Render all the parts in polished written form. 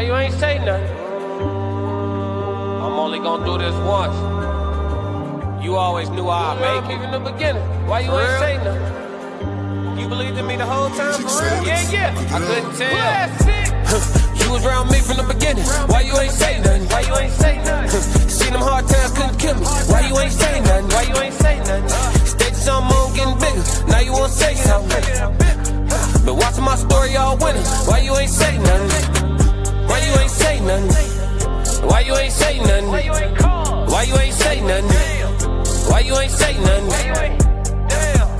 Why you ain't say nothing? I'm only gonna do this once. You always knew I'd make it in the beginning. Why you ain't say nothing? You believed in me the whole time, for real? Yeah. I couldn't tell. You was around me from the beginning. Why you ain't say nothing? Why you ain't say nothing? Seen them hard times, couldn't kill me. Why you ain't say nothing? Why you ain't say nothing? Stages I'm on getting bigger. Now you wanna say something. Been watching my story all winter. Why you ain't say nothing? Why you ain't say nothing? Why you ain't say nothing? Why you ain't call? Why you ain't say nothing? Why you ain't say nothing?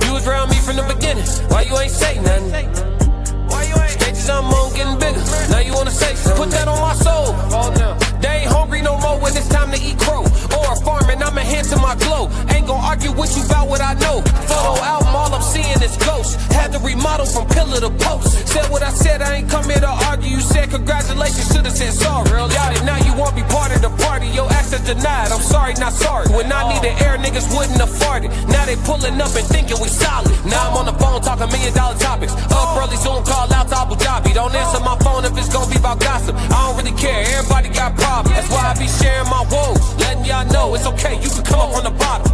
You was around me from the beginning. Why you ain't say nothing? Stages I'm on getting bigger. Now you wanna say something. Put that on my soul. They ain't hungry no more when it's time to eat crow. Or a farming, I'm enhancing my glow. Ain't gon' argue with you about what I know. Photo album, all I'm seeing is ghosts. Had to remodel from pillar to post. Said what I said, I ain't come here to argue. You said congratulations, should've said sorry. Got it, now you won't be part of the party. Your access denied, I'm sorry, not sorry. When I needed air, niggas wouldn't have farted. Now they pulling up and thinking we solid. Now I'm on the phone talking $1 million topics. Up early, Zoom call out to Abu Dhabi. Don't answer my phone if it's gonna be about gossip. I don't really care, everybody got problems. That's why I be sharing my woes, letting y'all know it's okay, you can come up from the bottom.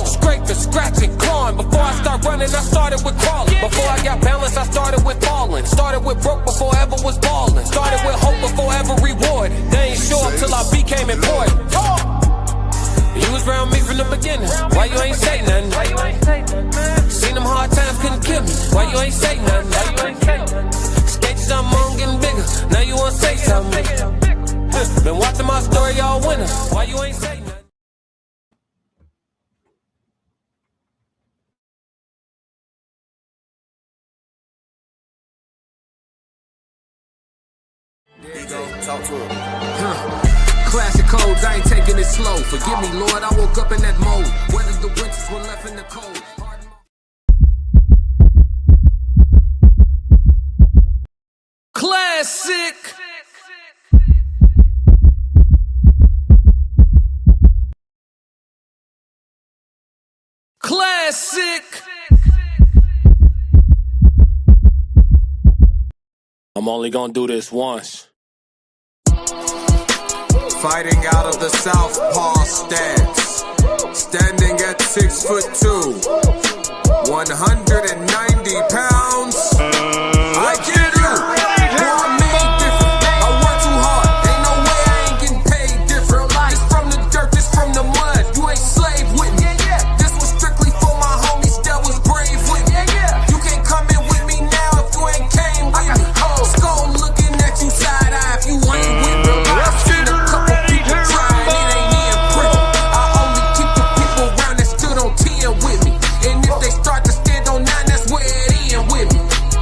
Scraping, scratching, clawing. Before I start running, I started with crawling. Before I got balance, I started with falling. Started with broke before ever was balling. Started with hope before ever rewarded. They ain't show up till I became important. You was around me from the beginning. Why you ain't say nothing? Why you ain't say nothing? Seen them hard times, couldn't kill me. Why you ain't say nothing? Why you ain't say nothing? Stages I'm on getting bigger. Now you wanna say something? Been watching my story all winter. Why you ain't say nothing? There you go, talk to him. Classic codes, I ain't taking it slow. Forgive me, Lord, I woke up in that mode. Whether the winters were left in the cold. Classic. Classic. I'm only gonna do this once. Fighting out of the southpaw stance, standing at 6'2", 190 pounds. I get you. I'm made different. I work too hard. Ain't no way I ain't getting paid different. This from the dirt, this from the mud. You ain't slave with me. This was strictly for my homies that was brave with me. You can't come in with me now if you ain't came with me. Skull looking at you side eye if you ain't with me. I've seen a couple people trying, it ain't in prison. I only keep the people around that stood on 10 with me. And if they start to stand on 9, that's where it end with me.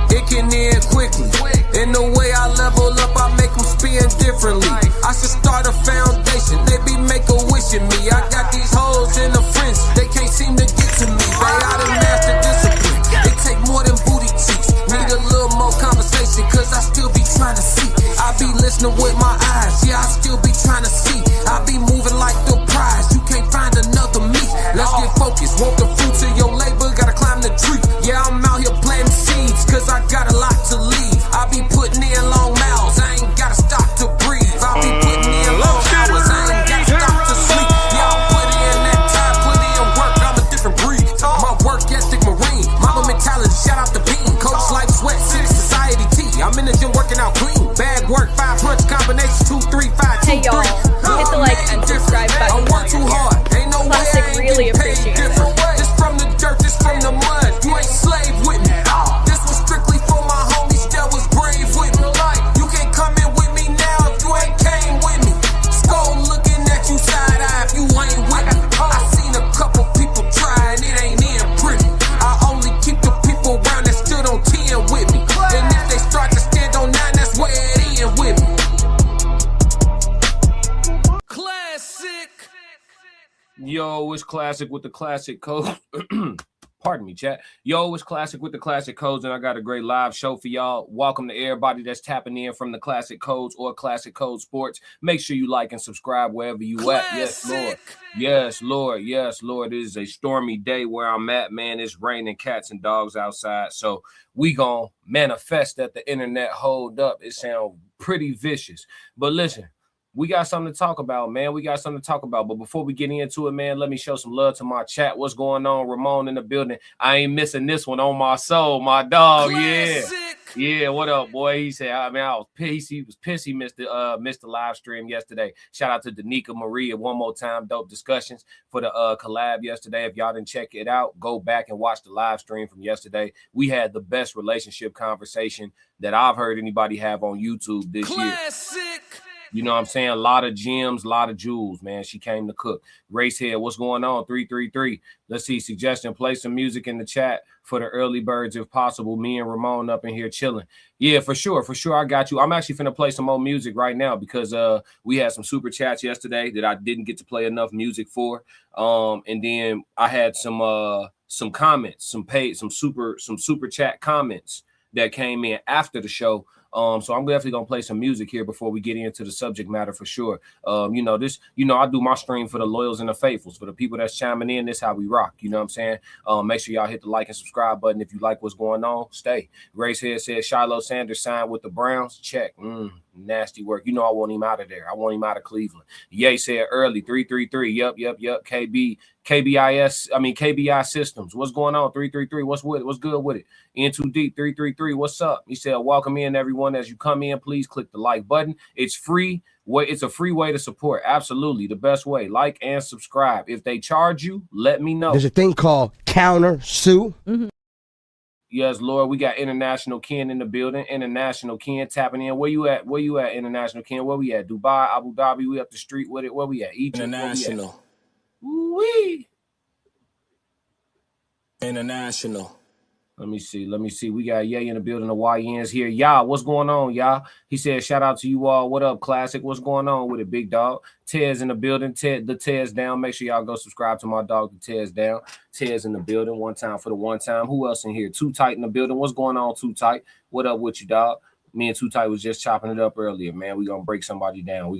It can end quickly. In the way I level up, I make them spin differently. I should start a foundation. They be make-a-wishing me. I got these hoes in the fringe. They can't seem to get to me. They out of master discipline. They take more than booty cheeks. Need a little more conversation, cause I still be trying to see. I be listening with my eyes. Yeah, I still be trying to see. I be moving like the prize. You can't find another me. Let's get focused. Want the fruits of your labor, gotta climb the tree. Yeah, I'm out here planting seeds, cause I got a lot to leave. I be putting in long miles, I ain't gotta stop to breathe. I be putting in long hours, I ain't gotta stop to sleep. Yeah, I put in that time, put in work, I'm a different breed. My work ethic marine, mama mentality, shout out to Bean. Coach life sweat, 6 society T. I'm in the gym working out clean. Bag work, 5 punch combinations, 2, 3, 5, 2, 3. Hey y'all, hit the like and subscribe button. I work too hard, ain't no way Classic, I ain't really getting paid appreciate it. different. This from the dirt, this from the mud. You ain't slave with me. This was strictly for my homies that was brave with me. You can't come in with me now if you ain't came with me. Skull looking at you side eye if you ain't with me. I seen a couple people try and it ain't in pretty. I only keep the people around that stood on 10 with me. And if they start to stand on 9, that's where it end with me. Classic. Yo, it's Classic with the classic code. Pardon me, chat. Yo, it's Classic with the Classic Codes, and I got a great live show for y'all. Welcome to everybody that's tapping in from the Classic Codes or Classic Code Sports. Make sure you like and subscribe wherever you at. Yes, Lord. Yes, Lord. Yes, Lord. It is a stormy day where I'm at, man. It's raining cats and dogs outside. So we gonna manifest that the internet hold up. It sounds pretty vicious. But listen, we got something to talk about, man. We got something to talk about. But before we get into it, man, let me show some love to my chat. What's going on? Ramon in the building. I ain't missing this one on my soul, my dog. Classic. Yeah, what up, boy? He said, I was pissed. He was pissed he missed the live stream yesterday. Shout out to Danica Maria one more time. Dope discussions for the collab yesterday. If y'all didn't check it out, go back and watch the live stream from yesterday. We had the best relationship conversation that I've heard anybody have on YouTube this year. You know what I'm saying? A lot of gems, a lot of jewels, man. She came to cook. Racehead, what's going on? 333. Let's see. Suggestion, play some music in the chat for the early birds if possible. Me and Ramon up in here chilling. Yeah, for sure. For sure. I got you. I'm actually finna play some more music right now because we had some super chats yesterday that I didn't get to play enough music for. And then I had some comments, some super chat comments that came in after the show. So I'm definitely gonna play some music here before we get into the subject matter for sure. I do my stream for the loyals and the faithfuls, for the people that's chiming in. This how we rock. You know what I'm saying? Make sure y'all hit the like and subscribe button if you like what's going on. Stay. Gracehead says Shiloh Sanders signed with the Browns. Check. Nasty work. You know I want him out of there. I want him out of Cleveland. Ye said early 333. Yup. KBI Systems. What's going on? 333. What's with it? What's good with it? In too deep. 333. What's up? He said, welcome in everyone. As you come in, please click the like button. It's free. It's a free way to support. Absolutely. The best way. Like and subscribe. If they charge you, let me know. There's a thing called counter sue. Yes, Lord. We got International Ken in the building. International Ken tapping in. Where you at? International Ken? Where we at? Dubai, Abu Dhabi. We up the street with it. Where we at? Egypt. International. Woo-wee. International. Let me see. We got Ye in the building. The YNs here. Y'all, what's going on, y'all? He said, shout out to you all. What up, Classic? What's going on with it, big dog? Tez in the building. The Tez down. Make sure y'all go subscribe to my dog, the Tez down. Tez in the building. One time for the one time. Who else in here? Too Tight in the building. What's going on, Too Tight? What up with you, dog? Me and Too Tight was just chopping it up earlier, man. We're going to break somebody down.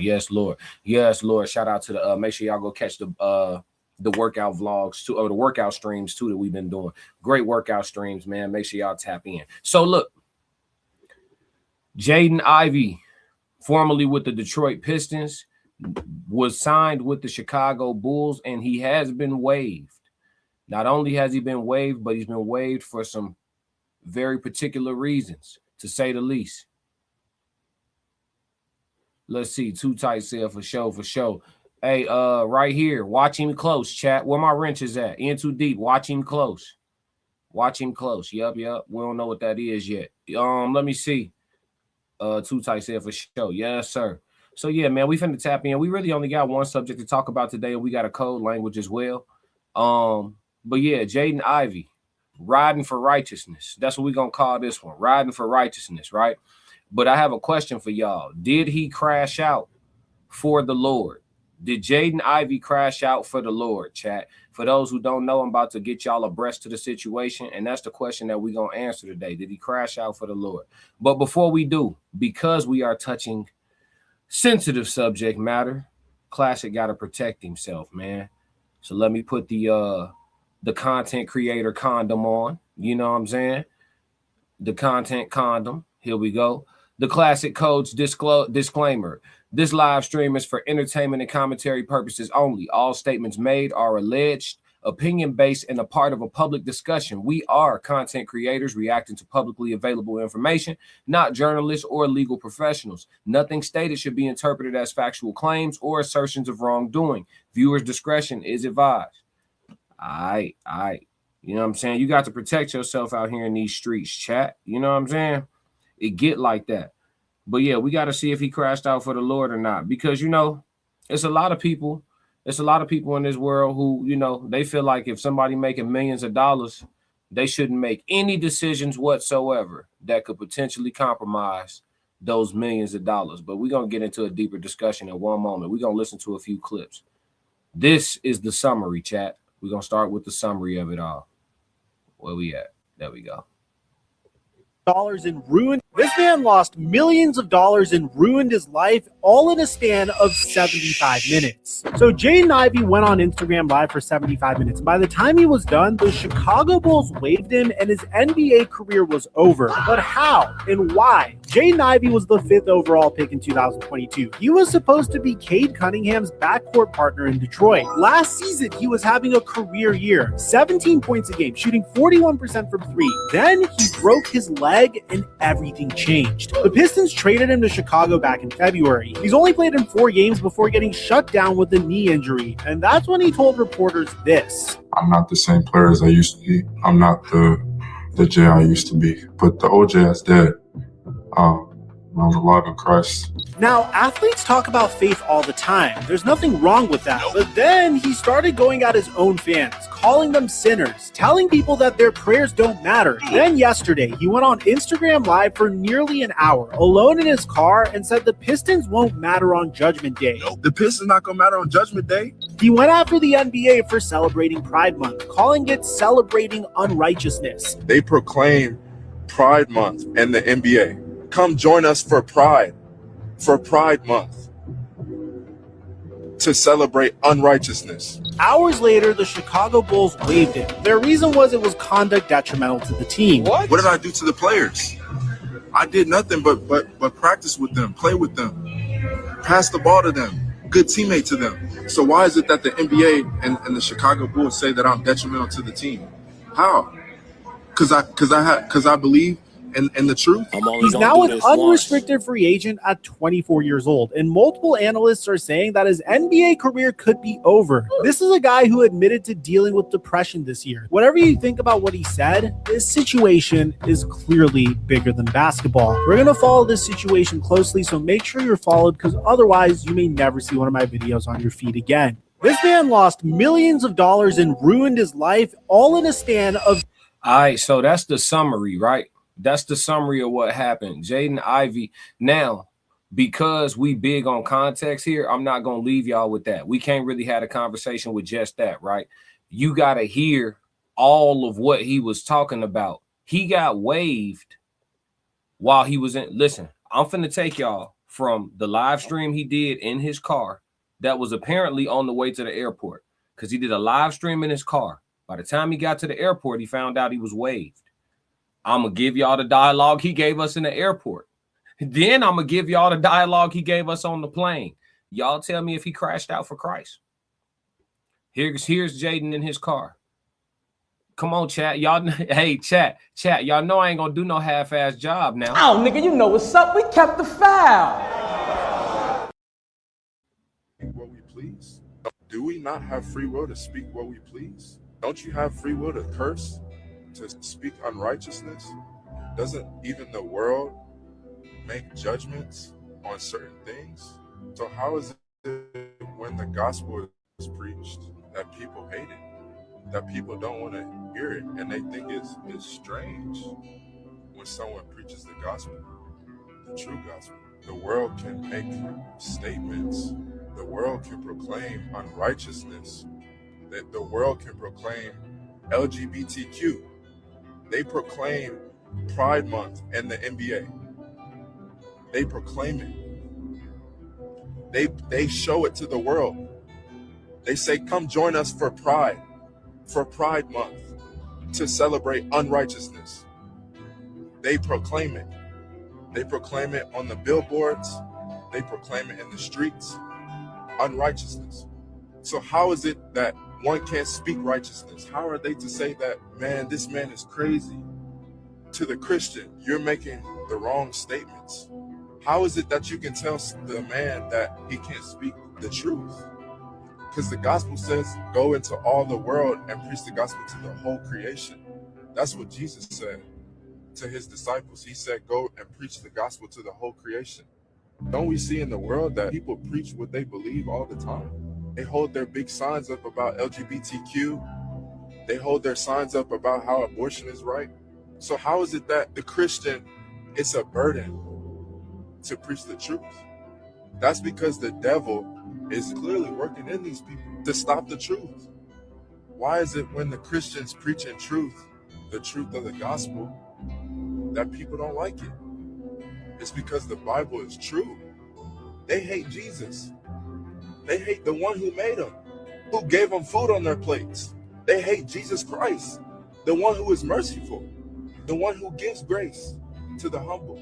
Yes, Lord. Yes, Lord. Shout out to the, make sure y'all go catch the workout vlogs too, or the workout streams too that we've been doing. Great workout streams, man. Make sure y'all tap in. So look, Jaden Ivey, formerly with the Detroit Pistons, was signed with the Chicago Bulls, and he has been waived. Not only has he been waived, but he's been waived for some very particular reasons, to say the least. Let's see. Too Tight said for sure. Hey, right here, watch him close, chat. Where my wrench is at? In too deep. Watch him close. Yup. We don't know what that is yet. Let me see. Too Tight said for sure. Yes, sir. So yeah, man, we finna tap in. We really only got one subject to talk about today, and we got a code language as well. But yeah, Jaden Ivey, riding for righteousness. That's what we're gonna call this one. Riding for righteousness, right? But I have a question for y'all. Did he crash out for the Lord? Did Jaden Ivey crash out for the Lord, chat? For those who don't know, I'm about to get y'all abreast to the situation, and that's the question that we're going to answer today. Did he crash out for the Lord? But before we do, because we are touching sensitive subject matter, Classic got to protect himself, man. So let me put the content creator condom on. You know what I'm saying? The content condom. Here we go. The Classic Codes disclaimer. This live stream is for entertainment and commentary purposes only. All statements made are alleged, opinion-based, and a part of a public discussion. We are content creators reacting to publicly available information, not journalists or legal professionals. Nothing stated should be interpreted as factual claims or assertions of wrongdoing. Viewers' discretion is advised. All right. You know what I'm saying? You got to protect yourself out here in these streets, chat. You know what I'm saying? It get like that. But yeah, we got to see if he crashed out for the Lord or not, because, you know, it's a lot of people in this world who, you know, they feel like if somebody making millions of dollars, they shouldn't make any decisions whatsoever that could potentially compromise those millions of dollars. But we're going to get into a deeper discussion in one moment. We're going to listen to a few clips. This is the summary, chat. We're going to start with the summary of it all. Where we at? There we go. Dollars and ruined. This man lost millions of dollars and ruined his life all in a span of 75 minutes. So Jaden Ivey went on Instagram Live for 75 minutes. By the time he was done, the Chicago Bulls waived him and his NBA career was over. But how and why? Jaden Ivey was the 5th overall pick in 2022. He was supposed to be Cade Cunningham's backcourt partner in Detroit. Last season, he was having a career year, 17 points a game, shooting 41% from 3. Then he broke his leg and everything changed. The Pistons traded him to Chicago back in February. He's only played in 4 games before getting shut down with a knee injury, and that's when he told reporters this. I'm not the same player as I used to be. I'm not the Jay I used to be. But the OJ is dead. I'm alive in Christ. Now, athletes talk about faith all the time. There's nothing wrong with that. But then he started going at his own fans, calling them sinners, telling people that their prayers don't matter. Then yesterday, he went on Instagram Live for nearly an hour, alone in his car, and said the Pistons won't matter on Judgment Day. The Pistons not going to matter on Judgment Day. He went after the NBA for celebrating Pride Month, calling it celebrating unrighteousness. They proclaim Pride Month and the NBA. Come join us for Pride Month, to celebrate unrighteousness. Hours later, the Chicago Bulls waived him. Their reason was it was conduct detrimental to the team. What did I do to the players? I did nothing but practice with them, play with them, pass the ball to them, good teammate to them. So why is it that the NBA and the Chicago Bulls say that I'm detrimental to the team? How? Because I believe in the truth. He's now an unrestricted free agent at 24 years old, and multiple analysts are saying that his NBA career could be over. This is a guy who admitted to dealing with depression this year. Whatever you think about what he said, this situation is clearly bigger than basketball. We're going to follow this situation closely, so make sure you're followed, because otherwise you may never see one of my videos on your feed again. This man lost millions of dollars and ruined his life all in a span of... All right, so that's the summary, right? That's the summary of what happened. Jaden Ivey. Now, because we big on context here, I'm not going to leave y'all with that. We can't really have a conversation with just that, right? You got to hear all of what he was talking about. He got waived while he was in. Listen, I'm finna take y'all from the live stream he did in his car that was apparently on the way to the airport, because he did a live stream in his car. By the time he got to the airport, he found out he was waived. I'm going to give y'all the dialogue he gave us in the airport. Then I'm going to give y'all the dialogue he gave us on the plane. Y'all tell me if he crashed out for Christ. Here's Jayden in his car. Come on, chat. Y'all, hey, chat. Y'all know I ain't going to do no half-ass job now. Oh, nigga, you know what's up. We kept the foul. What we please. Do we not have free will to speak what we please? Don't you have free will to curse? To speak unrighteousness? Doesn't even the world make judgments on certain things? So how is it when the gospel is preached that people hate it, that people don't want to hear it, and they think it's strange when someone preaches the gospel, the true gospel? The world can make statements, the world can proclaim unrighteousness, that the world can proclaim LGBTQ. They proclaim Pride Month and the NBA. They proclaim it. They show it to the world. They say, come join us for Pride Month, to celebrate unrighteousness. They proclaim it. They proclaim it on the billboards. They proclaim it in the streets. Unrighteousness. So how is it that one can't speak righteousness? How are they to say that, man, this man is crazy? To the Christian, you're making the wrong statements. How is it that you can tell the man that he can't speak the truth? Because the gospel says, go into all the world and preach the gospel to the whole creation. That's what Jesus said to his disciples. He said, go and preach the gospel to the whole creation. Don't we see in the world that people preach what they believe all the time? They hold their big signs up about LGBTQ. They hold their signs up about how abortion is right. So how is it that the Christian, it's a burden to preach the truth? That's because the devil is clearly working in these people to stop the truth. Why is it when the Christians preaching truth, the truth of the gospel, that people don't like it? It's because the Bible is true. They hate Jesus. They hate the one who made them, who gave them food on their plates. They hate Jesus Christ, the one who is merciful, the one who gives grace to the humble.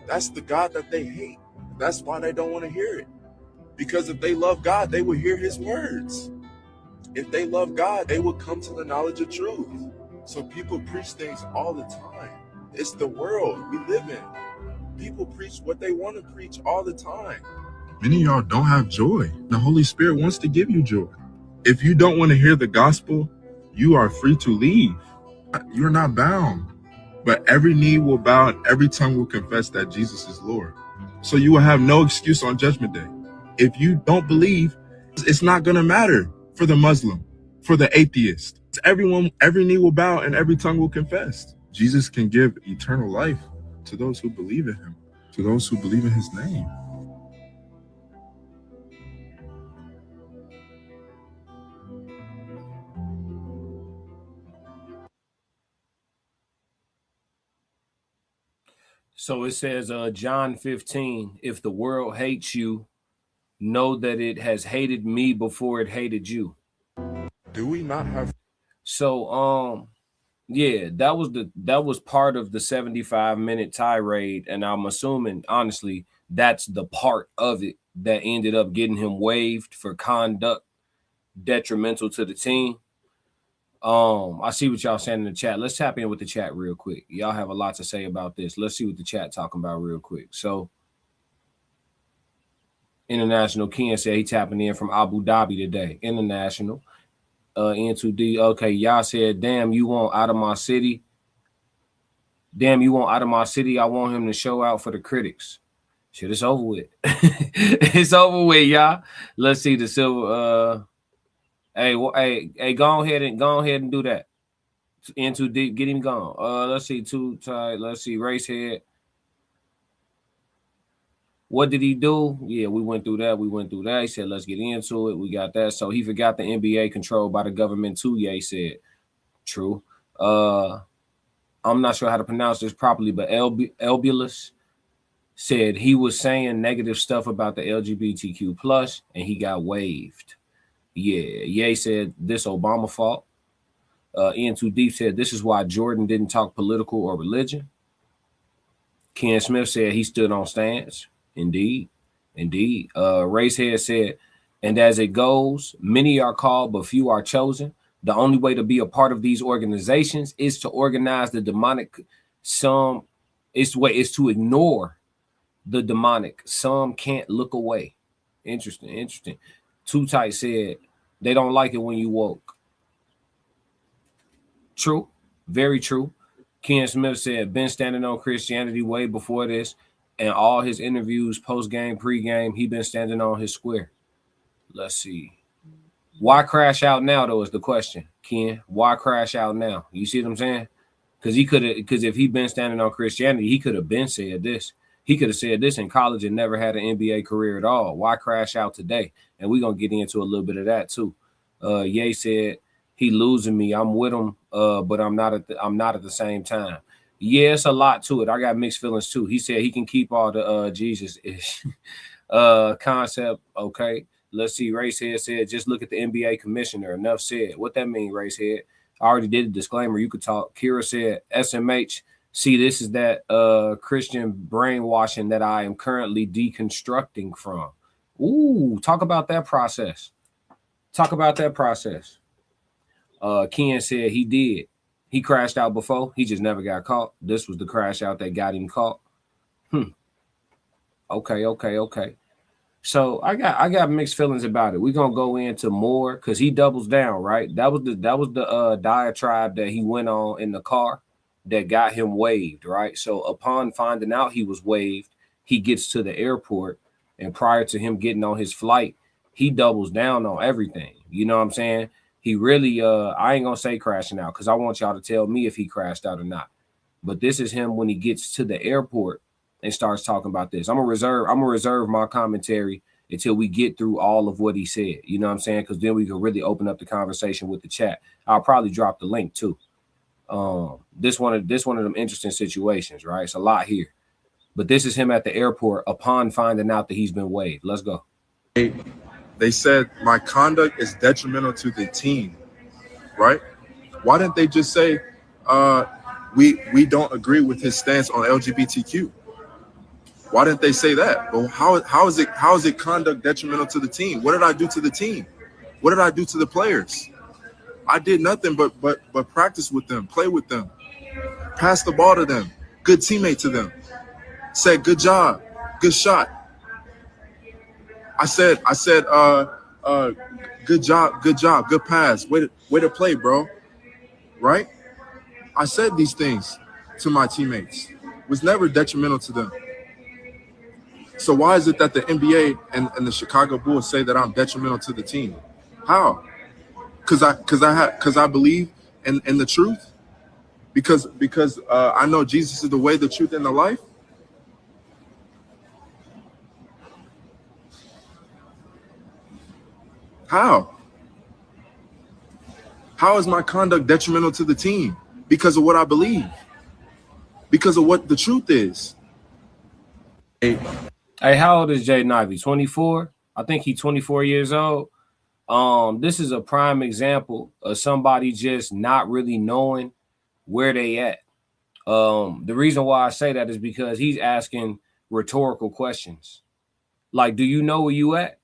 That's the God that they hate. That's why they don't want to hear it. Because if they love God, they will hear his words. If they love God, they will come to the knowledge of truth. So people preach things all the time. It's the world we live in. People preach what they want to preach all the time. Many of y'all don't have joy. The Holy Spirit wants to give you joy. If you don't want to hear the gospel, you are free to leave. You're not bound. But every knee will bow and every tongue will confess that Jesus is Lord. So you will have no excuse on Judgment Day. If you don't believe, it's not going to matter for the Muslim, for the atheist. Everyone, every knee will bow and every tongue will confess. Jesus can give eternal life to those who believe in him, to those who believe in his name. So it says, John 15, if the world hates you, know that it has hated me before it hated you. Do we not have? So, yeah, that was part of the 75-minute tirade. And I'm assuming, honestly, that's the part of it that ended up getting him waived for conduct detrimental to the team. I see what y'all saying in the chat. Let's tap in with the chat real quick. Y'all have a lot to say about this. Let's see what the chat talking about real quick. So, International Ken said he tapping in from Abu Dhabi today. International. N2D. Okay, y'all said, damn, you want out of my city. Damn, you want out of my city. I want him to show out for the critics. Shit, it's over with. It's over with, y'all. Let's see the silver. Hey, go ahead and do that. In too deep, get him gone. Let's see, too tight. Let's see, Racehead. What did he do? Yeah, we went through that. He said, let's get into it. We got that. So he forgot the NBA controlled by the government too. Yeah, he said. True. I'm not sure how to pronounce this properly, but Elbulus said he was saying negative stuff about the LGBTQ plus, and he got waived. Yeah, Ye said this Obama fault. Ian Too Deep said this is why Jordan didn't talk political or religion. Ken Smith said he stood on stance. Indeed. Racehead said, and as it goes, many are called, but few are chosen. The only way to be a part of these organizations is to organize the demonic. Some is to ignore the demonic. Some can't look away. Interesting. Too Tight said they don't like it when you woke. True, very true. Ken Smith said been standing on Christianity way before this. And all his interviews, post-game, pre-game, he been standing on his square. Let's see. Why crash out now, though, is the question, Ken. Why crash out now? You see what I'm saying? Because if he been standing on Christianity, he could have been said this. He could have said this in college and never had an NBA career at all. Why crash out today? And we're going to get into a little bit of that, too. Ye said, he losing me. I'm with him, but I'm not at the same time. Yeah, it's a lot to it. I got mixed feelings too. He said he can keep all the Jesus-ish concept. Okay, let's see. Racehead said, just look at the NBA commissioner. Enough said. What that mean, Racehead? I already did a disclaimer. You could talk. Kira said, SMH. See, this is that Christian brainwashing that I am currently deconstructing from. Ooh, talk about that process. Ken said he did. He crashed out before. He just never got caught. This was the crash out that got him caught. Okay. So I got mixed feelings about it. We're gonna go into more because he doubles down, right? That was the diatribe that he went on in the car that got him waived, right? So upon finding out he was waived, he gets to the airport, and prior to him getting on his flight, he doubles down on everything. You know what I'm saying? He really, I ain't gonna say crashing out because I want y'all to tell me if he crashed out or not. But this is him when he gets to the airport and starts talking about this. I'm gonna reserve my commentary until we get through all of what he said. You know what I'm saying? Because then we can really open up the conversation with the chat. I'll probably drop the link too. This one of them interesting situations, right? It's a lot here. But this is him at the airport upon finding out that he's been waived. Let's go. They said my conduct is detrimental to the team, right? Why didn't they just say we don't agree with his stance on LGBTQ? Why didn't they say that? Well, how is it conduct detrimental to the team? What did I do to the team? What did I do to the players? I did nothing but practice with them, play with them, pass the ball to them, good teammate to them. Said good job, good shot. I said, good job, good pass. Way to play, bro. Right? I said these things to my teammates. It was never detrimental to them. So why is it that the NBA and the Chicago Bulls say that I'm detrimental to the team? How? Because I believe in the truth. Because I know Jesus is the way, the truth, and the life. How? How is my conduct detrimental to the team? Because of what I believe. Because of what the truth is. Hey, how old is Jaden Ivey? 24? I think he's 24 years old. This is a prime example of somebody just not really knowing where they at. The reason why I say that is because he's asking rhetorical questions. Like, do you know where you at?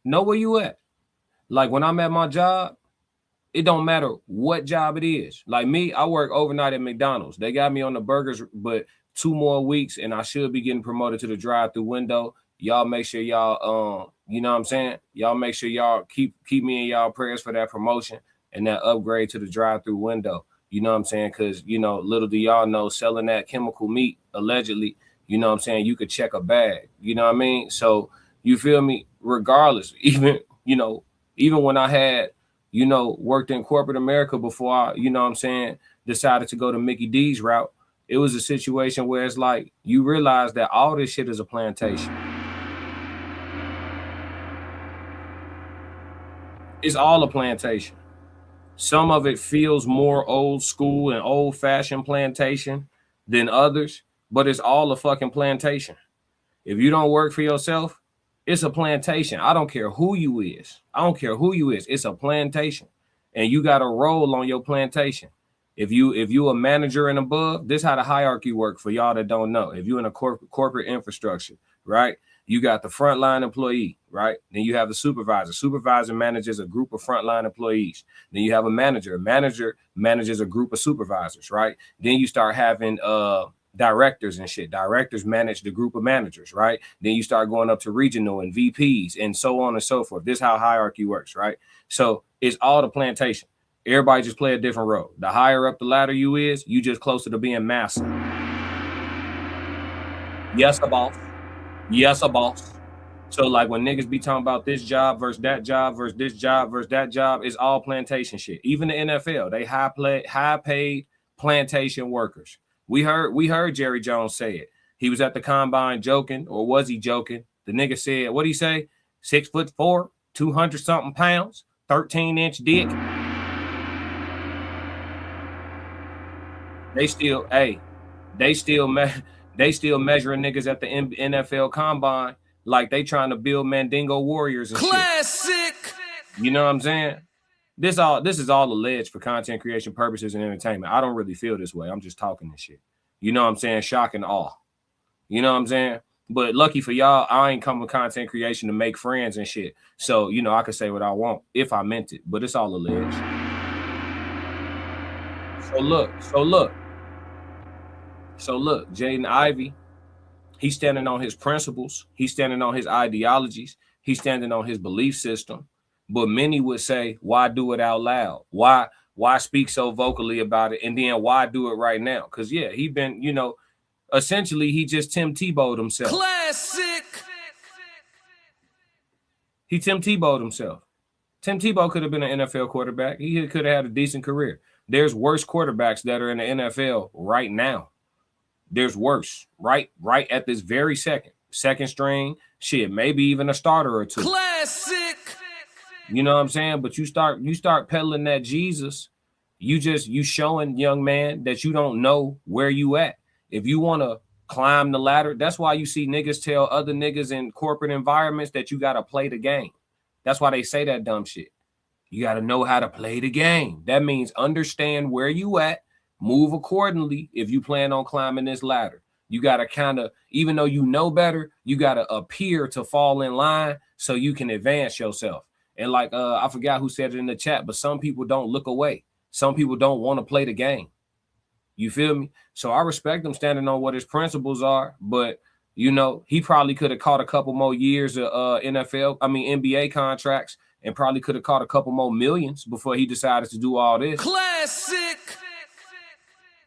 Know where you at? Like when I'm at my job, it don't matter what job it is. Like me, I work overnight at McDonald's. They got me on the burgers, but 2 more weeks and I should be getting promoted to the drive-through window. Y'all make sure y'all, you know what I'm saying? Y'all make sure y'all keep me in y'all prayers for that promotion and that upgrade to the drive-through window. You know what I'm saying? Because, you know, little do y'all know, selling that chemical meat, allegedly, you know what I'm saying? You could check a bag. You know what I mean? So you feel me? Regardless, even when I had, you know, worked in corporate America before I, you know what I'm saying, decided to go to Mickey D's route, it was a situation where it's like you realize that all this shit is a plantation. It's all a plantation. Some of it feels more old school and old fashioned plantation than others, but it's all a fucking plantation. If you don't work for yourself, it's a plantation. I don't care who you is. It's a plantation. And you got a role on your plantation. If you a manager and above, this is how the hierarchy work for y'all that don't know. If you in a corporate infrastructure, right? You got the frontline employee, right? Then you have the supervisor. Supervisor manages a group of frontline employees. Then you have a manager. Manager manages a group of supervisors, right? Then you start having directors and shit. Directors manage the group of managers, right? Then you start going up to regional and VPs and so on and so forth. This is how hierarchy works, right? So it's all the plantation. Everybody just play a different role. The higher up the ladder you is, you just closer to being master. Yes, a boss. Yes, a boss. So like when niggas be talking about this job versus that job versus this job versus that job, it's all plantation shit. Even the NFL, they high paid plantation workers. We heard Jerry Jones say it. He was at the combine joking, or was he joking? The nigga said, what'd he say? 6'4", 200 something pounds, 13-inch dick. They still measuring niggas at the NFL combine like they trying to build Mandingo warriors and Classic. Shit. You know what I'm saying? This is all alleged for content creation purposes and entertainment. I don't really feel this way. I'm just talking this shit. You know what I'm saying? Shock and awe. You know what I'm saying? But lucky for y'all, I ain't come with content creation to make friends and shit. So, you know, I could say what I want if I meant it, but it's all alleged. So look, Jaden Ivey, he's standing on his principles. He's standing on his ideologies. He's standing on his belief system. But many would say, why do it out loud? Why speak so vocally about it? And then why do it right now? Because, yeah, he been, you know, essentially he just Tim Tebow'd himself. Classic. He Tim Tebow'd himself. Tim Tebow could have been an NFL quarterback. He could have had a decent career. There's worse quarterbacks that are in the NFL right now. There's worse, right at this very second. second string, shit, maybe even a starter or two. Classic. You know what I'm saying? But you start peddling that Jesus, you showing, young man, that you don't know where you at. If you want to climb the ladder, that's why you see niggas tell other niggas in corporate environments that you got to play the game. That's why they say that dumb shit. You got to know how to play the game. That means understand where you at, move accordingly if you plan on climbing this ladder. You got to kind of, even though you know better, you got to appear to fall in line so you can advance yourself. And like, I forgot who said it in the chat, but some people don't look away. Some people don't want to play the game. You feel me? So I respect him standing on what his principles are, but you know, he probably could have caught a couple more years of NBA contracts, and probably could have caught a couple more millions before he decided to do all this. Classic.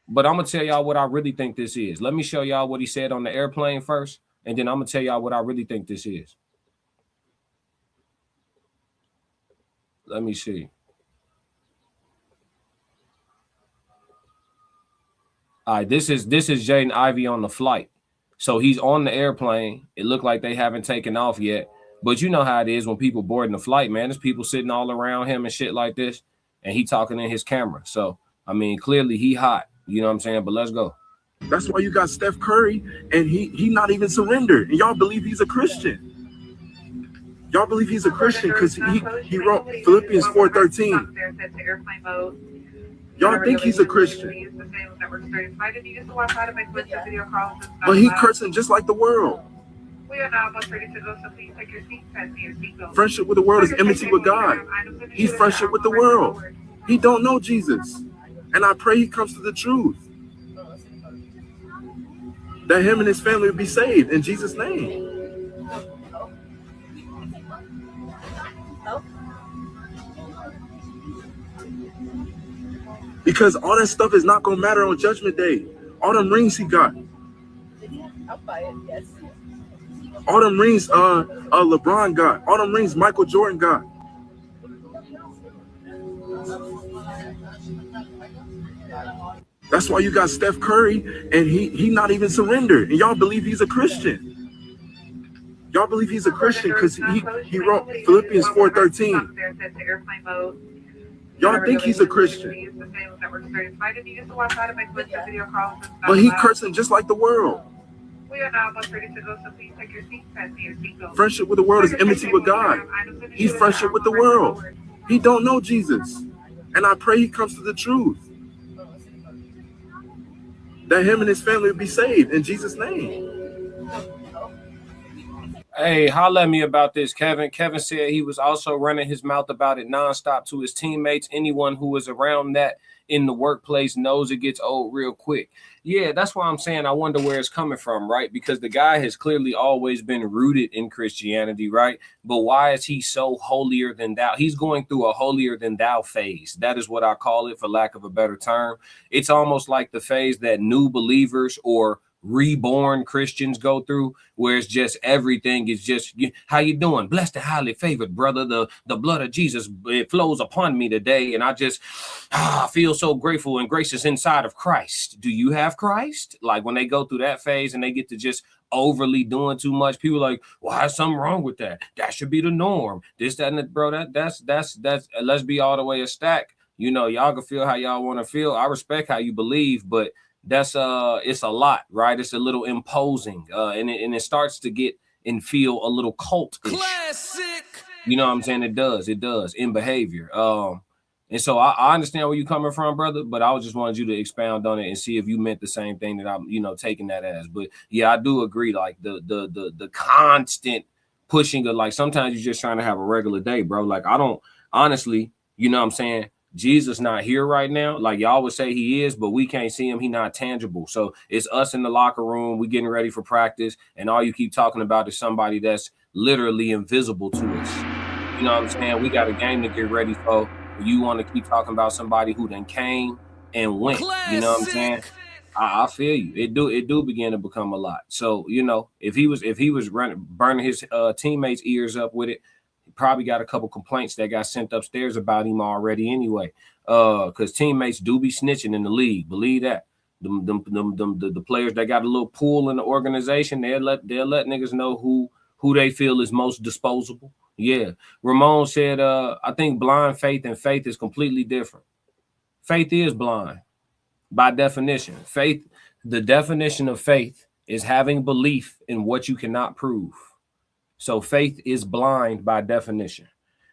But I'm going to tell y'all what I really think this is. Let me show y'all what he said on the airplane first, and then I'm going to tell y'all what I really think this is. Let me see. All right, this is Jaden Ivey on the flight. So he's on the airplane. It looked like they haven't taken off yet. But you know how it is when people boarding the flight, man. There's people sitting all around him and shit like this, and he talking in his camera. So, I mean, clearly he hot. You know what I'm saying? But let's go. That's why you got Steph Curry, and he not even surrendered. And y'all believe he's a Christian. Y'all believe he's a Christian because he wrote Philippians 4:13. Y'all think he's a Christian. But he cursing just like the world. Friendship with the world is enmity with God. He's friendship with the world. He don't know Jesus. And I pray he comes to the truth. That him and his family will be saved in Jesus' name. Because all that stuff is not going to matter on Judgment Day. All them rings he got. All them rings LeBron got. All them rings Michael Jordan got. That's why you got Steph Curry, and he not even surrendered. And y'all believe he's a Christian. Y'all believe he's a Christian because he wrote Philippians 4:13. Y'all think he's a Christian. But he cursing just like the world. Friendship with the world is enmity with God. He's friendship with the world. He don't know Jesus. And I pray he comes to the truth. That him and his family will be saved in Jesus' name. Hey, holla at me about this, Kevin. Kevin said he was also running his mouth about it nonstop to his teammates. Anyone who was around that in the workplace knows it gets old real quick. Yeah, that's why I'm saying I wonder where it's coming from, right? Because the guy has clearly always been rooted in Christianity, right? But why is he so holier than thou? He's going through a holier than thou phase. That is what I call it, for lack of a better term. It's almost like the phase that new believers or reborn Christians go through, where it's just everything is just, how you doing? Blessed and highly favored, brother. The blood of Jesus, it flows upon me today, and I just feel so grateful and gracious inside of Christ. Do you have Christ? Like when they go through that phase and they get to just overly doing too much, people are like, well, there's something wrong with that. That should be the norm. This, that, and that, bro. That's let's be all the way a stack. You know, y'all can feel how y'all want to feel. I respect how you believe, but that's it's a lot, right? It's a little imposing, and it starts to get and feel a little cult-ish. Classic. You know what I'm saying? It does in behavior. And so I understand where you're coming from, brother, but I just wanted you to expound on it and see if you meant the same thing that I'm, taking that as. But yeah, I do agree. Like the constant pushing of, like, sometimes you're just trying to have a regular day, bro. Like, I don't honestly, you know what I'm saying? Jesus not here right now. Like y'all would say he is, but we can't see him. He not tangible. So it's us in the locker room. We getting ready for practice. And all you keep talking about is somebody that's literally invisible to us. You know what I'm saying? We got a game to get ready for. You want to keep talking about somebody who then came and went. You know what I'm saying? I feel you. It do begin to become a lot. So, if he was burning his teammates' ears up with it, probably got a couple complaints that got sent upstairs about him already anyway, because teammates do be snitching in the league. Believe that. The players that got a little pool in the organization, they'll let niggas know who they feel is most disposable. Yeah. Ramon said, I think blind faith and faith is completely different. Faith is blind by definition. Faith, the definition of faith is having belief in what you cannot prove. So faith is blind by definition.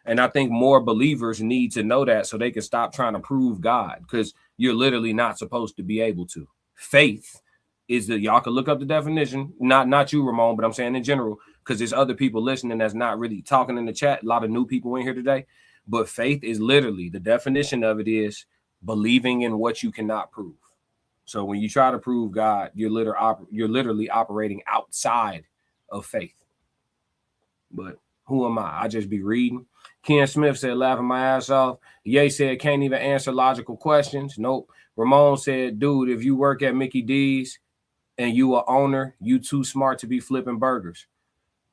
And I think more believers need to know that so they can stop trying to prove God, because you're literally not supposed to be able to. Faith is y'all can look up the definition, not you, Ramon, but I'm saying in general, because there's other people listening that's not really talking in the chat. A lot of new people in here today. But faith is literally, the definition of it is believing in what you cannot prove. So when you try to prove God, you're literally operating outside of faith. But who am I? I just be reading. Ken Smith said, laughing my ass off. Ye said, can't even answer logical questions. Nope. Ramon said, dude, if you work at Mickey D's and you a owner, you too smart to be flipping burgers.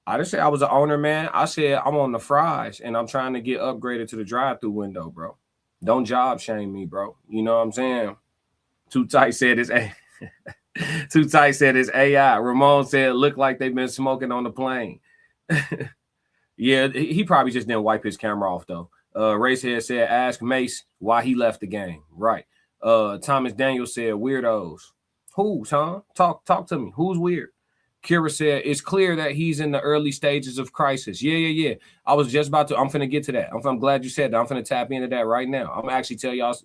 I didn't say I was an owner, man. I said I'm on the fries and I'm trying to get upgraded to the drive-through window, bro. Don't job shame me, bro. You know what I'm saying? Too Tight said it's Too Tight said it's AI. Ramon said, look like they've been smoking on the plane. Yeah, he probably just didn't wipe his camera off, though. Racehead said, ask Mace why he left the game. Right. Thomas Daniel said, weirdos. Who, Tom? Talk to me. Who's weird? Kira said, it's clear that he's in the early stages of crisis. Yeah. I was just about to, I'm finna get to that. I'm glad you said that. I'm finna tap into that right now. I'm actually tell y'all,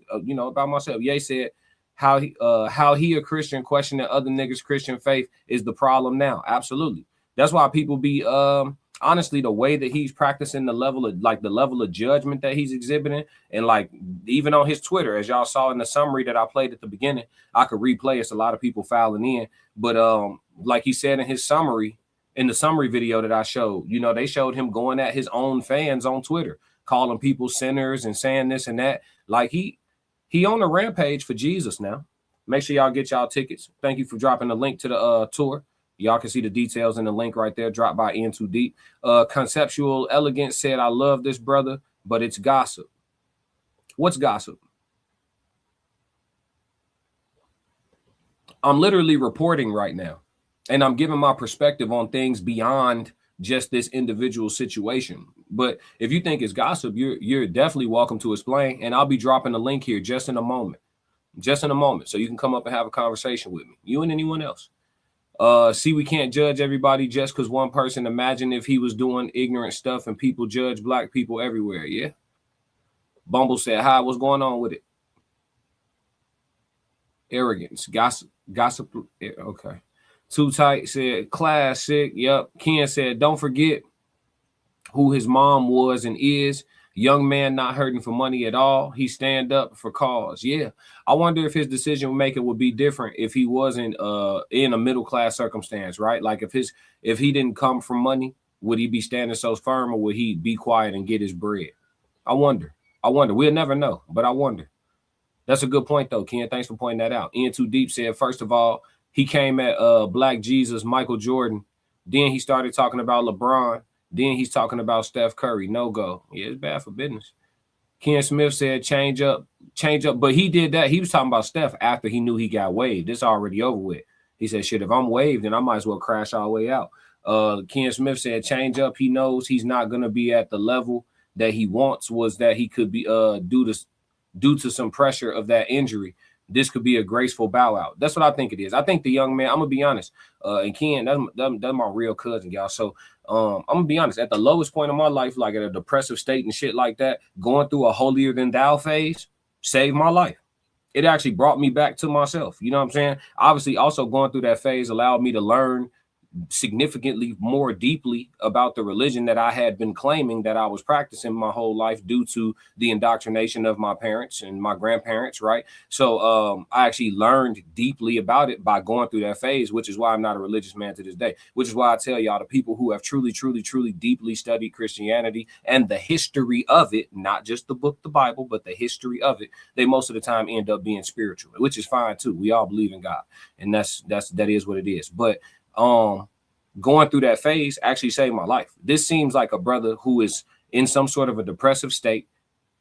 about myself. Ye said, how he a Christian questioning other niggas' Christian faith is the problem now. Absolutely. That's why people be, honestly, the way that he's practicing the level of judgment that he's exhibiting, and like even on his Twitter, as y'all saw in the summary that I played at the beginning, I could replay. It's a lot of people filing in, but like he said in his summary, in the summary video that I showed, they showed him going at his own fans on Twitter, calling people sinners and saying this and that. Like he on a rampage for Jesus now. Make sure y'all get y'all tickets. Thank you for dropping the link to the tour. Y'all can see the details in the link right there. Dropped by In Too Deep. Conceptual Elegance said, I love this brother, but it's gossip. What's gossip? I'm literally reporting right now, and I'm giving my perspective on things beyond just this individual situation. But if you think it's gossip, you're definitely welcome to explain, and I'll be dropping the link here just in a moment. So you can come up and have a conversation with me, you and anyone else. See, we can't judge everybody just because one person. Imagine if he was doing ignorant stuff and people judge black people everywhere. Yeah. Bumble said, hi, what's going on with it? Arrogance, gossip. Okay. Too Tight said, classic. Yep. Ken said, don't forget who his mom was and is. Young man not hurting for money at all. He stand up for cause. Yeah. I wonder if his decision making would be different if he wasn't in a middle class circumstance, right? Like if he didn't come from money, would he be standing so firm, or would he be quiet and get his bread? I wonder. We'll never know, but I wonder. That's a good point though, Ken. Thanks for pointing that out. In Too Deep said, first of all, he came at Black Jesus, Michael Jordan. Then he started talking about LeBron. Then he's talking about Steph Curry. No go. Yeah, it's bad for business. Ken Smith said, change up. But he did that. He was talking about Steph after he knew he got waived. It's already over with. He said, shit, if I'm waived, then I might as well crash all the way out. Ken Smith said, change up. He knows he's not going to be at the level that he wants, was that he could be due to some pressure of that injury. This could be a graceful bow out. That's what I think it is. I think the young man, I'm going to be honest, and Ken, that's my real cousin, y'all. So I'm going to be honest, at the lowest point of my life, like at a depressive state and shit like that, going through a holier than thou phase saved my life. It actually brought me back to myself. You know what I'm saying? Obviously, also going through that phase allowed me to learn significantly more deeply about the religion that I had been claiming that I was practicing my whole life due to the indoctrination of my parents and my grandparents, right? So I actually learned deeply about it by going through that phase, which is why I'm not a religious man to this day, which is why I tell y'all, the people who have truly deeply studied Christianity and the history of it, not just the book, the Bible, but the history of it, they most of the time end up being spiritual, which is fine too. We all believe in God, and that is what it is. But going through that phase actually saved my life. This seems like a brother who is in some sort of a depressive state,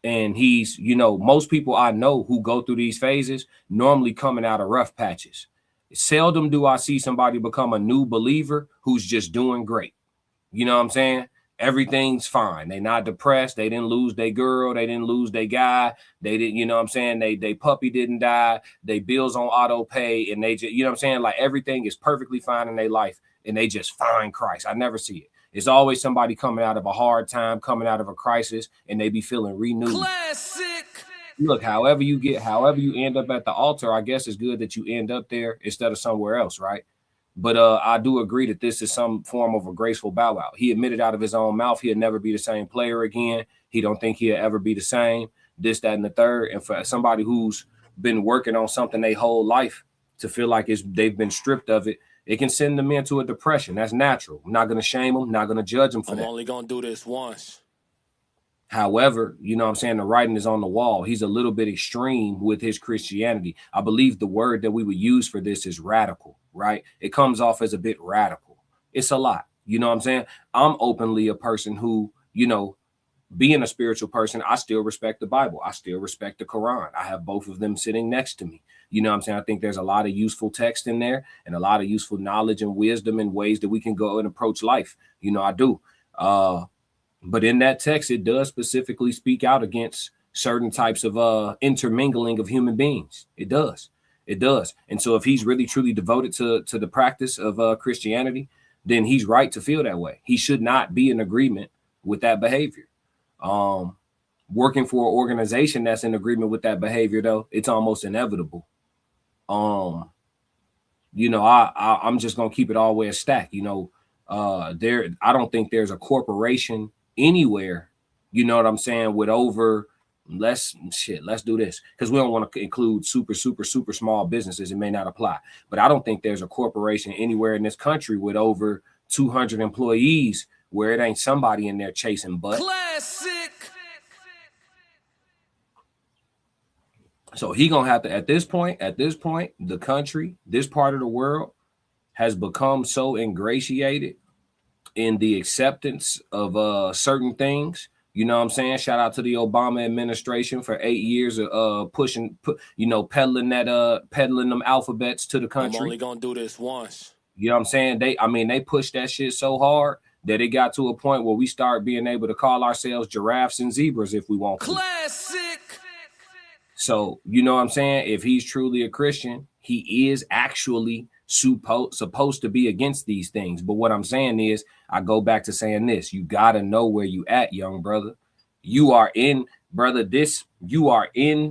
And he's, you know, most people I know who go through these phases normally coming out of rough patches. Seldom do I see somebody become a new believer who's just doing great. You know what I'm saying? Everything's fine. They not depressed. They didn't lose their girl. They didn't lose their guy. They didn't, you know what I'm saying? They puppy didn't die. They bills on auto pay. And they just, you know what I'm saying? Like everything is perfectly fine in their life. And they just find Christ. I never see it. It's always somebody coming out of a hard time, coming out of a crisis, and they be feeling renewed. Classic. Look, however you end up at the altar, I guess it's good that you end up there instead of somewhere else, right? But I do agree that this is some form of a graceful bow out. He admitted out of his own mouth he'll never be the same player again. He don't think he'll ever be the same, this, that, and the third. And for somebody who's been working on something their whole life to feel like they've been stripped of it, it can send them into a depression. That's natural. I'm not going to shame them, not going to judge them for that. I'm only going to do this once. However, you know what I'm saying, the writing is on the wall. He's a little bit extreme with his Christianity. I believe the word that we would use for this is radical, right? It comes off as a bit radical. It's a lot. You know what I'm saying? I'm openly a person who, you know, being a spiritual person, I still respect the Bible. I still respect the Quran. I have both of them sitting next to me. You know what I'm saying? I think there's a lot of useful text in there and a lot of useful knowledge and wisdom and ways that we can go and approach life. You know, I do. But in that text, it does specifically speak out against certain types of intermingling of human beings. It does. It does. And so if he's really, truly devoted to the practice of Christianity, then he's right to feel that way. He should not be in agreement with that behavior. Working for an organization that's in agreement with that behavior, though, it's almost inevitable. You know, I'm just going to keep it all the way a stack. You know, I don't think there's a corporation anywhere, you know what I'm saying, with over let's do this, because we don't want to include super small businesses. It may not apply, but I don't think there's a corporation anywhere in this country with over 200 employees where it ain't somebody in there chasing butt. Classic. So he gonna have to, at this point, the country, this part of the world has become so ingratiated in the acceptance of certain things. You know what I'm saying? Shout out to the Obama administration for 8 years of peddling them alphabets to the country. I'm only gonna do this once. You know what I'm saying? They pushed that shit so hard that it got to a point where we start being able to call ourselves giraffes and zebras if we want to. Classic. So, you know what I'm saying? If he's truly a Christian, he is actually supposed to be against these things. But what I'm saying is, I go back to saying this: you got to know where you at, young brother. You are in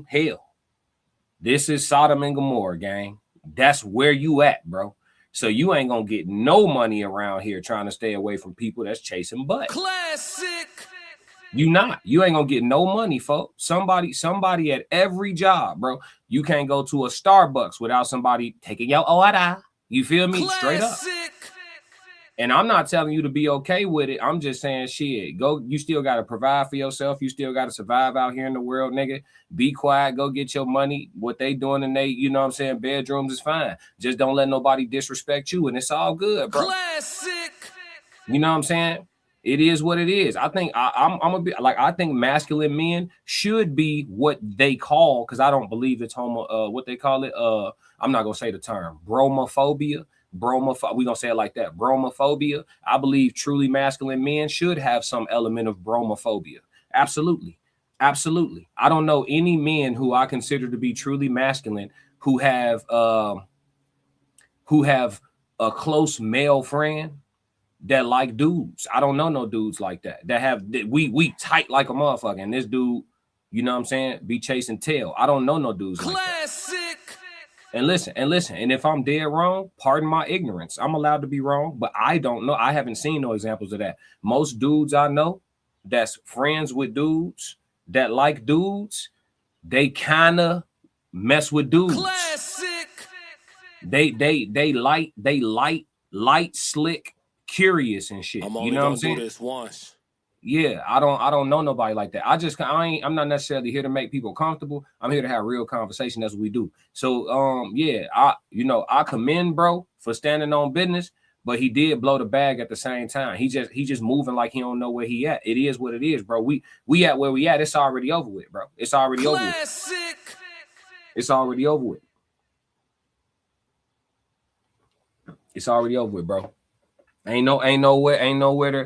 hell. This is Sodom and Gomorrah, gang. That's where you at, bro. So you ain't gonna get no money around here trying to stay away from people that's chasing butt. Classic. You ain't gonna get no money, folks. Somebody at every job, bro. You can't go to a Starbucks without somebody taking your order. You feel me? Classic. Straight up. And I'm not telling you to be okay with it. I'm just saying, shit, go. You still got to provide for yourself. You still got to survive out here in the world, nigga. Be quiet. Go get your money. What they doing in they, you know what I'm saying, bedrooms is fine. Just don't let nobody disrespect you, and it's all good, bro. Classic. You know what I'm saying? It is what it is. I think I think masculine men should be what they call, because I don't believe it's what they call it. I'm not gonna say the term bromophobia. We're gonna say it like that. Bromophobia. I believe truly masculine men should have some element of bromophobia. Absolutely. Absolutely. I don't know any men who I consider to be truly masculine who have a close male friend that like dudes. I don't know no dudes like that have we tight like a motherfucker, and this dude, you know what I'm saying, be chasing tail. I don't know no dudes like that. Classic. And listen, and if I'm dead wrong, pardon my ignorance. I'm allowed to be wrong, but I don't know. I haven't seen no examples of that. Most dudes I know that's friends with dudes that like dudes, they kind of mess with dudes. Classic. They light, slick, curious and shit. I'm only you know what I'm gonna saying? do this once. Yeah, I don't know nobody like that. I'm not necessarily here to make people comfortable. I'm here to have real conversation. That's what we do. So yeah, I commend bro for standing on business, but he did blow the bag at the same time. He just moving like he don't know where he at. It is what it is, bro. We at where we at. It's already over with, bro. It's already over with. It's already over with. It's already over with, bro. Ain't nowhere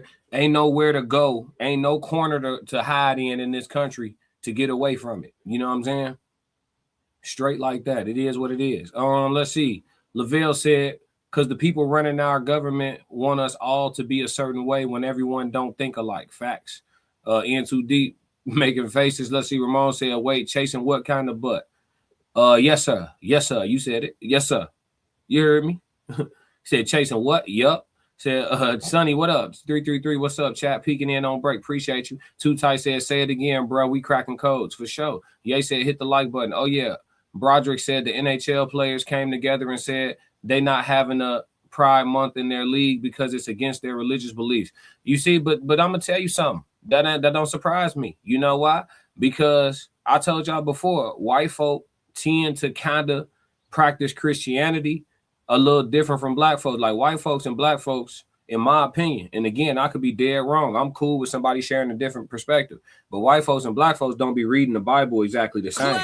to go. Ain't no corner to hide in this country to get away from it. You know what I'm saying? Straight like that. It is what it is. Let's see. Lavelle said, because the people running our government want us all to be a certain way when everyone don't think alike. Facts. In too deep, making faces. Let's see. Ramon said, wait, chasing what kind of butt? Yes, sir. Yes, sir. You said it. Yes, sir. You heard me? Said chasing what? Yup. Said, Sonny, what up? 333, what's up, chat? Peeking in on break. Appreciate you. Too Tight said, say it again, bro. We cracking codes for sure. Ye said, hit the like button. Oh, yeah. Broderick said the NHL players came together and said they not having a Pride Month in their league because it's against their religious beliefs. You see, but I'm going to tell you something. That don't surprise me. You know why? Because I told y'all before, white folk tend to kind of practice Christianity a little different from black folks. Like white folks and black folks, in my opinion, and again, I could be dead wrong. I'm cool with somebody sharing a different perspective. But white folks and black folks don't be reading the Bible exactly the same.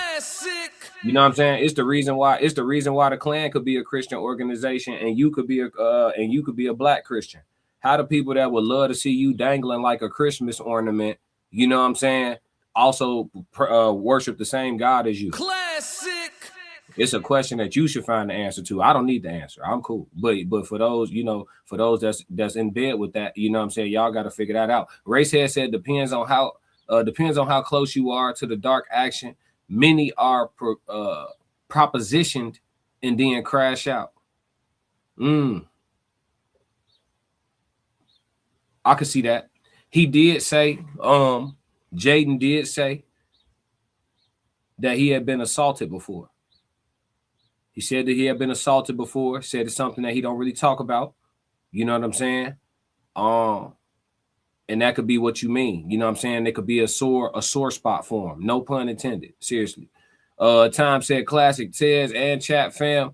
You know what I'm saying? It's the reason why the Klan could be a Christian organization and you could be a black Christian. How do people that would love to see you dangling like a Christmas ornament, you know what I'm saying, also worship the same God as you? Classic. It's a question that you should find the answer to. I don't need the answer. I'm cool. But for those, for those that's in bed with that, you know what I'm saying, y'all got to figure that out. Racehead said depends on how close you are to the dark action. Many are propositioned and then crash out. I could see that. He did say, Jayden did say that he had been assaulted before. He said that he had been assaulted before, said it's something that he don't really talk about. You know what I'm saying? And that could be what you mean. You know what I'm saying? It could be a sore spot for him. No pun intended. Seriously. Time said classic. Tez and chat fam,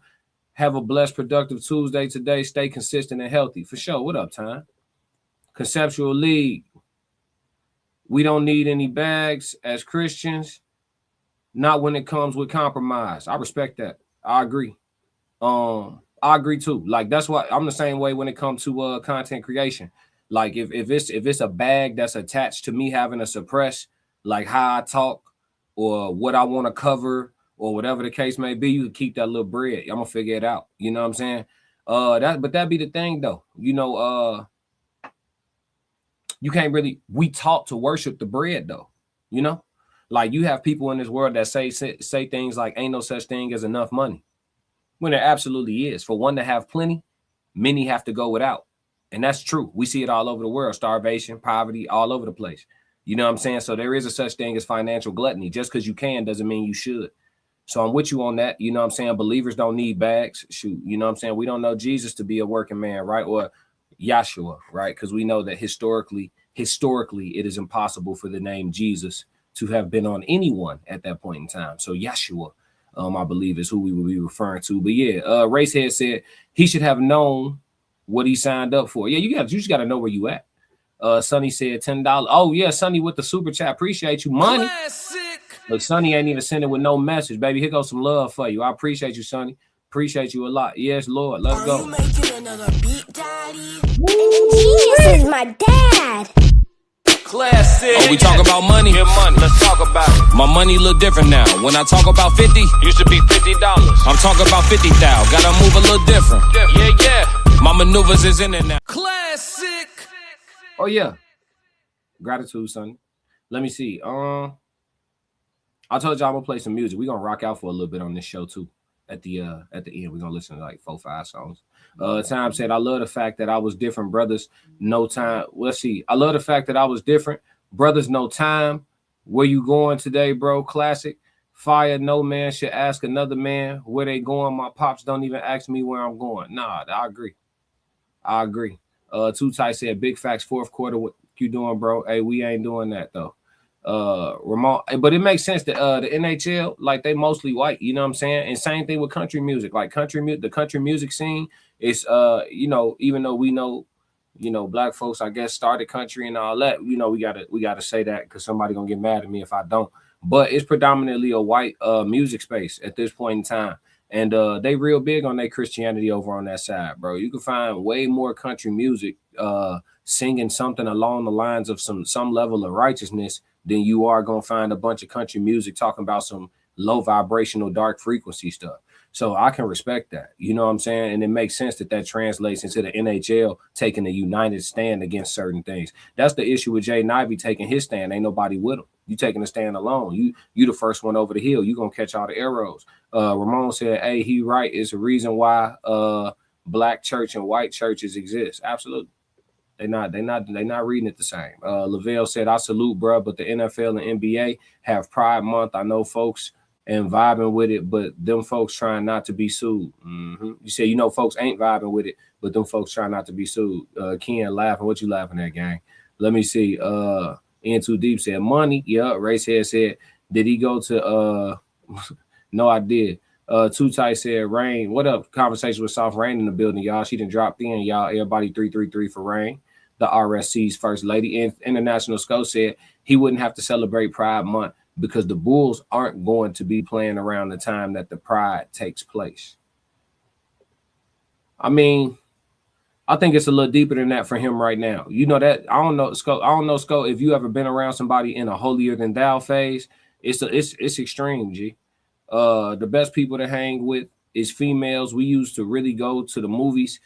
have a blessed, productive Tuesday today. Stay consistent and healthy. For sure. What up, Time? Conceptual League. We don't need any bags as Christians. Not when it comes with compromise. I respect that. I agree. I agree too. Like that's why I'm the same way when it comes to content creation. Like if it's a bag that's attached to me having to suppress like how I talk or what I want to cover or whatever the case may be, you can keep that little bread. I'm gonna figure it out. You know what I'm saying? But that be the thing though. You can't really. We taught to worship the bread though. You know. Like you have people in this world that say things like ain't no such thing as enough money. When there absolutely is. For one to have plenty, many have to go without. And that's true. We see it all over the world. Starvation, poverty, all over the place. You know what I'm saying? So there is a such thing as financial gluttony. Just because you can doesn't mean you should. So I'm with you on that. You know what I'm saying? Believers don't need bags. Shoot. You know what I'm saying? We don't know Jesus to be a working man, right? Or Yahshua, right? Because we know that historically, it is impossible for the name Jesus to have been on anyone at that point in time. So Yahshua, I believe, is who we will be referring to. But yeah, Racehead said he should have known what he signed up for. Yeah, you just got to know where you at. Sonny said $10. Oh yeah, Sonny with the super chat. Appreciate you, money. Classic. Look, Sonny ain't even sending with no message, baby. Here goes some love for you. I appreciate you, Sonny. Appreciate you a lot. Yes, Lord. Let's go. You making another beat, Daddy? Jesus is my dad. Classic. Oh, we talk about money? Get money. Let's talk about it. My money look different now. When I talk about 50, used to be $50. I'm talking about 50,000. Gotta move a little different. Yeah. My maneuvers is in it now. Classic. Oh yeah. Gratitude, Sonny. Let me see. I told y'all I'm gonna play some music. We're gonna rock out for a little bit on this show too. At the end, we're gonna listen to like 4-5 songs. Time said, I love the fact that I was different, brothers. No time. Let's see. I love the fact that I was different. Brothers, no time. Where you going today, bro? Classic. Fire, no man should ask another man where they going. My pops don't even ask me where I'm going. Nah, I agree. Too Tight said, big facts, fourth quarter. What you doing, bro? Hey, we ain't doing that though. Ramon, but it makes sense that the NHL, like, they mostly white, you know what I'm saying? And same thing with country music. Like the country music scene is you know, even though we know, you know, black folks, I guess, started country and all that, you know, we gotta say that because somebody gonna get mad at me if I don't. But it's predominantly a white music space at this point in time. And they real big on their Christianity over on that side, bro. You can find way more country music singing something along the lines of some level of righteousness than you are gonna find a bunch of country music talking about some low vibrational dark frequency stuff. So I can respect that, you know what I'm saying? And it makes sense that translates into the NHL taking a united stand against certain things. That's the issue with Jaden Ivey taking his stand. Ain't nobody with him. You taking a stand alone. You the first one over the hill. You gonna catch all the arrows. Ramon said, hey, he right. It's a reason why black church and white churches exist. Absolutely. They're not reading it the same. Lavelle said, I salute, bro, but the NFL and NBA have Pride Month. I know folks and vibing with it, but them folks trying not to be sued. You say, you know, folks ain't vibing with it, but them folks trying not to be sued. Ken laughing. What you laughing at, gang? Let me see. In Too Deep said money. Yeah. Racehead said, did he go to no, I did. Too Tight said Rain. What up? Conversation with Soft Rain in the building, y'all. She done dropped in, y'all. Everybody 333 for Rain. The RSC's first lady. And International Sco said he wouldn't have to celebrate Pride Month because the Bulls aren't going to be playing around the time that the Pride takes place. I mean, I think it's a little deeper than that for him right now. You know that I don't know, Sco, if you ever been around somebody in a holier than thou phase. It's extreme, G. The best people to hang with is females. We used to really go to the movies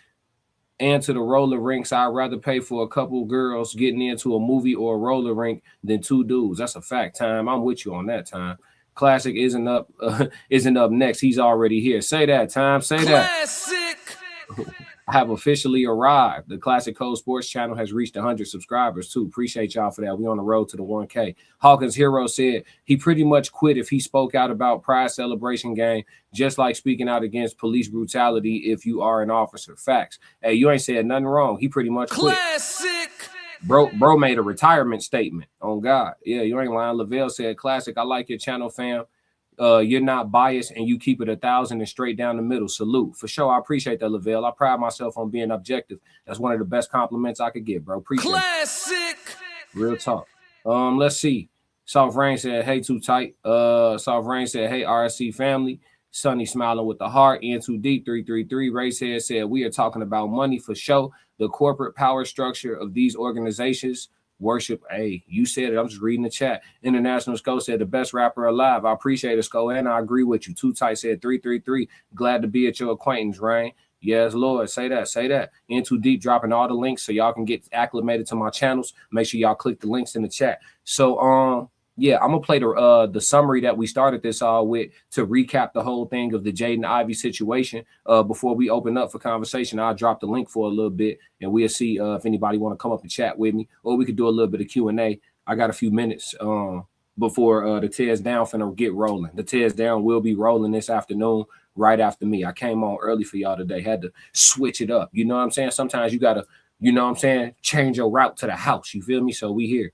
and to the roller rinks. I'd rather pay for a couple girls getting into a movie or a roller rink than two dudes. That's a fact, Time. I'm with you on that, Time. Classic isn't up next. He's already here. Say that, Time. Say Classic. that. I have officially arrived. The Classic Code Sports channel has reached 100 subscribers too. Appreciate y'all for that. We on the road to the 1K. Hawkins Hero said he pretty much quit if he spoke out about Pride celebration game, just like speaking out against police brutality if you are an officer. Facts. Hey, you ain't said nothing wrong. He pretty much quit. Classic. Bro made a retirement statement on God. Yeah, you ain't lying. Lavelle said, Classic, I like your channel, fam. You're not biased and you keep it 1,000 and straight down the middle. Salute. For sure. I appreciate that, Lavelle. I pride myself on being objective. That's one of the best compliments I could get, bro. Appreciate Classic. it. Real talk. Let's see. Soft Rain said, hey, Too Tight. Soft Rain said, hey, RSC family. Sunny smiling with the heart. In Too Deep 333. Racehead said, we are talking about money for sure. The corporate power structure of these organizations worship. Hey, you said it. I'm just reading the chat. International Sco said the best rapper alive. I appreciate it, Sco, and I agree with you. Too Tight said 333. Glad to be at your acquaintance, Rain. Yes, Lord. Say that. Say that. In Too Deep dropping all the links so y'all can get acclimated to my channels. Make sure y'all click the links in the chat. So yeah, I'm gonna play the summary that we started this all with to recap the whole thing of the Jaden Ivey situation. Before we open up for conversation, I'll drop the link for a little bit, and we'll see if anybody want to come up and chat with me, or we could do a little bit of Q&A. I got a few minutes before the Tears Down finna get rolling. The Tears Down will be rolling this afternoon, right after me. I came on early for y'all today. Had to switch it up. You know what I'm saying? Sometimes you gotta, you know what I'm saying, change your route to the house. You feel me? So we here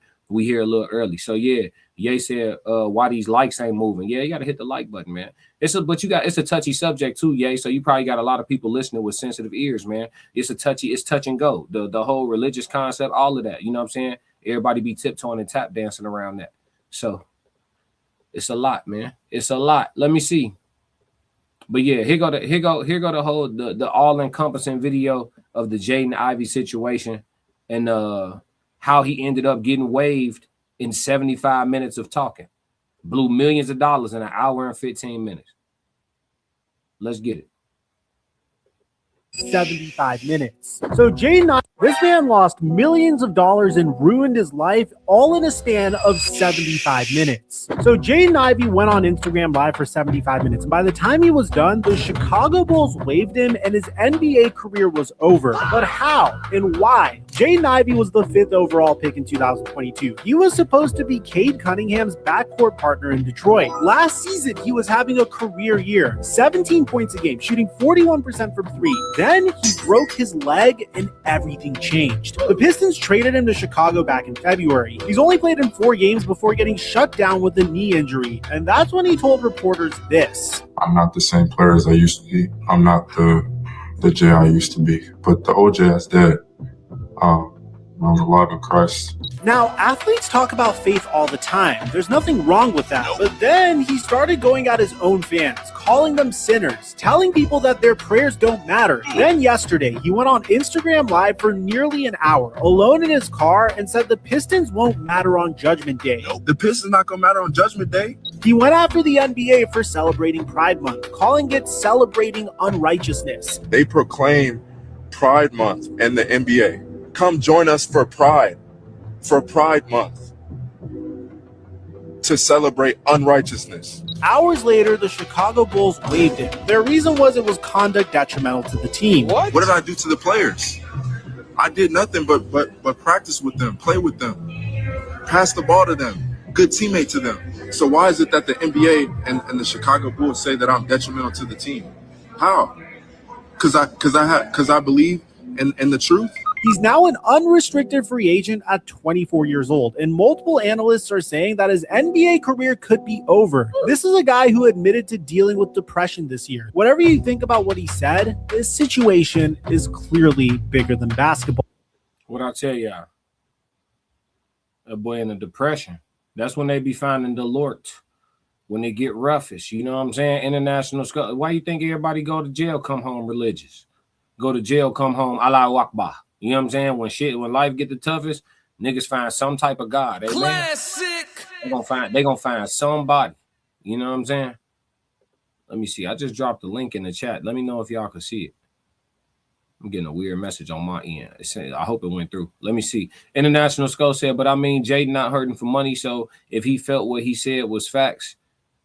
a little early. So yeah. Ye said, why these likes ain't moving? Yeah, you got to hit the like button, man. It's a touchy subject too, Ye. So you probably got a lot of people listening with sensitive ears, man. It's touch and go. The whole religious concept, all of that. You know what I'm saying? Everybody be tiptoeing and tap dancing around that. So it's a lot, man. It's a lot. Let me see. But yeah, here go the whole the all-encompassing video of the Jaden Ivey situation and how he ended up getting waived in 75 minutes of talking. Blew millions of dollars in an hour and 15 minutes. Let's get it. 75 minutes. So Jaden, this man lost millions of dollars and ruined his life all in a span of 75 minutes. So Jaden Ivey went on Instagram Live for 75 minutes. And by the time he was done, the Chicago Bulls waived him and his NBA career was over. But how and why Jaden Ivey was the 5th overall pick in 2022. He was supposed to be Cade Cunningham's backcourt partner in Detroit. Last season, he was having a career year, 17 points a game, shooting 41% from three. Then he broke his leg and everything changed. The Pistons traded him to Chicago back in February. He's only played in 4 games before getting shut down with a knee injury, and that's when he told reporters this. I'm not the same player as I used to be. I'm not the Jay I used to be. But the old Jay is dead. I'm alive in Christ. Now, athletes talk about faith all the time. There's nothing wrong with that. But then he started going at his own fans, calling them sinners, telling people that their prayers don't matter. Then yesterday, he went on Instagram Live for nearly an hour, alone in his car, and said the Pistons won't matter on Judgment Day. The Pistons not gonna matter on Judgment Day. He went after the NBA for celebrating Pride Month, calling it celebrating unrighteousness. They proclaim Pride Month and the NBA. Come join us for Pride Month, to celebrate unrighteousness. Hours later, the Chicago Bulls waived it. Their reason was it was conduct detrimental to the team. What did I do to the players? I did nothing but practice with them, play with them, pass the ball to them, good teammate to them. So why is it that the NBA and the Chicago Bulls say that I'm detrimental to the team? How? Because I believe in the truth. He's now an unrestricted free agent at 24 years old, and multiple analysts are saying that his NBA career could be over. This is a guy who admitted to dealing with depression this year. Whatever you think about what he said, his situation is clearly bigger than basketball. What I tell y'all, a boy in a depression, that's when they be finding the Lord, when they get roughest. You know what I'm saying? International school. Why you think everybody go to jail, come home religious? Go to jail, come home, Allahu Akbar. You know what I'm saying? When life get the toughest, niggas find some type of God. Amen? Classic. They gonna find somebody. You know what I'm saying? Let me see. I just dropped the link in the chat. Let me know if y'all can see it. I'm getting a weird message on my end. I hope it went through. Let me see. International Skull said, but I mean, Jayden not hurting for money. So if he felt what he said was facts,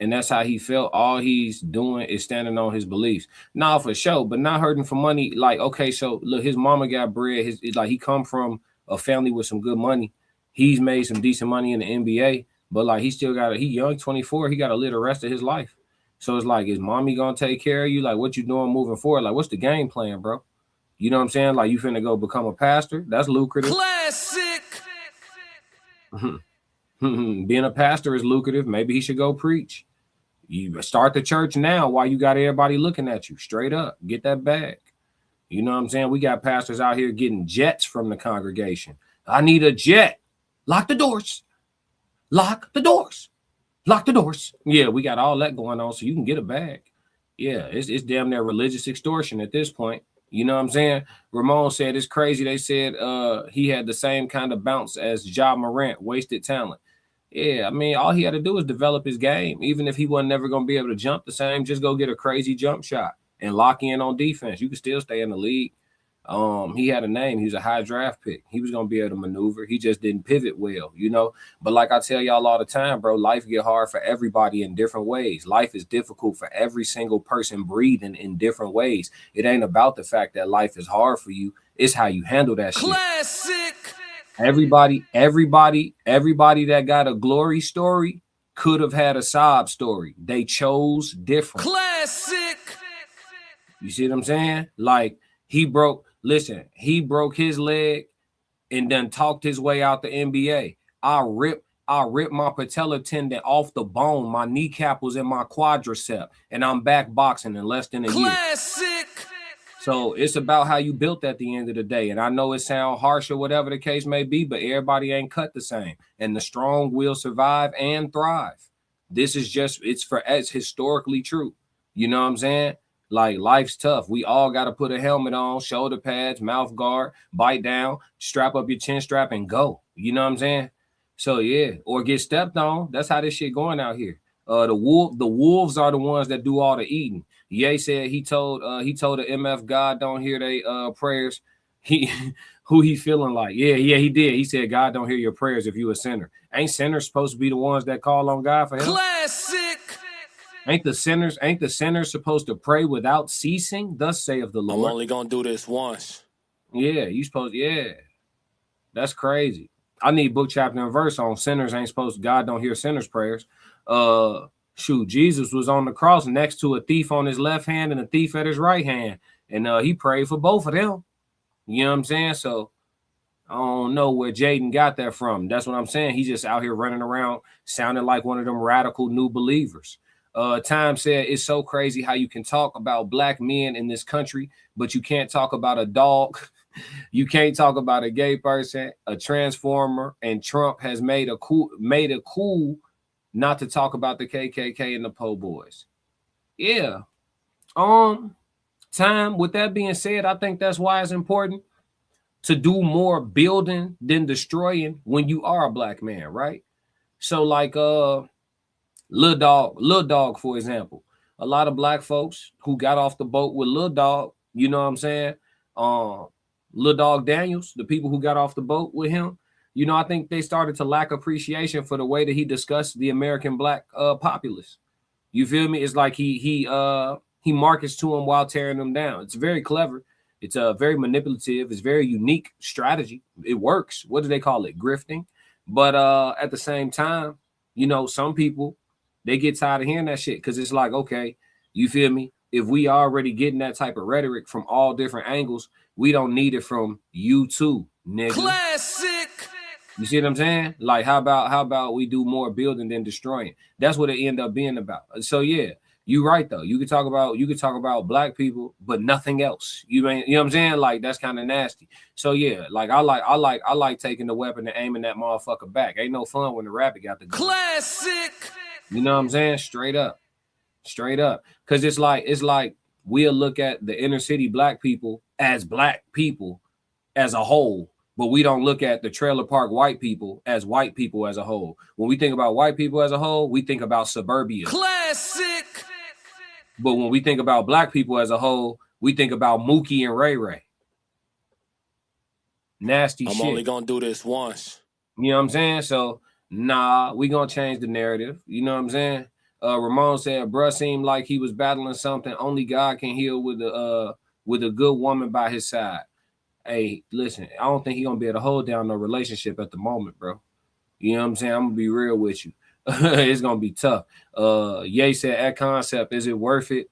and that's how he felt, all he's doing is standing on his beliefs. Nah, for sure, but not hurting for money. Like, okay, so look, his mama got bread. He come from a family with some good money. He's made some decent money in the NBA, but like he young, 24. He got to live the rest of his life. So it's like, is mommy gonna take care of you? Like, what you doing moving forward? Like, what's the game plan, bro? You know what I'm saying? Like, you finna go become a pastor? That's lucrative. Classic. Being a pastor is lucrative. Maybe he should go preach. You start the church now while you got everybody looking at you. Straight up. Get that bag. You know what I'm saying? We got pastors out here getting jets from the congregation. I need a jet. Lock the doors. Lock the doors. Lock the doors. Yeah, we got all that going on so you can get a bag. Yeah, it's damn near religious extortion at this point. You know what I'm saying? Ramon said it's crazy. They said he had the same kind of bounce as Ja Morant, wasted talent. Yeah, I mean, all he had to do was develop his game. Even if he wasn't never going to be able to jump the same, just go get a crazy jump shot and lock in on defense. You could still stay in the league. He had a name. He was a high draft pick. He was going to be able to maneuver. He just didn't pivot well, you know. But like I tell y'all all the time, bro, life get hard for everybody in different ways. Life is difficult for every single person breathing in different ways. It ain't about the fact that life is hard for you. It's how you handle that shit. Classic. Everybody that got a glory story could have had a sob story. They chose different. Classic. You see what I'm saying? Like he broke his leg and then talked his way out the NBA. I ripped my patella tendon off the bone. My kneecap was in my quadricep, and I'm back boxing in less than a year. Classic. So it's about how you built at the end of the day. And I know it sounds harsh or whatever the case may be, but everybody ain't cut the same. And the strong will survive and thrive. This is it's historically true. You know what I'm saying? Like, life's tough. We all got to put a helmet on, shoulder pads, mouth guard, bite down, strap up your chin strap and go. You know what I'm saying? So, yeah, or get stepped on. That's how this shit going out here. The wolves are the ones that do all the eating. Ye said he told the MF God don't hear they prayers. Who he feeling like? Yeah, he did. He said God don't hear your prayers if you a sinner. Ain't sinners supposed to be the ones that call on God for help? Classic. Ain't the sinners supposed to pray without ceasing? Thus saith the Lord. I'm only gonna do this once. Yeah, you supposed, yeah. That's crazy. I need book, chapter, and verse on sinners ain't supposed to, God don't hear sinners' prayers. Shoot, Jesus was on the cross next to a thief on his left hand and a thief at his right hand. And he prayed for both of them. You know what I'm saying? So I don't know where Jayden got that from. That's what I'm saying. He's just out here running around sounding like one of them radical new believers. Time said it's so crazy how you can talk about black men in this country, but you can't talk about a dog. You can't talk about a gay person, a transformer, and Trump has made it cool not to talk about the KKK and the Po Boys. Yeah. Time, with that being said, I think that's why it's important to do more building than destroying when you are a black man, right? So like Lil Dog, for example. A lot of black folks who got off the boat with Lil Dog, you know what I'm saying? Lil Dog Daniels, the people who got off the boat with him, you know, I think they started to lack appreciation for the way that he discussed the American black populace. You feel me? It's like he markets to them while tearing them down. It's very clever. It's very manipulative. It's very unique strategy. It works. What do they call it? Grifting. But at the same time, you know, some people, they get tired of hearing that shit because it's like, okay, you feel me? If we already getting that type of rhetoric from all different angles, we don't need it from you too, nigga. Classic. You see what I'm saying? Like, how about we do more building than destroying? That's what it end up being about. So yeah, you right though. You could talk about black people, but nothing else. You know what I'm saying? Like, that's kind of nasty. So yeah, like I like taking the weapon and aiming that motherfucker back. Ain't no fun when the rabbit got the gun. Classic. You know what I'm saying? Straight up. Because it's like we'll look at the inner city black people as a whole, but we don't look at the trailer park white people as a whole. When we think about white people as a whole, we think about suburbia. Classic. But when we think about black people as a whole, we think about Mookie and Ray Ray. Nasty shit. I'm only gonna do this once. You know what I'm saying? So nah, we gonna change the narrative. You know what I'm saying? Ramon said, bruh seemed like he was battling something only God can heal with a good woman by his side. Hey, listen, I don't think he's gonna be able to hold down no relationship at the moment, bro. You know what I'm saying? I'm gonna be real with you. It's gonna be tough. Ye said, at concept, is it worth it?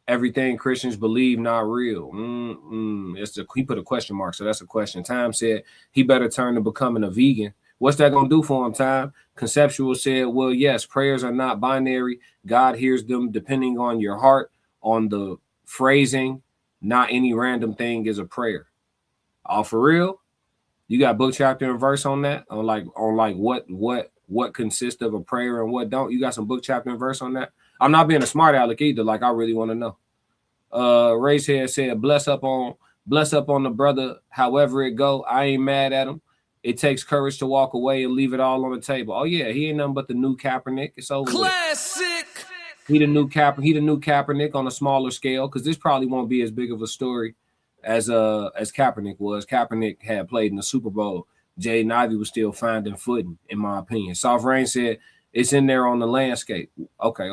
Everything Christians believe not real. He put a question mark, so that's a question. Time said he better turn to becoming a vegan. What's that gonna do for him, Time? Conceptual said, well, yes, prayers are not binary. God hears them depending on your heart, on the phrasing. Not any random thing is a prayer. Oh, for real? You got book, chapter, and verse on that? On what consists of a prayer and what don't? You got some book, chapter, and verse on that? I'm not being a smart aleck either. Like, I really want to know. Ray's head said, bless up on the brother. However it go, I ain't mad at him. It takes courage to walk away and leave it all on the table. Oh yeah, he ain't nothing but the new Kaepernick. It's over. Classic. He the new Kaepernick on a smaller scale, because this probably won't be as big of a story as Kaepernick was. Kaepernick had played in the Super Bowl. Jaden Ivey was still finding footing, in my opinion. Soft Rain said it's in there on the landscape. Okay.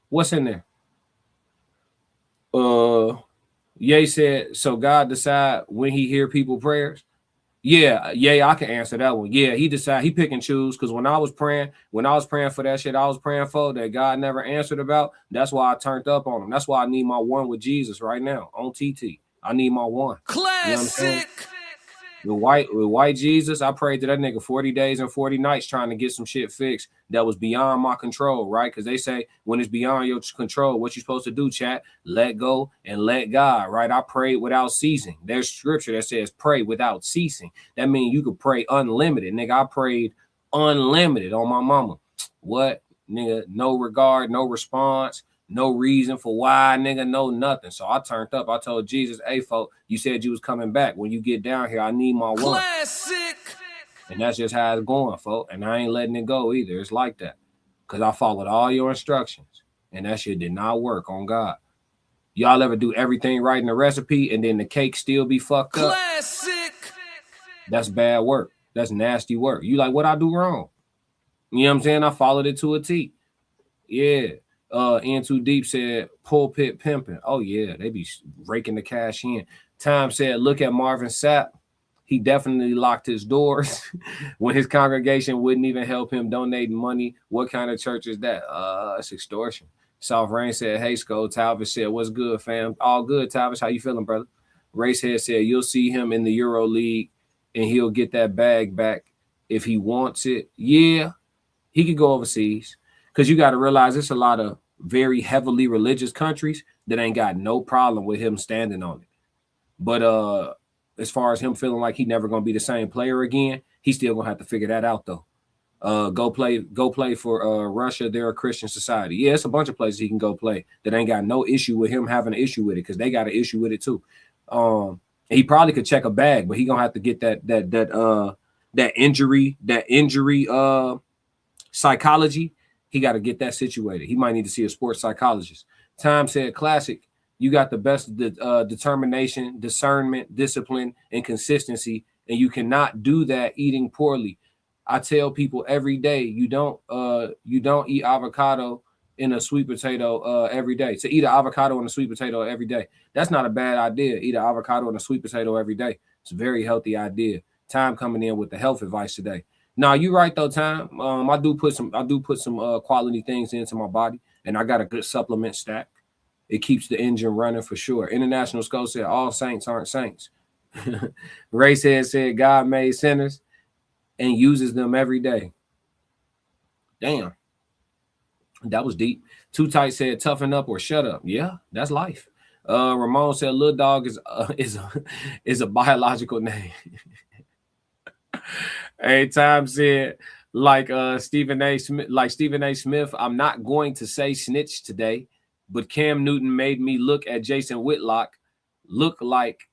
What's in there? Ye said, so God decide when he hear people prayers. Yeah, I can answer that one. Yeah, he pick and choose, because when I was praying for that shit I was praying for that God never answered about, that's why I turned up on him. That's why I need my one with Jesus right now on TT. I need my one. Classic. You know with white Jesus, I prayed to that nigga 40 days and 40 nights trying to get some shit fixed that was beyond my control, right? Because they say when it's beyond your control, what you supposed to do, chat? Let go and let God, right? I prayed without ceasing. There's scripture that says pray without ceasing. That means you could pray unlimited. Nigga, I prayed unlimited on my mama. What? Nigga, no regard, no response. No reason for why, nigga, no nothing. So I turned up. I told Jesus, hey, folk, you said you was coming back. When you get down here, I need my one. Classic. And that's just how it's going, folk. And I ain't letting it go either. It's like that. Because I followed all your instructions. And that shit did not work on God. Y'all ever do everything right in the recipe and then the cake still be fucked up? Classic. That's bad work. That's nasty work. You like, what I do wrong? You know what I'm saying? I followed it to a T. Yeah. In Too Deep said pulpit pimping. Oh yeah, they be raking the cash in. Time said, look at Marvin Sapp. He definitely locked his doors when his congregation wouldn't even help him donating money. What kind of church is that? It's extortion. South Rain said, hey, Skull. Talvish said, what's good, fam? All good, Talvish. How you feeling, brother? Racehead said, you'll see him in the Euro League and he'll get that bag back if he wants it. Yeah, he could go overseas because you got to realize there's a lot of very heavily religious countries that ain't got no problem with him standing on it. But as far as him feeling like he never going to be the same player again, he's still going to have to figure that out, though. Go play for Russia. They're a Christian society. Yeah, it's a bunch of places he can go play that ain't got no issue with him having an issue with it because they got an issue with it too. He probably could check a bag, but he gonna have to get that injury psychology. He got to get that situated. He might need to see a sports psychologist. Time said, classic. You got the best determination, discernment, discipline, and consistency, and you cannot do that eating poorly. I tell people every day, you don't eat avocado in a sweet potato every day. To eat an avocado and a sweet potato every day, that's not a bad idea. Eat an avocado and a sweet potato every day. It's a very healthy idea. Time coming in with the health advice today. Now you're right though, Time. I do put some quality things into my body, and I got a good supplement stack. It keeps the engine running for sure. International Skull said all saints aren't saints. Racehead said God made sinners and uses them every day. Damn. That was deep. Too Tight said toughen up or shut up. Yeah, that's life. Ramon said little dog is a biological name. Hey, Time said like Stephen A. Smith, I'm not going to say snitch today, but Cam Newton made me look at Jason Whitlock look like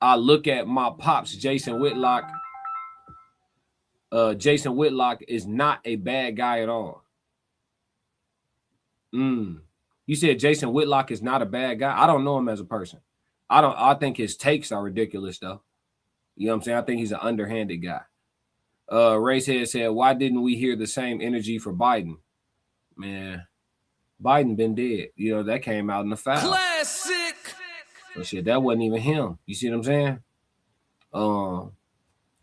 I look at my pops. Jason Whitlock is not a bad guy at all. You said Jason Whitlock is not a bad guy. I don't know him as a person. I think his takes are ridiculous though. You know what I'm saying? I think he's an underhanded guy. Racehead said, why didn't we hear the same energy for Biden? Man, Biden been dead. You know, that came out in the foul. Classic. So shit, that wasn't even him. You see what I'm saying?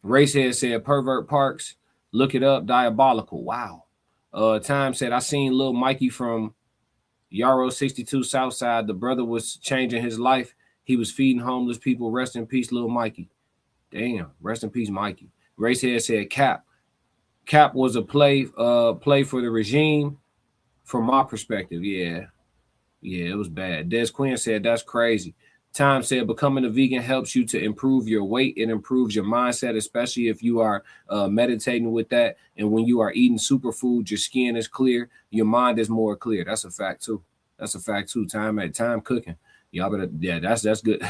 Racehead said, pervert parks, look it up, diabolical. Wow. Time said, I seen little Mikey from Yarrow 62 Southside. The brother was changing his life. He was feeding homeless people. Rest in peace, little Mikey. Damn, rest in peace, Mikey. Racehead said, Cap was a play for the regime. From my perspective, yeah, it was bad. Des Quinn said, that's crazy. Time said, becoming a vegan helps you to improve your weight. It improves your mindset, especially if you are meditating with that. And when you are eating superfood, your skin is clear. Your mind is more clear. That's a fact, too. Time cooking. Y'all better, yeah, that's good.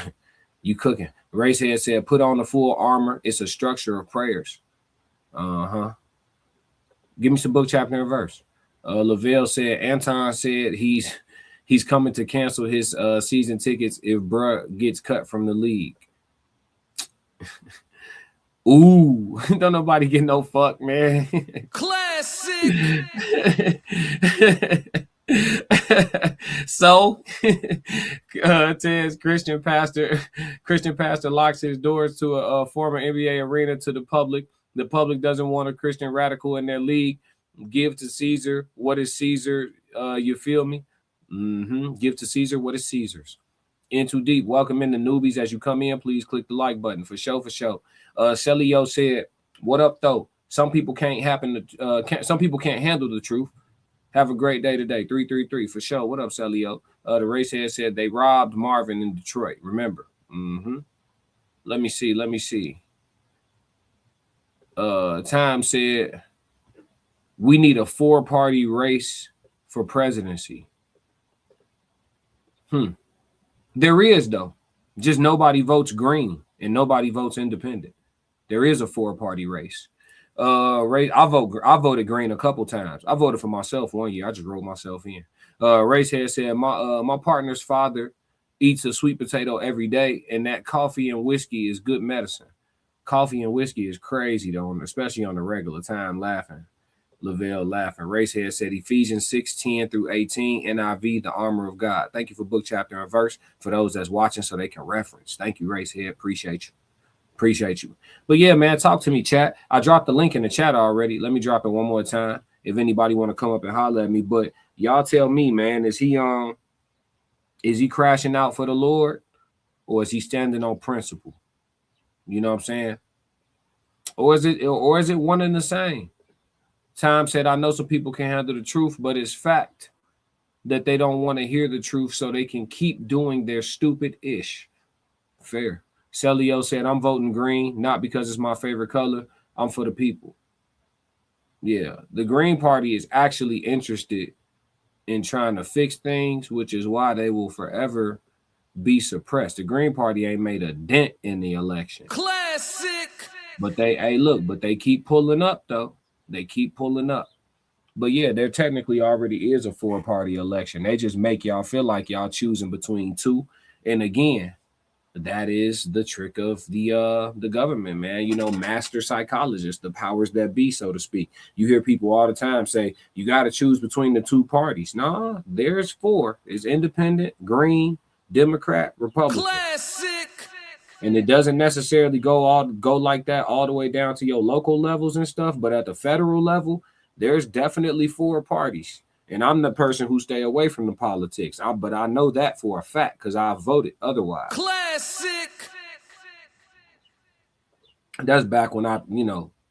You cooking. Racehead said, put on the full armor. It's a structure of prayers. Give me some book, chapter, and verse. Lavelle said, Anton said he's coming to cancel his season tickets if bruh gets cut from the league. Ooh, don't nobody get no fuck, man. Classic. So Ted's Christian pastor locks his doors to a former NBA arena to the public. The public doesn't want a Christian radical in their league. Give to Caesar what is Caesar. You feel me? Give to Caesar what is Caesar's. In Too Deep. Welcome in the newbies as you come in. Please click the like button for sure. Celio said, "What up though? Some people can't handle the truth. Have a great day today. 333 for sure. What up, Celio?" The Racehead said they robbed Marvin in Detroit. Remember? Let me see. Time said we need a 4-party race for presidency. There is though. Just nobody votes green and nobody votes independent. There is a 4-party race. I voted green a couple times. I voted for myself one year. I just wrote myself in. Racehead said my partner's father eats a sweet potato every day, and that coffee and whiskey is good medicine. Coffee and whiskey is crazy though, especially on the regular. Time laughing. Lavelle laughing. Racehead said Ephesians 6:10 through 18, NIV, the armor of God. Thank you for book, chapter, and verse for those that's watching so they can reference. Thank you, Racehead. Appreciate you. Appreciate you. But yeah, man, talk to me, chat. I dropped the link in the chat already. Let me drop it one more time if anybody want to come up and holler at me. But y'all tell me, man, is he crashing out for the Lord, or is he standing on principle? You know what I'm saying? Or is it one and the same? Time said, I know some people can handle the truth, but it's fact that they don't want to hear the truth so they can keep doing their stupid ish. Fair. Celio said, I'm voting green, not because it's my favorite color. I'm for the people. Yeah, the Green Party is actually interested in trying to fix things, which is why they will forever be suppressed. The Green Party ain't made a dent in the election. Classic. But they keep pulling up, though. They keep pulling up. But yeah, there technically already is a 4-party election. They just make y'all feel like y'all choosing between two. And again, that is the trick of the government, man. You know, master psychologists, the powers that be, so to speak. You hear people all the time say, you got to choose between the two parties. Nah, there's 4. It's independent, green, Democrat, Republican. Classic. And it doesn't necessarily go like that all the way down to your local levels and stuff. But at the federal level, there's definitely 4 parties. And I'm the person who stay away from the politics. But I know that for a fact because I voted otherwise. Classic. That's back when I,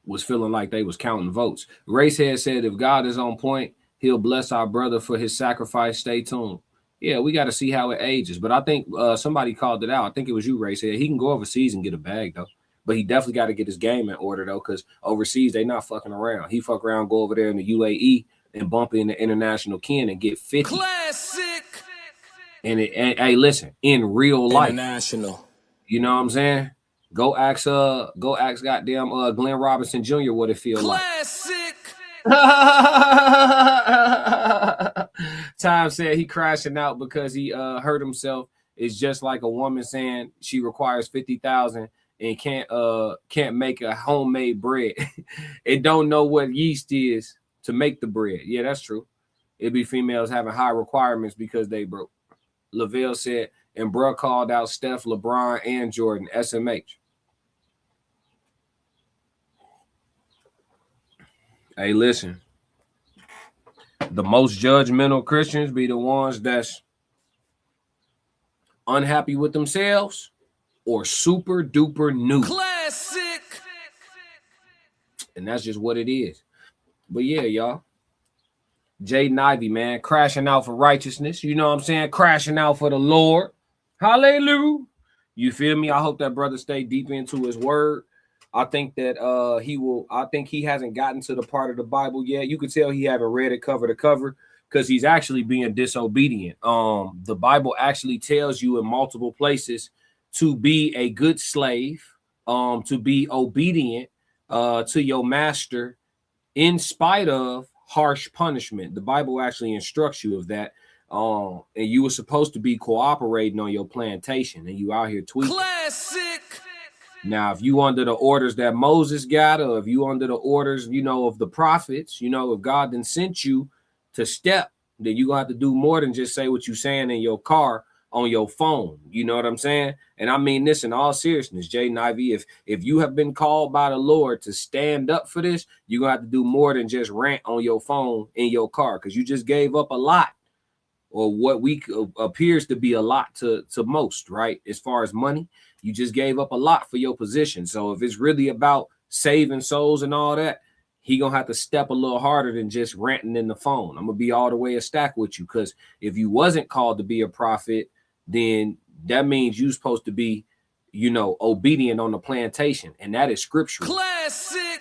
was feeling like they was counting votes. Racehead said, if God is on point, he'll bless our brother for his sacrifice. Stay tuned. Yeah, we got to see how it ages. But I think somebody called it out. I think it was you, Racehead. He can go overseas and get a bag, though. But he definitely got to get his game in order, though, because overseas, they not fucking around. He fuck around, go over there in the UAE and bump in the international kin and get 50. Classic. And hey, listen, in real life. International. You know what I'm saying? Go ask goddamn Glenn Robinson Jr. what it feel Classic. like. Time said he crashing out because he hurt himself. It's just like a woman saying she requires 50,000 and can't make a homemade bread. It don't know what yeast is to make the bread. Yeah, that's true. It'd be females having high requirements because they broke. Lavelle said, and bruh called out Steph, LeBron, and Jordan, SMH. Hey, listen. The most judgmental Christians be the ones that's unhappy with themselves or super duper new. Classic. And that's just what it is. But yeah, y'all. Jaden Ivey, man, crashing out for righteousness. You know what I'm saying? Crashing out for the Lord. Hallelujah. You feel me? I hope that brother stay deep into his word. I think that I think he hasn't gotten to the part of the Bible yet. You could tell he haven't read it cover to cover because he's actually being disobedient. The Bible actually tells you in multiple places to be a good slave, to be obedient to your master in spite of harsh punishment. The Bible actually instructs you of that. And you were supposed to be cooperating on your plantation, and you out here tweaking. Classic. Now, if you under the orders that Moses got, or if you under the orders, of the prophets, if God then sent you to step, then you gonna have to do more than just say what you saying in your car on your phone. You know what I'm saying? And I mean this in all seriousness, Jaden Ivey. If you have been called by the Lord to stand up for this, you're gonna have to do more than just rant on your phone in your car, because you just gave up a lot, or what appears to be a lot to most, right? As far as money, you just gave up a lot for your position. So if it's really about saving souls and all that, he gonna have to step a little harder than just ranting in the phone. I'm gonna be all the way a stack with you, because if you wasn't called to be a prophet, then that means you're supposed to be, obedient on the plantation, and that is scriptural. Classic.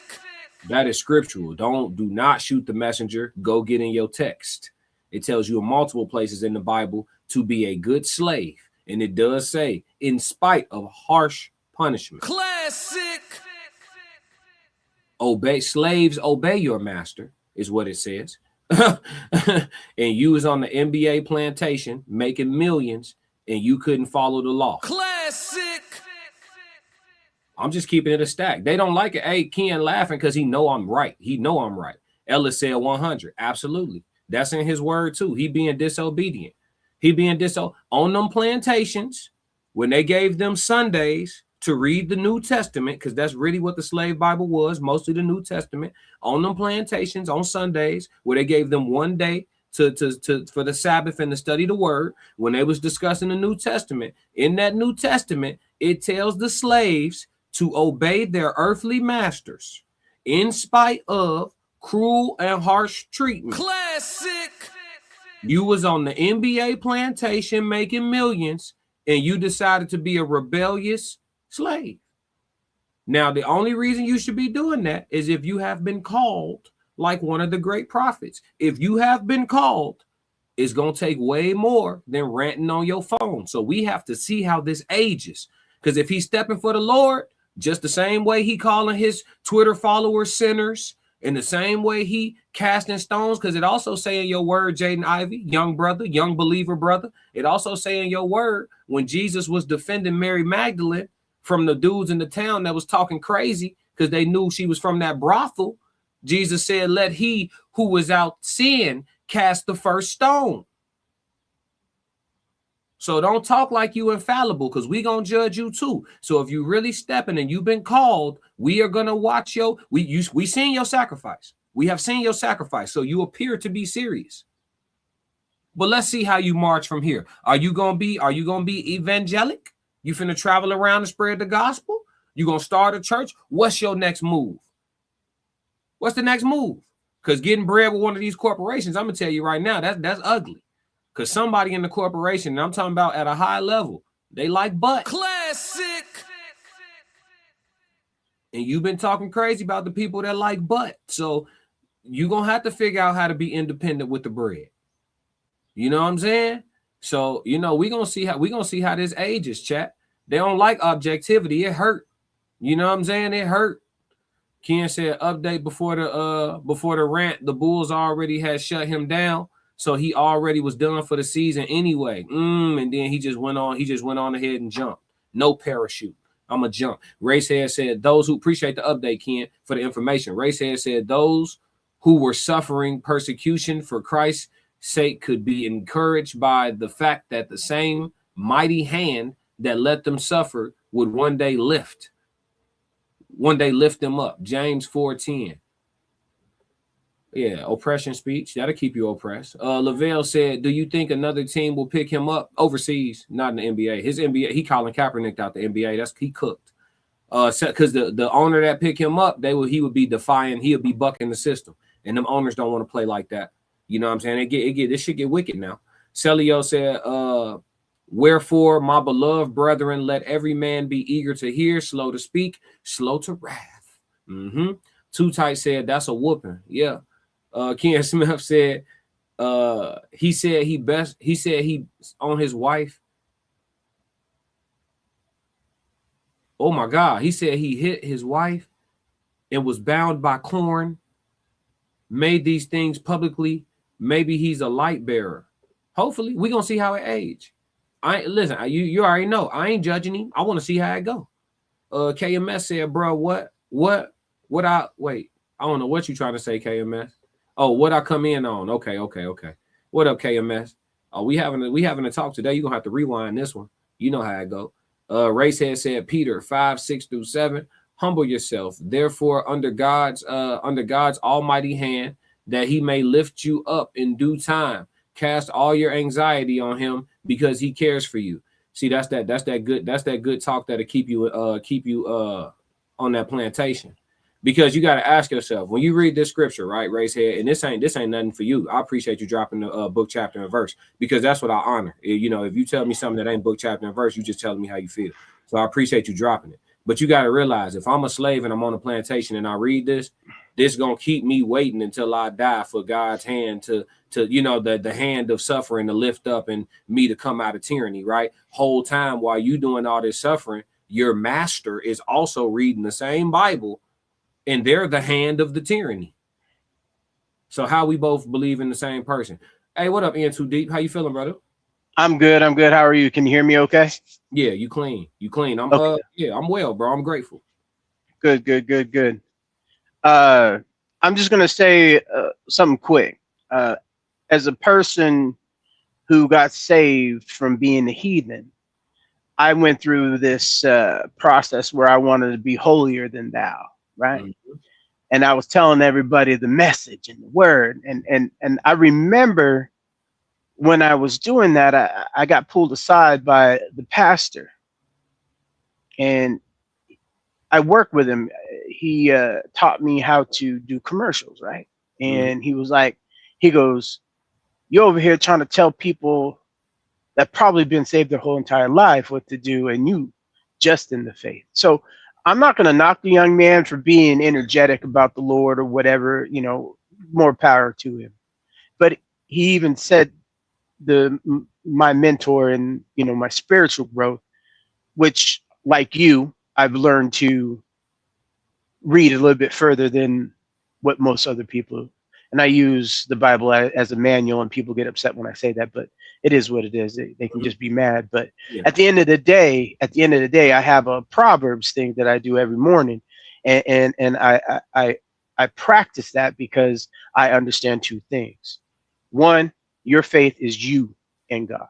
That is scriptural. Do not shoot the messenger. Go get in your text. It tells you in multiple places in the Bible to be a good slave. And it does say, in spite of harsh punishment. Classic. Slaves obey your master, is what it says. And you was on the NBA plantation making millions, and you couldn't follow the law. Classic. I'm just keeping it a stack. They don't like it. Hey, Ken laughing because he know I'm right. He know I'm right. Ellis said 100. Absolutely. That's in his word too. He being disobedient. On them plantations, when they gave them Sundays to read the New Testament, because that's really what the slave Bible was, mostly the New Testament, on them plantations on Sundays, where they gave them one day to for the Sabbath and to study the word. When they was discussing the New Testament, in that New Testament, it tells the slaves to obey their earthly masters in spite of cruel and harsh treatment. Classic. You was on the NBA plantation making millions, and you decided to be a rebellious slave. Now, the only reason you should be doing that is if you have been called like one of the great prophets. If you have been called, it's going to take way more than ranting on your phone. So we have to see how this ages. Because if he's stepping for the Lord, just the same way he calling his Twitter followers sinners, in the same way he casting stones, because it also say in your word, Jaden Ivey, young brother, young believer brother, it also say in your word, when Jesus was defending Mary Magdalene from the dudes in the town that was talking crazy because they knew she was from that brothel, Jesus said, let he who was out sin cast the first stone. So don't talk like you infallible, because we gonna judge you too. So if you really stepping and you've been called, we are gonna watch we seen your sacrifice. We have seen your sacrifice. So you appear to be serious. But let's see how you march from here. Are you gonna be evangelic? You finna travel around and spread the gospel? You gonna start a church? What's your next move? What's the next move? Because getting bread with one of these corporations, I'm gonna tell you right now, that's ugly. Because somebody in the corporation, and I'm talking about at a high level, they like butt. Classic. And you've been talking crazy about the people that like butt. So you're going to have to figure out how to be independent with the bread. You know what I'm saying? So, we're going to see how this ages, chat. They don't like objectivity. It hurt. You know what I'm saying? It hurt. Ken said update before the rant, the Bulls already had shut him down. So he already was done for the season anyway. And then he just went on ahead and jumped. No parachute. I'm a jump. Racehead said those who appreciate the update, Ken, for the information. Racehead said those who were suffering persecution for Christ's sake could be encouraged by the fact that the same mighty hand that let them suffer would one day lift them up. James 4:10. Yeah, oppression speech. That'll keep you oppressed. Lavelle said, do you think another team will pick him up overseas? Not in the NBA. His NBA, he Colin Kaepernick out the NBA. He cooked. Because the owner that picked him up, he would be defying, he would be bucking the system. And them owners don't want to play like that. You know what I'm saying? This shit get wicked now. Celio said, wherefore, my beloved brethren, let every man be eager to hear, slow to speak, slow to wrath. Too Tight said, that's a whooping. Yeah. Ken Smith said, he said he on his wife. Oh my God. He said he hit his wife and was bound by corn, made these things publicly. Maybe he's a light bearer. Hopefully, we're gonna see how it age. Listen, you already know. I ain't judging him. I want to see how it go. KMS said, bro, I don't know what you trying to say, KMS. Oh, what I come in on. Okay. What up, KMS? Oh, we having a talk today. You're gonna have to rewind this one. You know how it go. Racehead said, Peter 5:6-7, humble yourself, therefore, under God's almighty hand, that he may lift you up in due time. Cast all your anxiety on him because he cares for you. See, that's that good talk that'll keep you on that plantation. Because you got to ask yourself, when you read this scripture, right, Racehead, and this ain't nothing for you. I appreciate you dropping the book, chapter, and verse, because that's what I honor. If you tell me something that ain't book, chapter, and verse, you just telling me how you feel. So I appreciate you dropping it. But you got to realize, if I'm a slave and I'm on a plantation and I read this gonna keep me waiting until I die for God's hand to the hand of suffering to lift up and me to come out of tyranny, right? Whole time while you doing all this suffering, your master is also reading the same Bible, and they're the hand of the tyranny. So how we both believe in the same person? Hey, what up, Ian Too Deep? How you feeling, brother? I'm good. How are you? Can you hear me okay? Yeah, you clean. I'm okay. I'm well, bro. I'm grateful. Good. I'm just gonna say something quick. As a person who got saved from being a heathen, I went through this process where I wanted to be holier than thou, right? Mm-hmm. And I was telling everybody the message and the word. And I remember when I was doing that, I got pulled aside by the pastor. And I worked with him. He taught me how to do commercials, right? And he was like, he goes, "You're over here trying to tell people that probably been saved their whole entire life what to do, and you just in the faith." So I'm not going to knock the young man for being energetic about the Lord or whatever, you know, more power to him. But he even said my mentor and, you know, my spiritual growth, which like you, I've learned to read a little bit further than what most other people. And I use the Bible as a manual, and people get upset when I say that, but it is what it is. They can just be mad. But at the end of the day, I have a Proverbs thing that I do every morning, and I practice that because I understand two things. One, your faith is you and God.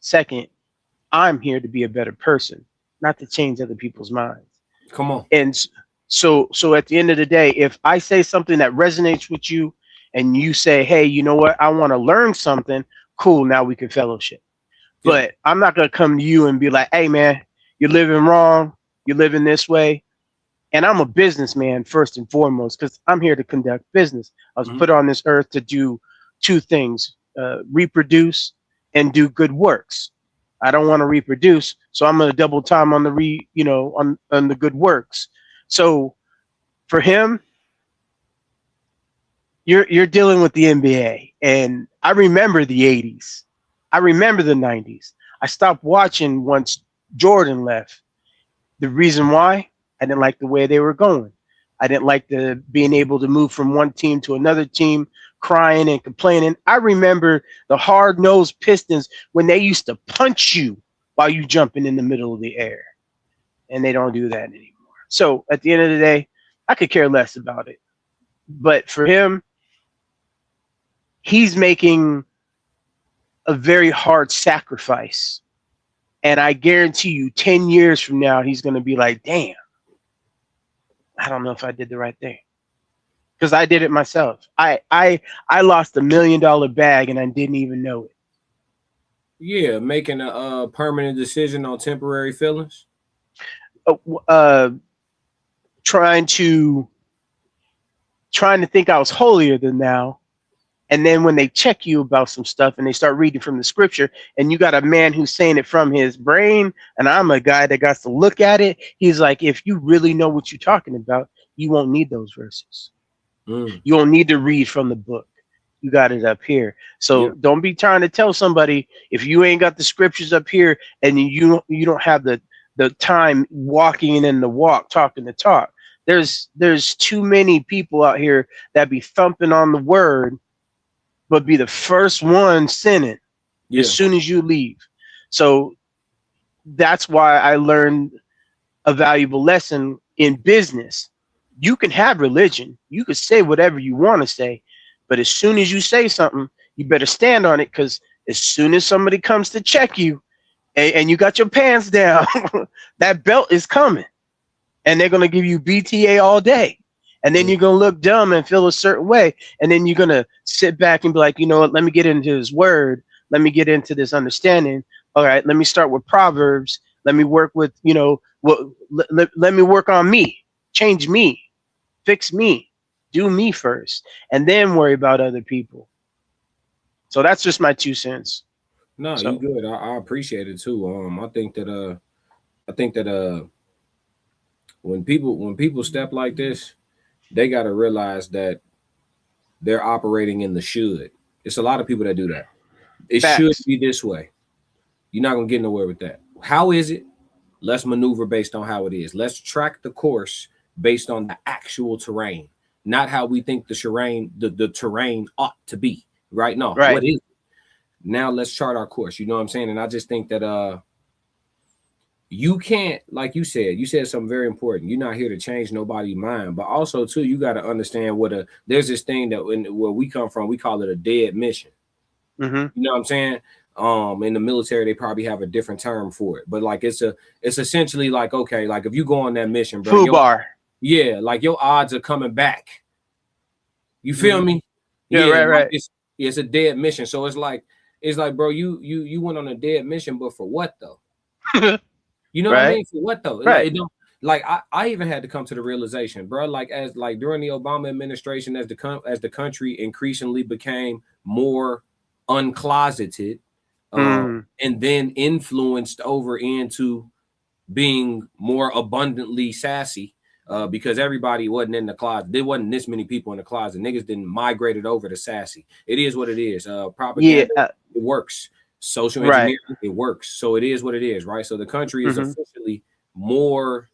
Second, I'm here to be a better person, not to change other people's minds. Come on. And so at the end of the day, if I say something that resonates with you and you say, hey, you know what, I want to learn something, cool, now we can fellowship. Yeah. But I'm not going to come to you and be like, hey, man, you're living wrong. You're living this way. And I'm a businessman first and foremost, because I'm here to conduct business. I was put on this earth to do two things, reproduce and do good works. I don't want to reproduce, so I'm going to double time on the on the good works. So for him, you're dealing with the NBA, and I remember the 80s. I remember the 90s. I stopped watching once Jordan left. The reason why? I didn't like the way they were going. I didn't like the being able to move from one team to another team, crying and complaining. I remember the hard-nosed Pistons when they used to punch you while you jumping in the middle of the air, and they don't do that anymore. So at the end of the day, I could care less about it. But for him, he's making a very hard sacrifice. And I guarantee you 10 years from now, he's going to be like, damn, I don't know if I did the right thing. Because I did it myself. I lost $1 million bag and I didn't even know it. Yeah, making a permanent decision on temporary feelings. Trying to think I was holier than thou, and then when they check you about some stuff and they start reading from the scripture, and you got a man who's saying it from his brain, and I'm a guy that got to look at it, he's like, if you really know what you're talking about, you won't need those verses. You won't need to read from the book. You got it up here. So don't be trying to tell somebody if you ain't got the scriptures up here and you don't have the time walking in the walk, talking the talk. There's too many people out here that be thumping on the word, but be the first one sinning as soon as you leave. So that's why I learned a valuable lesson in business. You can have religion. You can say whatever you want to say, but as soon as you say something, you better stand on it, because as soon as somebody comes to check you and you got your pants down, that belt is coming. And they're going to give you BTA all day. And then you're going to look dumb and feel a certain way. And then you're going to sit back and be like, you know what, let me get into his word. Let me get into this understanding. All right, let me start with Proverbs. Let me work with, let me work on me. Change me. Fix me. Do me first. And then worry about other people. So that's just my 2 cents. No, you good. I appreciate it too. I think that when people step like this, they got to realize that they're operating in the should. It's a lot of people that do that. It should be this way. You're not gonna get nowhere with that. How is it? Let's maneuver based on how it is. Let's track the course based on the actual terrain, not how we think the terrain ought to be. Right? No, what is it? Now let's chart our course. You know what I'm saying? And I just think that you can't, like you said something very important. You're not here to change nobody's mind, but also too, you got to understand there's this thing that where we come from, we call it a dead mission. You know what I'm saying? In the military, they probably have a different term for it, but like it's essentially like, okay, like if you go on that mission, bro, yeah, like your odds of coming back. You feel me? Yeah, right. It's a dead mission. So it's like, bro, you went on a dead mission, but for what though? You know what I mean? For what though? Right. It don't, like I even had to come to the realization, bro, like during the Obama administration, as the country increasingly became more uncloseted, and then influenced over into being more abundantly sassy, because everybody wasn't in the closet. There wasn't this many people in the closet. Niggas didn't migrate it over to sassy. It is what it is. Propaganda, it works. Social engineering, it works. So it is what it is, right? So the country is officially more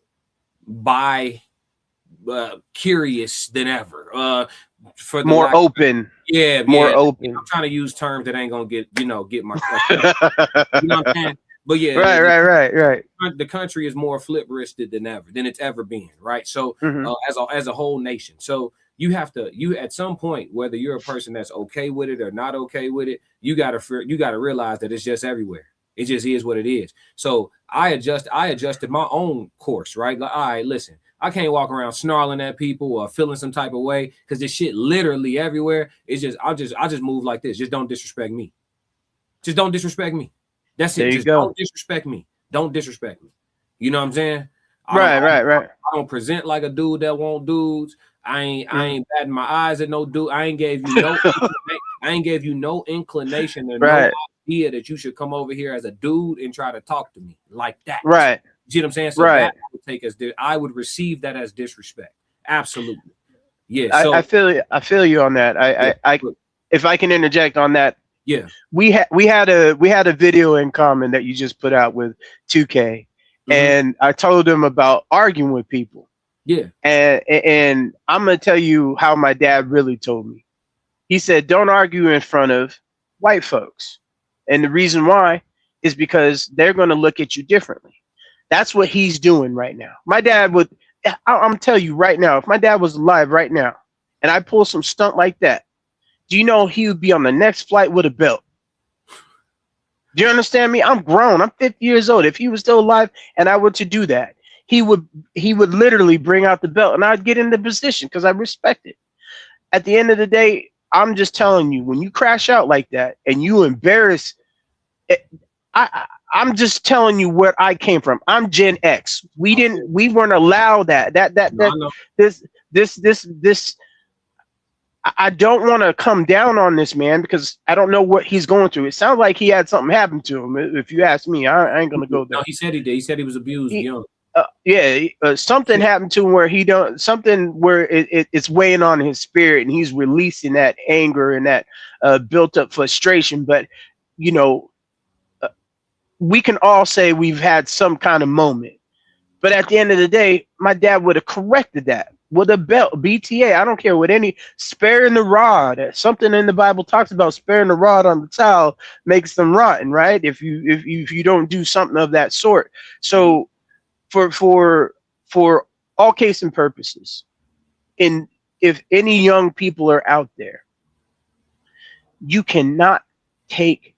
curious than ever. For the more open. More open. I'm trying to use terms that ain't gonna get myself. You know what I'm saying? But yeah, right. The country is more flip wristed than it's ever been, right? So as a whole nation. So you at some point, whether you're a person that's okay with it or not okay with it, you gotta realize that it's just everywhere. It just is what it is. So I adjusted my own course, right? Like, all right, listen, I can't walk around snarling at people or feeling some type of way because this shit literally everywhere. It's just I'll just move like this. Just don't disrespect me. Just don't disrespect me. That's it. There you just go. Don't disrespect me. Don't disrespect me. You know what I'm saying? Right. I don't present like a dude that want dudes. I ain't batting my eyes at no dude. I ain't gave you no inclination or no idea that you should come over here as a dude and try to talk to me like that. Right. You see what I'm saying? So that I would take as I would receive that as disrespect. Absolutely. Yeah. So I feel you on that. I if I can interject on that. Yeah. We had a video in common that you just put out with 2K, and I told him about arguing with people. Yeah. And I'm gonna tell you how my dad really told me. He said, "Don't argue in front of white folks," and the reason why is because they're gonna look at you differently. That's what he's doing right now. My dad would. I'm telling you right now, if my dad was alive right now, and I pull some stunt like that, do you know he would be on the next flight with a belt? Do you understand me? I'm grown. I'm 50 years old. If he was still alive and I were to do that, he would literally bring out the belt and I'd get in the position because I respect it. At the end of the day, I'm just telling you, when you crash out like that and you embarrass, I'm just telling you where I came from. I'm Gen X. We weren't allowed that. This. I don't want to come down on this man because I don't know what he's going through. It sounds like he had something happen to him. If you ask me, I ain't gonna go there. No, he said he did. He said he was abused young. Something happened to him where it's weighing on his spirit and he's releasing that anger and that built up frustration. But you know, we can all say we've had some kind of moment. But at the end of the day, my dad would have corrected that with a belt, BTA. I don't care what sparing the rod. Something in the Bible talks about sparing the rod on the child makes them rotten, right? If you don't do something of that sort. So for all case and purposes, if any young people are out there, you cannot take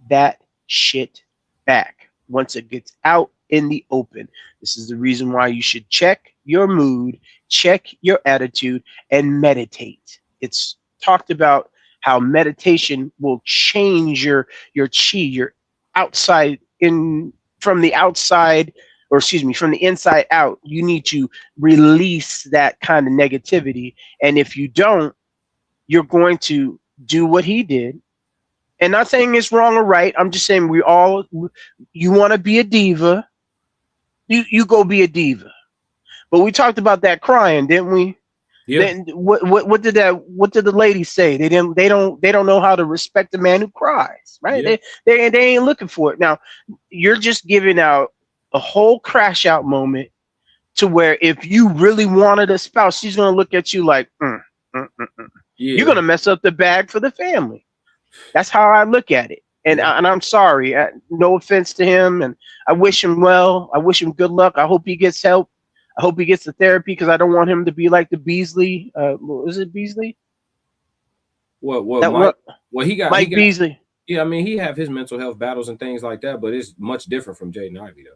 that shit back once it gets out in the open. This is the reason why you should check your mood, check your attitude, and meditate. It's talked about how meditation will change your chi, your outside from the inside out. You need to release that kind of negativity. And if you don't, you're going to do what he did. And not saying it's wrong or right. I'm just saying you want to be a diva, you go be a diva. But we talked about that crying, didn't we? Yeah. Then what did the lady say? They don't know how to respect the man who cries, right? Yeah. They ain't looking for it. Now, you're just giving out a whole crash out moment to where if you really wanted a spouse, she's gonna look at you like, Yeah. You're gonna mess up the bag for the family. That's how I look at it. And I'm sorry. No offense to him, and I wish him well. I wish him good luck. I hope he gets help. I hope he gets the therapy because I don't want him to be like the Beasley. Is it Beasley? What he got? Mike Beasley. Yeah, I mean, he have his mental health battles and things like that, but it's much different from Jaden Ivey,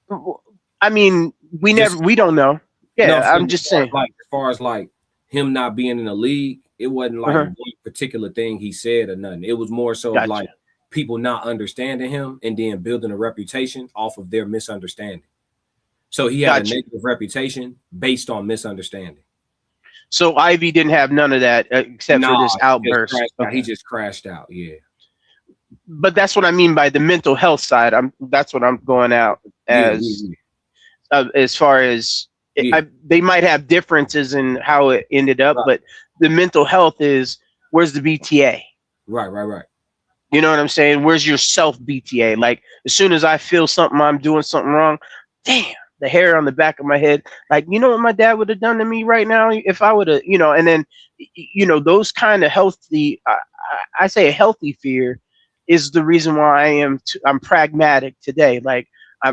though. I mean, we don't know. Yeah, No, I'm just saying. As far as like him not being in the league, it wasn't like one particular thing he said or nothing. It was more so of like people not understanding him and then building a reputation off of their misunderstanding. So he had a negative reputation based on misunderstanding. So Ivy didn't have none of that except for this outburst. He just crashed out. Yeah. But that's what I mean by the mental health side. That's what I'm going out as far as they might have differences in how it ended up, but the mental health is where's the BTA? Right. You know what I'm saying? Where's your self BTA? Like as soon as I feel something, I'm doing something wrong. Damn, the hair on the back of my head. Like, you know what my dad would have done to me right now if I would have, and then, those kind of healthy, I say a healthy fear is the reason why I'm pragmatic today. Like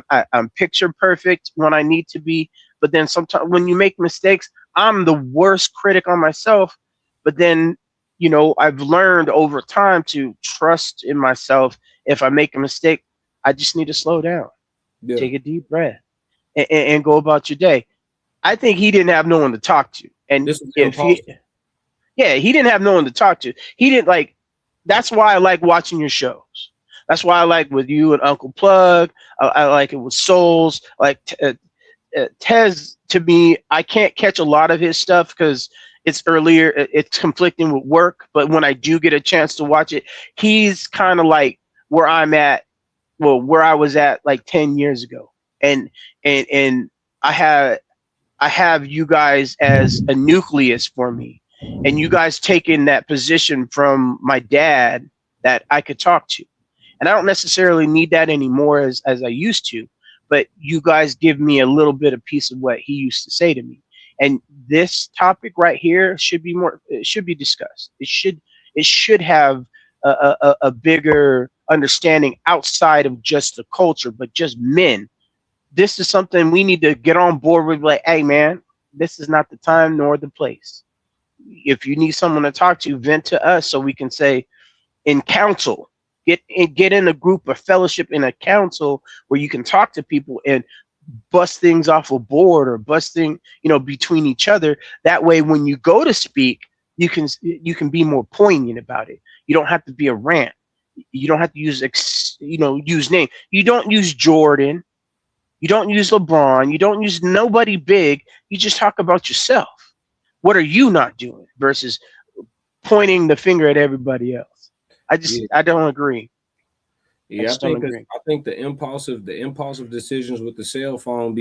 I'm picture perfect when I need to be, but then sometimes when you make mistakes, I'm the worst critic on myself. But then, I've learned over time to trust in myself. If I make a mistake, I just need to slow down, take a deep breath, and go about your day. I think he didn't have no one to talk to, and he didn't have no one to talk to. He didn't like. That's why I like watching your shows. That's why I like with you and Uncle Plug. I like it with Souls. Like Tez, to me, I can't catch a lot of his stuff because it's earlier. It's conflicting with work. But when I do get a chance to watch it, he's kind of like where I'm at. Well, where I was at like 10 years ago. And I have you guys as a nucleus for me. And you guys taking that position from my dad that I could talk to. And I don't necessarily need that anymore as I used to, but you guys give me a little bit of piece of what he used to say to me. And this topic right here should be discussed. It should have a bigger understanding outside of just the culture, but just men. This is something we need to get on board with. Like, hey man, this is not the time nor the place. If you need someone to talk to, vent to us so we can say in council, get in a group or fellowship in a council where you can talk to people and bust things off a board or busting, between each other. That way, when you go to speak, you can be more poignant about it. You don't have to be a rant. You don't have to use name. You don't use Jordan. You don't use LeBron. You don't use nobody big. You just talk about yourself. What are you not doing versus pointing the finger at everybody else? I don't agree. Yeah, I think the impulsive decisions with the cell phone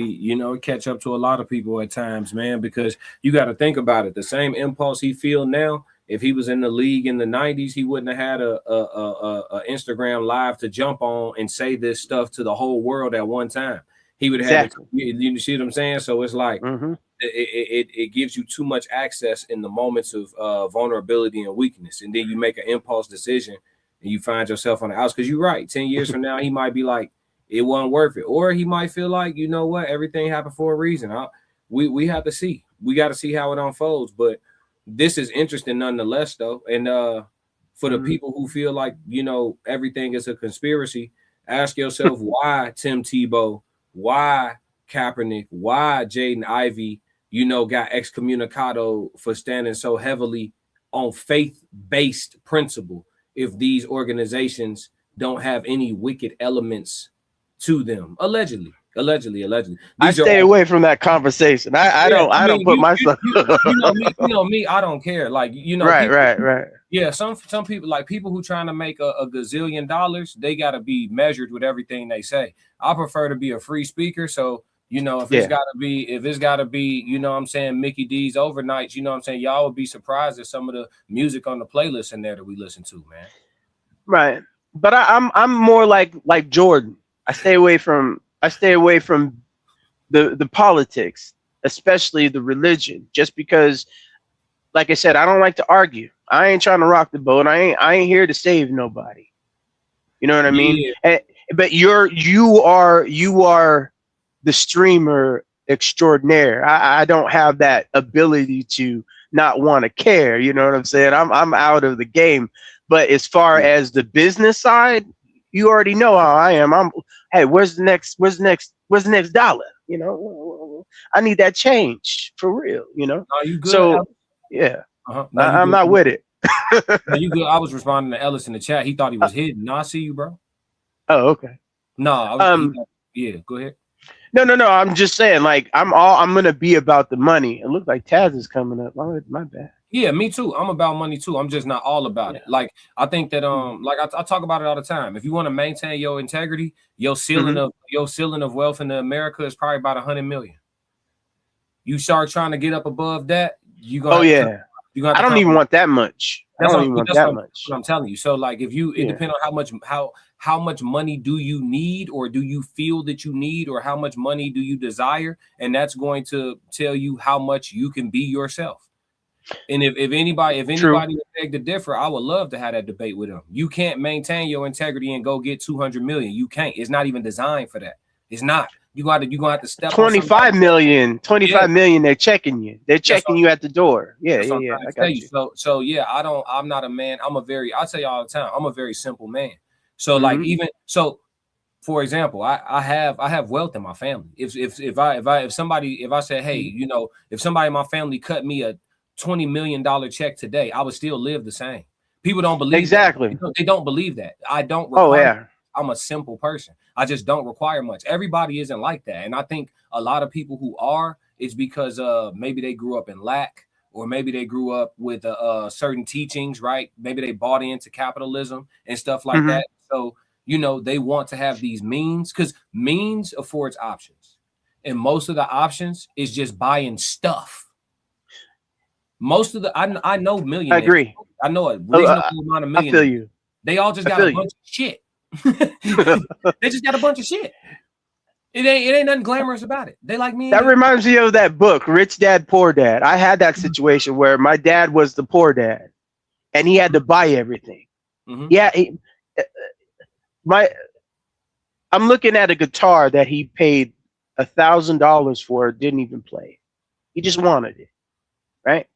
catch up to a lot of people at times, man, because you got to think about it. The same impulse he feel now, if he was in the league in the 90s, he wouldn't have had a Instagram live to jump on and say this stuff to the whole world at one time. He would have you see what I'm saying? So it's like it gives you too much access in the moments of vulnerability and weakness. And then you make an impulse decision and you find yourself on the outs. Because you're right. 10 years from now, he might be like, it wasn't worth it. Or he might feel like, you know what, everything happened for a reason. We have to see. We got to see how it unfolds. But this is interesting nonetheless, though. And for the people who feel like, everything is a conspiracy, ask yourself why Tim Tebow, why Kaepernick, why Jaden Ivey, got excommunicado for standing so heavily on faith-based principle if these organizations don't have any wicked elements to them. Allegedly. I stay away from that conversation. I don't put myself. You know me. I don't care. Like Right. Yeah, some people, like people who trying to make a gazillion dollars, they got to be measured with everything they say. I prefer to be a free speaker. So if it's gotta be, what I'm saying, Mickey D's overnights, what I'm saying, y'all would be surprised at some of the music on the playlist in there that we listen to, man. Right, but I'm more like Jordan. I stay away from the politics, especially the religion, just because, like I said, I don't like to argue. I ain't trying to rock the boat. I ain't here to save nobody. You know what I mean? But you are the streamer extraordinaire. I don't have that ability to not want to care. You know what I'm saying? I'm out of the game. But as far as the business side, you already know how I am. Hey, where's the next dollar? You know, I need that change for real, you know. Are you good? So yeah, No, I'm not with it. No, you good. I was responding to Ellis in the chat. He thought he was hidden. No, I see you, bro. Oh, okay. No, yeah, go ahead. No. I'm just saying, like, I'm gonna be about the money. It looks like Taz is coming up. My bad. Yeah, me too. I'm about money too. I'm just not all about it. Like, I think that like I talk about it all the time. If you want to maintain your integrity, your ceiling of wealth in America is probably about 100 million. You start trying to get up above that, you gonna. I don't even want that much. That's what I'm telling you. So, like, if you, it depends on how much money do you need, or do you feel that you need, or how much money do you desire, and that's going to tell you how much you can be yourself. And if anybody beg to differ, I would love to have that debate with them. You can't maintain your integrity and go get 200 million. You can't. It's not even designed for that. It's not. You're gonna have to step 25 million. 25 million. They're checking you. They're checking you at the door. Yeah. I got you. So yeah, I'm not a man. I'll tell you all the time, I'm a very simple man. So like, even so, for example, I have wealth in my family. If I said, hey, you know, if somebody in my family cut me a $20 million check today, I would still live the same. People don't believe exactly. That. They don't believe that. I don't. I'm a simple person. I just don't require much. Everybody isn't like that, and I think a lot of people who are is because maybe they grew up in lack, or maybe they grew up with certain teachings, right? Maybe they bought into capitalism and stuff like that. So you know, they want to have these means, because means affords options, and most of the options is just buying stuff. Most of the I know millionaires. I agree. I know a reasonable amount of millionaires. I feel you. They all just got a bunch of shit. They just got a bunch of shit. It ain't nothing glamorous about it. They like me. That reminds me of that book, Rich Dad, Poor Dad. I had that situation where my dad was the poor dad, and he had to buy everything. Yeah, I'm looking at a guitar that he paid $1,000 for, didn't even play. He just wanted it, right?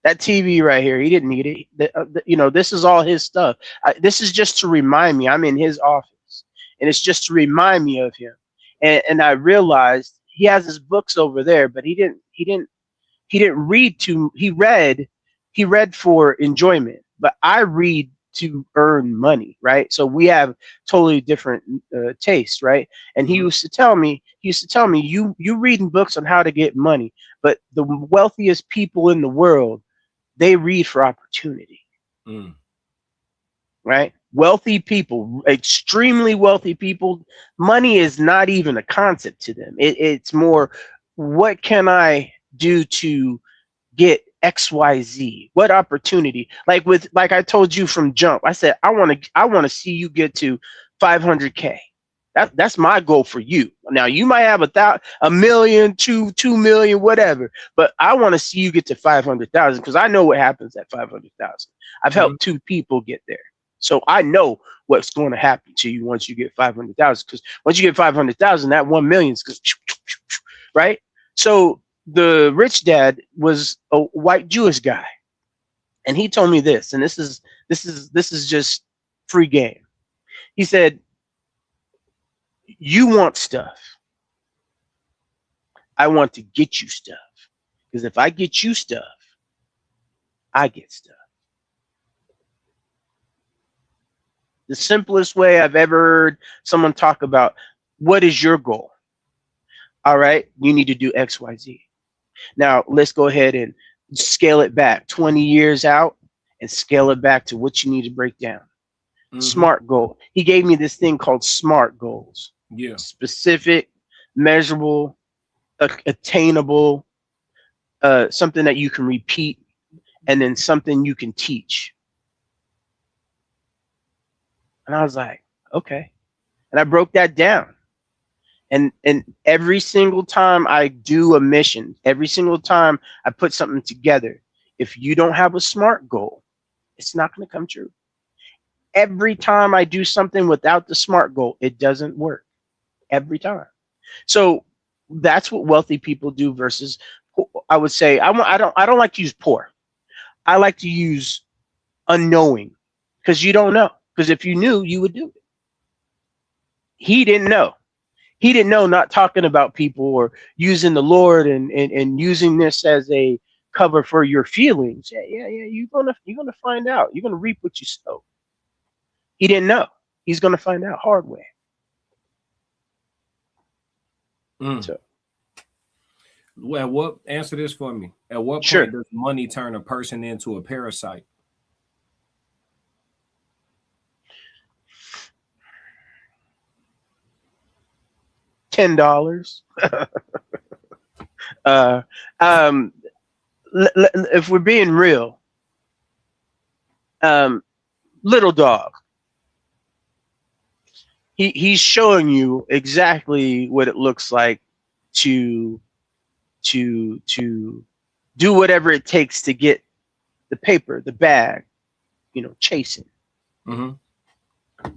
That TV right here, he didn't need it. You know, this is all his stuff. This is just to remind me. I'm in his office, and it's just to remind me of him. And I realized he has his books over there, but he didn't read to. He read for enjoyment, but I read to earn money, right? So we have totally different tastes, right? And he used to tell me, you reading books on how to get money, but the wealthiest people in the world, they read for opportunity, right? Wealthy people, extremely wealthy people, money is not even a concept to them. It's more, what can I do to get XYZ? What opportunity? Like I told you from jump, I said, I want to see you get to 500K. That's my goal for you. Now you might have a million, 2 million, whatever, but I want to see you get to 500,000, because I know what happens at 500,000. I've helped 2 people get there, so I know what's going to happen to you once you get 500,000. Because once you get 500,000, that 1 million is right. So the rich dad was a white Jewish guy, and he told me this, and this is just free game. He said, you want stuff. I want to get you stuff. Because if I get you stuff, I get stuff. The simplest way I've ever heard someone talk about, what is your goal? All right, you need to do X, Y, Z. Now, let's go ahead and scale it back 20 years out and scale it back to what you need to break down. SMART goal. He gave me this thing called SMART goals. Yeah. Specific, measurable, attainable, something that you can repeat, and then something you can teach. And I was like, okay. And I broke that down. And every single time I do a mission, every single time I put something together, if you don't have a SMART goal, it's not going to come true. Every time I do something without the SMART goal, it doesn't work. Every time. So that's what wealthy people do versus, I would say, I don't like to use poor. I like to use unknowing. because you don't know. Because if you knew, you would do it. He didn't know. He didn't know not talking about people or using the Lord and using this as a cover for your feelings. Yeah. You're gonna find out. You're gonna reap what you sow. He didn't know. He's gonna find out hard way. So, well, what answer this for me? At what Sure. point does money turn a person into a parasite? $10. If we're being real, little dog, he's showing you exactly what it looks like to do whatever it takes to get the paper, the bag, chasing. Mm-hmm.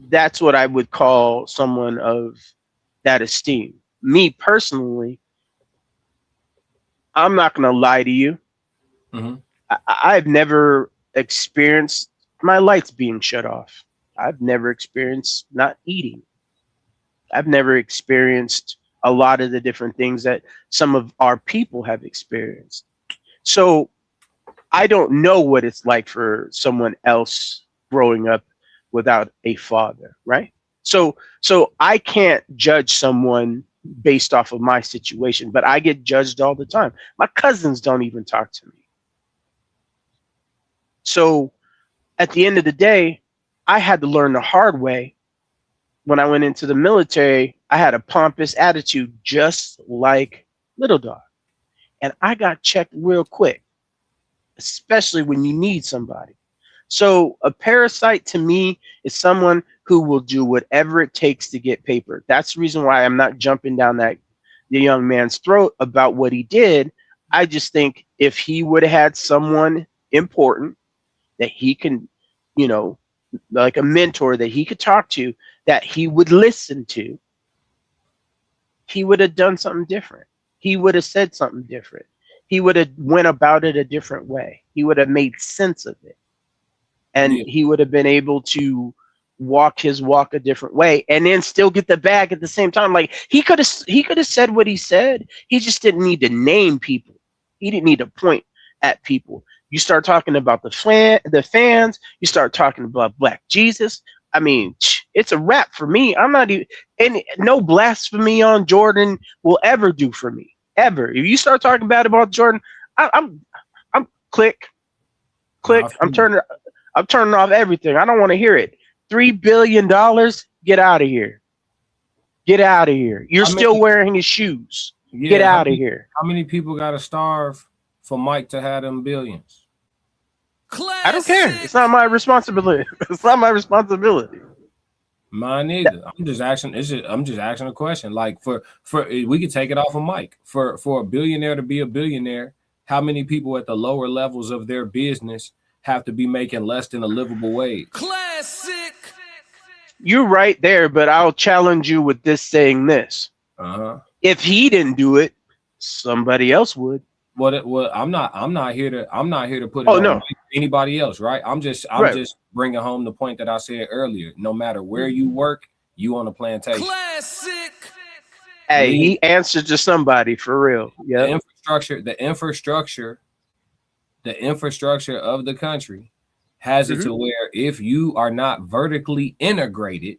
That's what I would call someone of that esteem. Me personally, I'm not going to lie to you. Mm-hmm. I've never experienced my lights being shut off. I've never experienced not eating. I've never experienced a lot of the different things that some of our people have experienced. So I don't know what it's like for someone else growing up without a father, right? So I can't judge someone based off of my situation, but I get judged all the time. My cousins don't even talk to me. So at the end of the day, I had to learn the hard way. When I went into the military, I had a pompous attitude just like Little Dog. And I got checked real quick, especially when you need somebody. So a parasite to me is someone who will do whatever it takes to get paper. That's the reason why I'm not jumping down the young man's throat about what he did. I just think if he would have had someone important that he can, like a mentor that he could talk to, that he would listen to, he would have done something different. He would have said something different. He would have went about it a different way. He would have made sense of it. And he would have been able to walk his walk a different way and then still get the bag at the same time. Like he could have said what he said. He just didn't need to name people. He didn't need to point at people. You start talking about the fans, you start talking about Black Jesus. I mean, it's a wrap for me. I'm not even, and no blasphemy on Jordan will ever do for me. Ever. If you start talking bad about Jordan, I'm click. I'm turning off everything. I don't want to hear it. $3 billion. Get out of here. Get out of here. You're still wearing his shoes. Get out of here. How many people got to starve for Mike to have them billions? I don't care. It's not my responsibility. It's not my responsibility. Mine either. I'm just asking a question. Like for we could take it off of Mike. For a billionaire to be a billionaire, how many people at the lower levels of their business have to be making less than a livable wage? Classic. You're right there, but I'll challenge you with this saying this. If he didn't do it, somebody else would. Well, I'm not here to put it on anybody else, right? I'm just bringing home the point that I said earlier. No matter where you work, you on a plantation. Classic. Hey, he answered to somebody for real. Yeah. The infrastructure of the country has it to where if you are not vertically integrated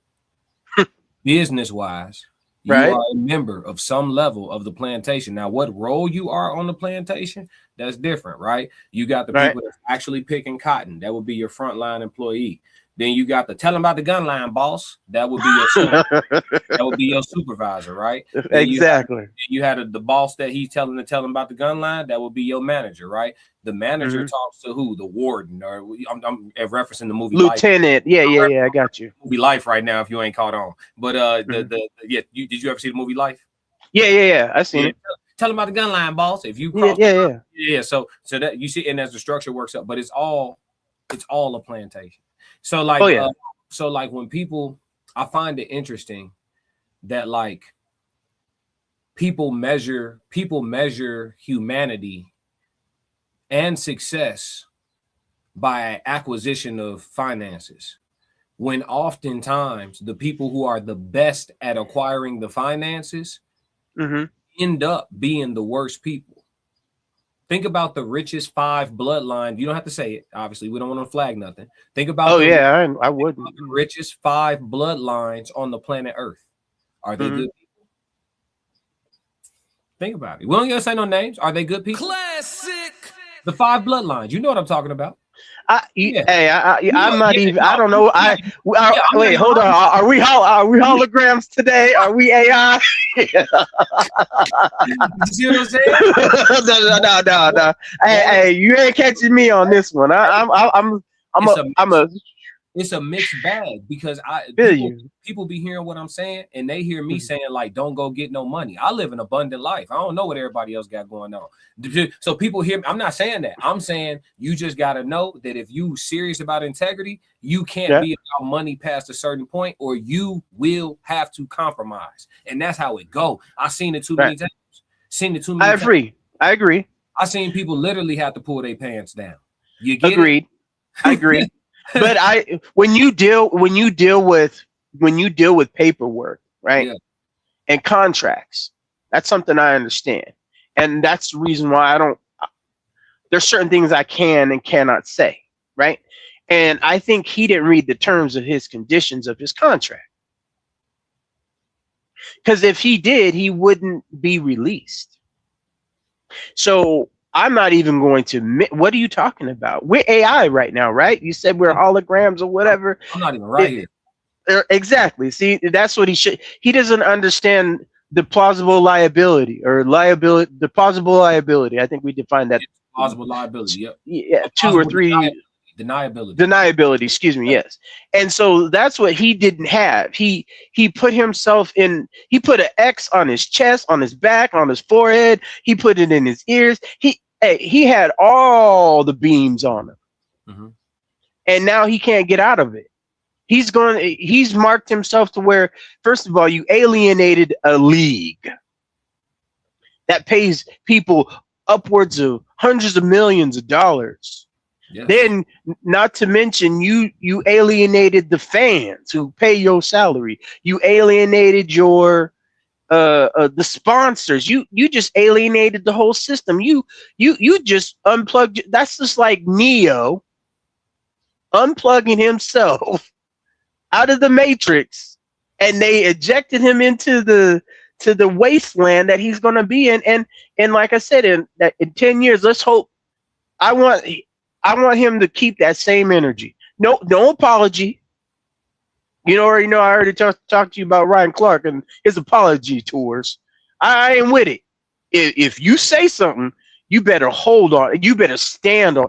business-wise, you are a member of some level of the plantation. Now, what role you are on the plantation, that's different, right? You got the people that's actually picking cotton. That would be your frontline employee. Then you got the tell them about the gun line boss. That would be your supervisor, right? Exactly. You had the boss that he's telling them about the gun line. That would be your manager, right? The manager talks to who? The warden, or I'm referencing the movie Lieutenant. Life. Yeah, I got you. Movie Life right now, if you ain't caught on. But did you ever see the movie Life? Yeah, I seen it. Tell them about the gun line, boss. If you cross so that you see, and as the structure works up, but it's all a plantation. So like, when people, I find it interesting that like people measure humanity and success by acquisition of finances, when oftentimes the people who are the best at acquiring the finances end up being the worst people. Think about the richest 5 bloodlines. You don't have to say it. Obviously, we don't want to flag nothing. Think about I wouldn't. The richest 5 bloodlines on the planet Earth. Are they good people? Think about it. We don't gotta say no names. Are they good people? Classic. The 5 bloodlines. You know what I'm talking about. Hey, I'm not even. I don't know. Wait, hold on. Are we holograms today? Are we AI? You see what I'm saying? No. Hey, you ain't catching me on this one. It's a mixed bag because people be hearing what I'm saying and they hear me saying like, don't go get no money. I live an abundant life. I don't know what everybody else got going on. So people hear me. I'm not saying that. I'm saying you just got to know that if you serious about integrity, you can't be about money past a certain point or you will have to compromise. And that's how it go. I've seen it too many times. I agree. I've seen people literally have to pull their pants down. You get it? I agree. But when you deal with paperwork, right? Yeah. And contracts, that's something I understand. And that's the reason why there's certain things I can and cannot say, right? And I think he didn't read the terms of his conditions of his contract. Because if he did, he wouldn't be released. So I'm not even going to admit. What are you talking about? We're AI right now, right? You said we're holograms or whatever. I'm not even right here. Exactly. See, that's what he should. He doesn't understand the plausible liability or liability. The plausible liability. I think we defined that. Plausible liability. Yep. Yeah, 2 or 3. Deniability. Excuse me. Yes. And so that's what he didn't have. He put himself in. He put an X on his chest, on his back, on his forehead. He put it in his ears. He had all the beams on him, and now he can't get out of it. He's marked himself to where, first of all, you alienated a league that pays people upwards of hundreds of millions of dollars. Yes. Then, not to mention, you alienated the fans who pay your salary. You alienated your the sponsors. You just alienated the whole system. You just unplugged. That's just like Neo unplugging himself out of the Matrix, and they ejected him into the wasteland that he's going to be in. And like I said, in 10 years, let's hope. I want him to keep that same energy. No apology. You already know. I already talked to you about Ryan Clark and his apology tours. I ain't with it. If you say something, you better hold on. You better stand on.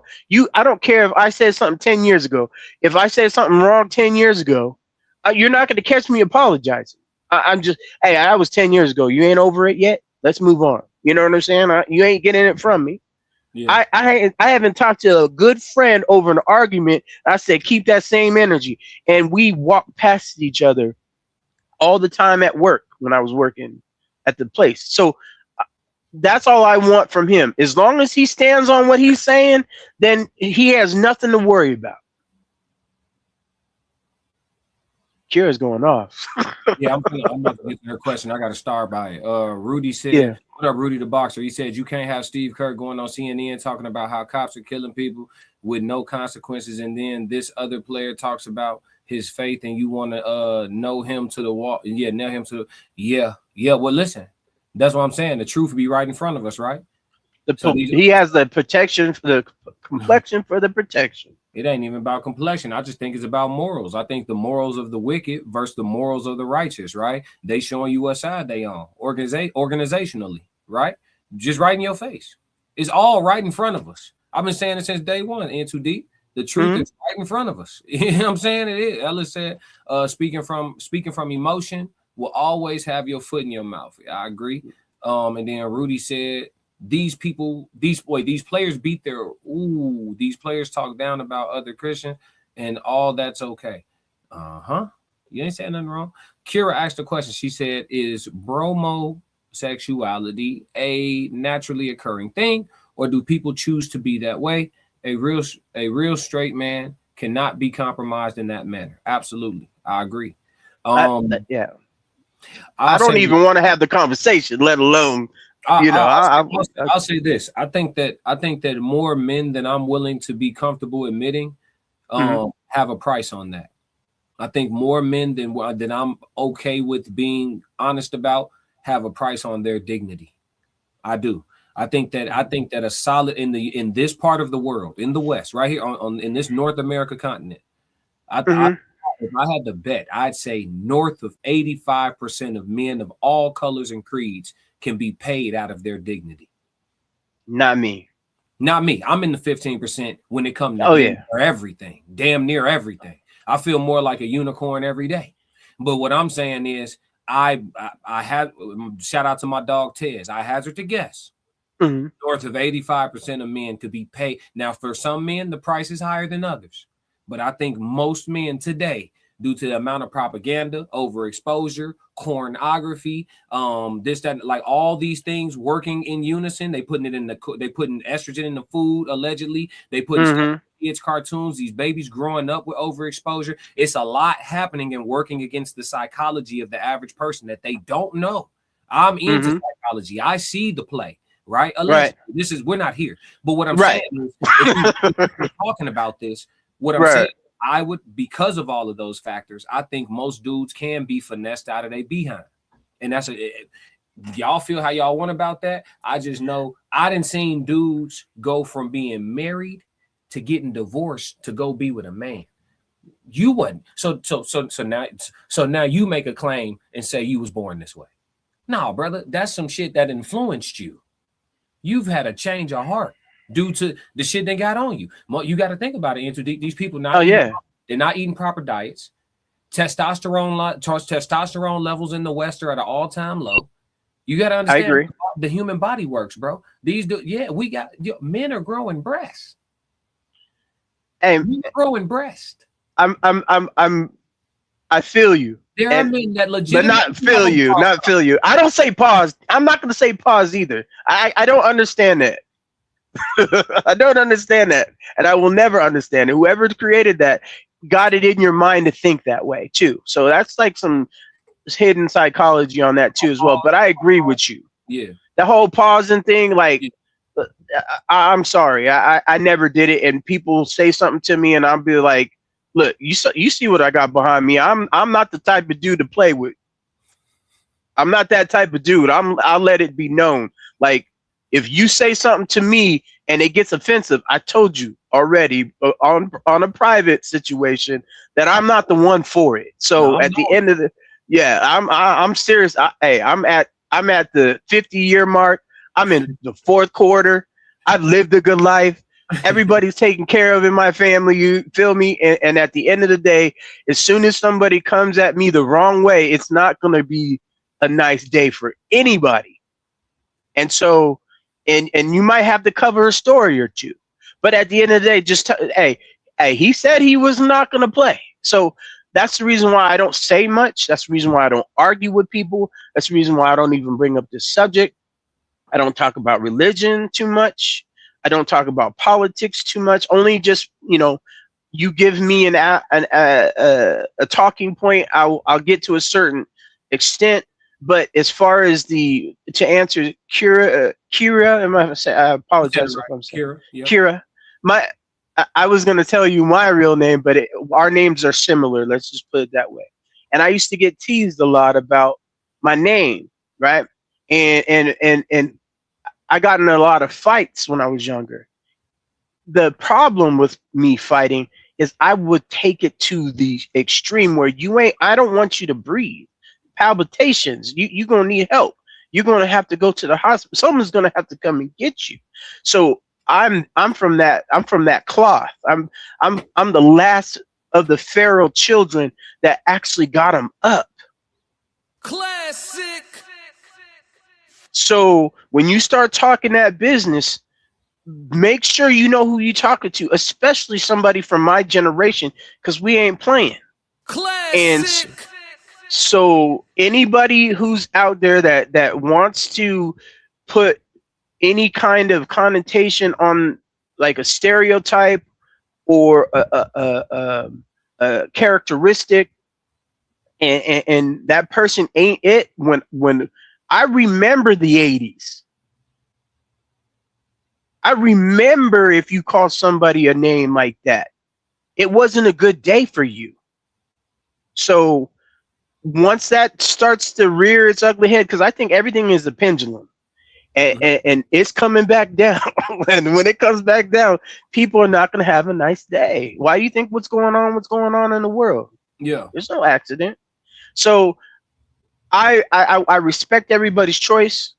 I don't care if I said something 10 years ago. If I said something wrong 10 years ago, you're not going to catch me apologizing. I'm just, hey, I was 10 years ago. You ain't over it yet. Let's move on. You know what I'm saying? You ain't getting it from me. Yeah. I haven't talked to a good friend over an argument. I said, keep that same energy. And we walked past each other all the time at work when I was working at the place. So that's all I want from him. As long as he stands on what he's saying, then he has nothing to worry about. Kira's going off. Yeah, I'm about to get to her question. I got to start by it. Rudy said, what up, Rudy the Boxer? He said, you can't have Steve Kerr going on CNN talking about how cops are killing people with no consequences. And then this other player talks about his faith and you want to know him to the wall. Yeah, nail him to yeah. Well, listen, that's what I'm saying. The truth will be right in front of us, right? He has the protection for the complexion for the protection. It ain't even about complexion. I just think it's about morals. I think the morals of the wicked versus the morals of the righteous, right? They showing you what side they on organizationally, right? Just right in your face. It's all right in front of us. I've been saying it since day one, N2D. The truth is right in front of us. You know what I'm saying? It is. Ellis said, speaking from emotion will always have your foot in your mouth. I agree. And then Rudy said, these players beat these players talk down about other Christians and all that's okay. You ain't saying nothing wrong. Kira asked a question. She said, is bromosexuality a naturally occurring thing, or do people choose to be that way? A real straight man cannot be compromised in that manner. Absolutely, I agree. Yeah, I don't even want to have the conversation, let alone. I'll say this. I think that more men than I'm willing to be comfortable admitting have a price on that. I think more men than I'm okay with being honest about have a price on their dignity. I do. I think that a solid in this part of the world, in the West, right here in this North America continent, if I had to bet, I'd say north of 85% of men of all colors and creeds can be paid out of their dignity. Not me. I'm in the 15% when it comes to everything, damn near everything. I feel more like a unicorn every day. But what I'm saying is, I had shout out to my dog Tez. I hazard to guess north of 85% of men could be paid. Now, for some men, the price is higher than others. But I think most men today, due to the amount of propaganda, overexposure, pornography, this, that, like all these things working in unison, they putting estrogen in the food, allegedly. They putting kids cartoons, these babies growing up with overexposure. It's a lot happening and working against the psychology of the average person that they don't know. I'm into psychology. I see the play, right? Allegedly. We're not here. But what I'm saying is, if we're talking about this, what I'm saying, I would, because of all of those factors, I think most dudes can be finessed out of their behind. And that's y'all feel how y'all want about that. I just know I done seen dudes go from being married to getting divorced to go be with a man. You wasn't. So now you make a claim and say you was born this way. No, brother, that's some shit that influenced you. You've had a change of heart due to the shit they got on you. You got to think about it. These people they're not eating proper diets. Testosterone levels in the West are at an all-time low. You got to understand the human body works, bro. Men are growing breasts. And growing breast. I feel you. There are men that legitimately, but not feel you. I don't say pause. I'm not going to say pause either. I don't understand that. I don't understand that, and I will never understand it. Whoever created that got it in your mind to think that way too. So that's like some hidden psychology on that too as well. But I agree with you. Yeah, the whole pausing thing, like, I'm sorry, I never did it. And people say something to me, and I'll be like, "Look, you see what I got behind me. I'm not the type of dude to play with. I'm not that type of dude. I'll let it be known. Like, if you say something to me and it gets offensive, I told you already on a private situation that I'm not the one for it. So at the end of I'm serious. I'm at the 50-year mark. I'm in the fourth quarter. I've lived a good life. Everybody's taken care of in my family. You feel me? And at the end of the day, as soon as somebody comes at me the wrong way, it's not going to be a nice day for anybody. And so, and you might have to cover a story or two, but at the end of the day, just hey, he said he was not going to play. So that's the reason why I don't say much. That's the reason why I don't argue with people. That's the reason why I don't even bring up this subject. I don't talk about religion too much. I don't talk about politics too much. Only just, you give me a talking point, I'll get to a certain extent. But as far as to answer Kira, I apologize if I'm saying Kira. I was going to tell you my real name, but our names are similar. Let's just put it that way. And I used to get teased a lot about my name, right? And I got in a lot of fights when I was younger. The problem with me fighting is I would take it to the extreme where I don't want you to breathe. Palpitations, you're going to need help. You're going to have to go to the hospital. Someone's going to have to come and get you. So I'm from that cloth. I'm the last of the Pharaoh children that actually got him up. Classic. So when you start talking that business, make sure you know who you're talking to, especially somebody from my generation, because we ain't playing. Classic. And so anybody who's out there that wants to put any kind of connotation on like a stereotype or a characteristic, and that person ain't it. When I remember the 80s, I remember if you call somebody a name like that, it wasn't a good day for you. So once that starts to rear its ugly head, because I think everything is a pendulum, and it's coming back down. And when it comes back down, people are not going to have a nice day. Why do you think what's going on in the world? Yeah, there's no accident. So I respect everybody's choice,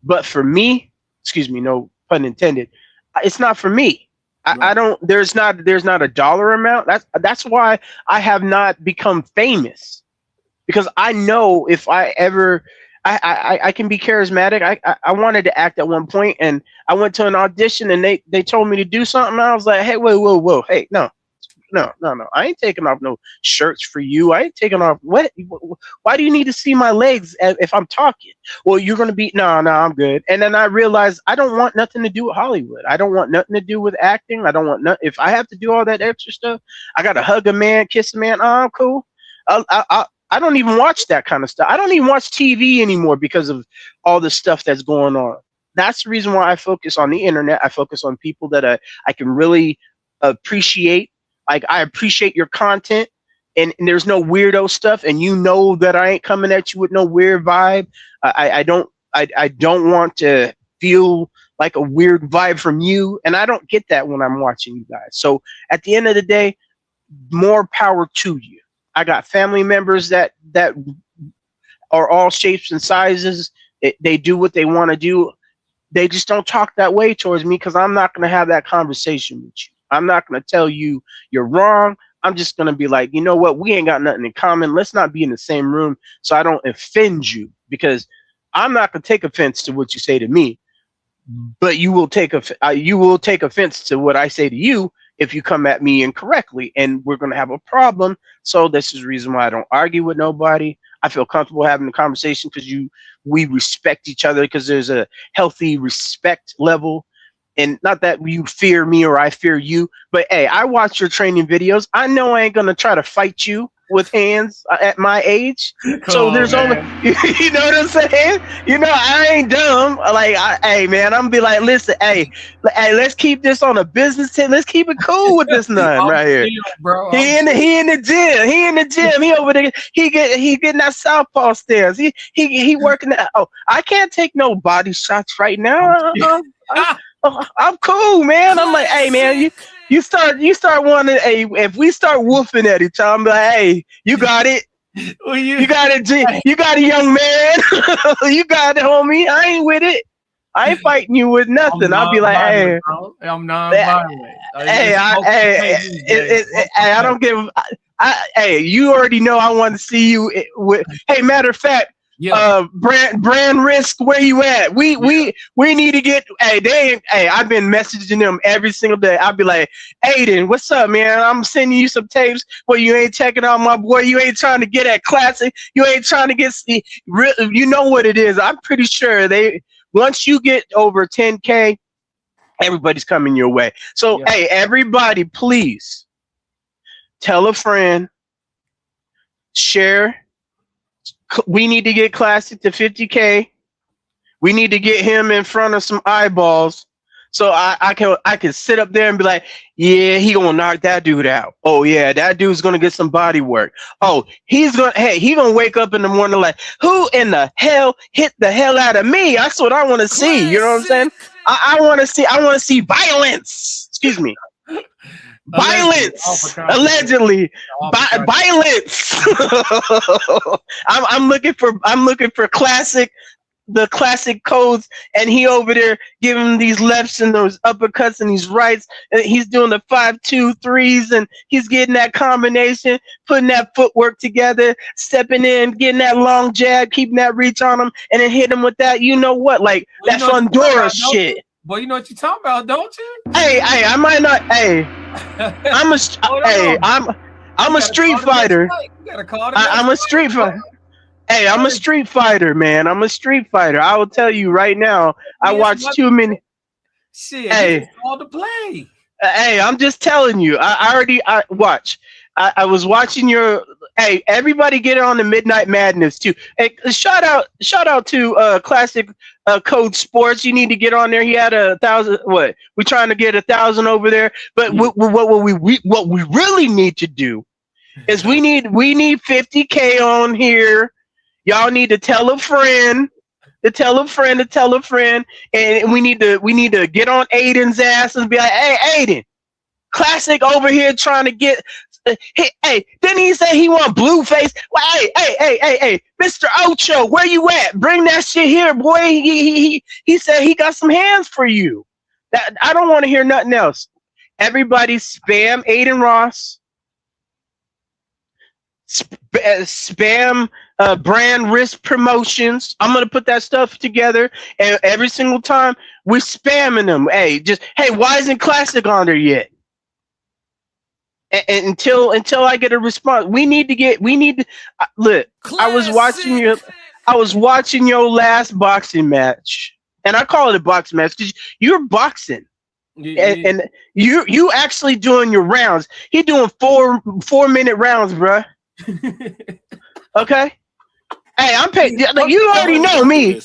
but for me, excuse me, no pun intended, it's not for me. I don't. There's not a dollar amount. That's why I have not become famous, because I know if I ever, I can be charismatic. I wanted to act at one point, and I went to an audition, and they told me to do something. And I was like, hey, whoa, hey, no. I ain't taking off no shirts for you. I ain't taking off. What? Why do you need to see my legs if I'm talking? Well, you're gonna be no, I'm good. And then I realized I don't want nothing to do with Hollywood. I don't want nothing to do with acting. I don't want nothing. If I have to do all that extra stuff, I gotta hug a man, kiss a man. Oh, I'm cool. I don't even watch that kind of stuff. I don't even watch TV anymore because of all the stuff that's going on. That's the reason why I focus on the internet. I focus on people that I can really appreciate. Like, I appreciate your content, and there's no weirdo stuff, and you know that I ain't coming at you with no weird vibe. I don't want to feel like a weird vibe from you, and I don't get that when I'm watching you guys. So at the end of the day, more power to you. I got family members that are all shapes and sizes. They do what they want to do. They just don't talk that way towards me, because I'm not going to have that conversation with you. I'm not going to tell you you're wrong. I'm just going to be like, you know what? We ain't got nothing in common. Let's not be in the same room so I don't offend you, because I'm not going to take offense to what you say to me, but you will take offense to what I say to you if you come at me incorrectly, and we're going to have a problem. So this is the reason why I don't argue with nobody. I feel comfortable having a conversation because we respect each other, because there's a healthy respect level. And not that you fear me or I fear you, but hey, I watch your training videos. I know I ain't gonna try to fight you with hands at my age. So there's only, you know what I'm saying? You know, I ain't dumb. Like, hey man, I'm gonna be like, listen, hey, let's keep this on a business tip. Let's keep it cool with this nun right here. Bro, he in the gym. He over there. He getting that southpaw stairs. He working that. Oh, I can't take no body shots right now. I'm cool, man. I'm like, hey, man, you start wanting, hey, if we start woofing at each other, I'm like, hey, you got it. Well, you got it, G. You got it, young man. You got it, homie. I ain't with it. I ain't fighting you with nothing. I'll be like, hey, bro. I'm non-violent. Hey, I don't give. Hey, you already know I want to see you with. Hey, matter of fact. Yeah. Brand Risk, where you at? We need to get. Hey, I've been messaging them every single day. I'll be like, Aiden, what's up, man? I'm sending you some tapes. Well, you ain't checking out my boy. You ain't trying to get at classic. You ain't trying to get. You know what it is. I'm pretty sure once you get over 10K, everybody's coming your way. So yeah. Hey, everybody, please tell a friend, share. We need to get Classic to 50K. We need to get him in front of some eyeballs, so I can sit up there and be like, yeah, he gonna knock that dude out. Oh yeah, that dude's gonna get some body work. Oh, he gonna wake up in the morning like, who in the hell hit the hell out of me? That's what I want to see. You know what I'm saying? I want to see violence. Excuse me. Violence, allegedly. Violence. I'm looking for the classic codes, and he over there giving these lefts and those uppercuts and these rights, and he's doing the 5-2-3s, and he's getting that combination, putting that footwork together, stepping in, getting that long jab, keeping that reach on him, and then hit him with that. You know what? Like, well, that's Honduras shit. Well, you know what you're talking about, don't you? Hey, I might not. Hey, I'm a street fighter. I'm a street fighter. Hey, I'm a street fighter, man. I'm a street fighter. I will tell you right now. I watch too many. Shit, Hey. he just called the play. Hey, I'm just telling you. I watch. I was watching your. Hey, everybody get on the Midnight Madness too. Hey, shout out to Classic Code Sports. You need to get on there. He had 1,000. What? We're trying to get 1,000 over there. But what we really need to do is we need 50K on here. Y'all need to tell a friend. To tell a friend, and we need to get on Aiden's ass and be like, hey, Aiden, Classic over here trying to get. Hey, didn't he say he want Blueface? Well, hey, Mr. Ocho, where you at? Bring that shit here, boy. He said he got some hands for you. That I don't want to hear nothing else. Everybody spam Aiden Ross. Spam brand risk promotions. I'm gonna put that stuff together, and every single time we're spamming them. Hey, why isn't Classic on there yet? And until I get a response, we need to look. Classic. I was watching your last boxing match, and I call it a boxing match because you're boxing. And you actually doing your rounds. He doing 4-minute rounds, bruh. Okay. Hey, I'm paying. Like, you already know me.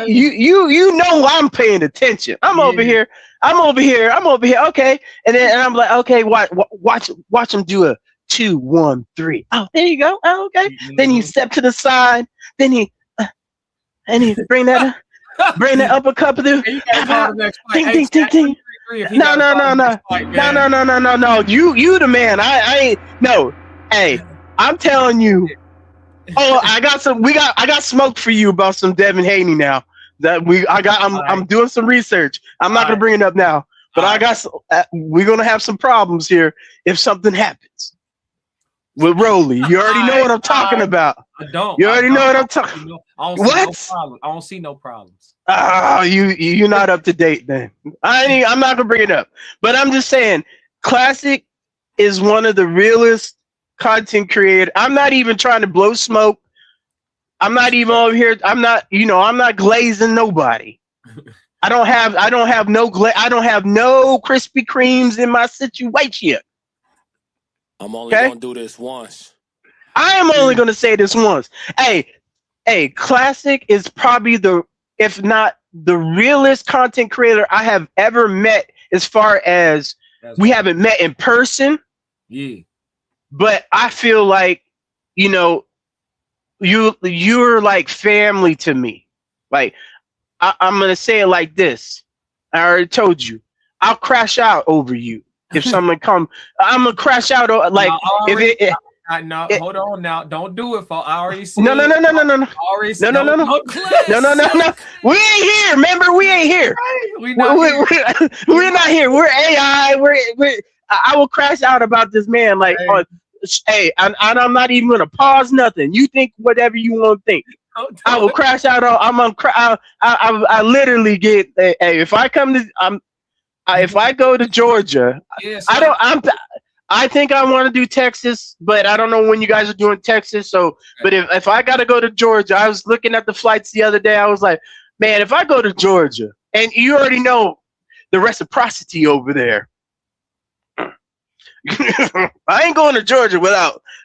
You know I'm paying attention. I'm over here. Okay, and I'm like, okay, watch him do a 2, 1, 3. Oh, there you go. Oh, okay. Then he step to the side. Then he bring that uppercut through. Ding, ding, ding, ding. No. You the man. I ain't. No. Hey, I'm telling you. Oh, I got smoke for you about some Devin Haney now. I'm doing some research. I'm not gonna bring it up now, but we're gonna have some problems here if something happens with Rolly. You already know what I'm talking about. I don't. You already know what I'm talking about. What? I don't see no problems. You're not up to date then. I'm not gonna bring it up, but I'm just saying, Classic is one of the realest content creator. I'm not even trying to blow smoke. I'm not even over here. I'm not glazing nobody. I don't have no Krispy Kremes in my situation. I'm only gonna do this once. I am only gonna say this once. Hey, Classic is probably if not the realest content creator I have ever met, as far as we haven't met in person. Yeah. But I feel like, you're like family to me. Like, I'm going to say it like this. I already told you. I'll crash out over you. If someone come, I'm going to crash out. Like, hold on now. Don't do it, for I already see. No. No. We ain't here. Remember, we ain't here. We're not here. We're AI. I will crash out about this man. Like, I'm not even gonna pause nothing. You think whatever you want to think. I will crash out. I literally get. Hey, if I go to Georgia, I think I want to do Texas, but I don't know when you guys are doing Texas. So, but if I gotta go to Georgia, I was looking at the flights the other day. I was like, man, if I go to Georgia, and you already know the reciprocity over there. I ain't going to Georgia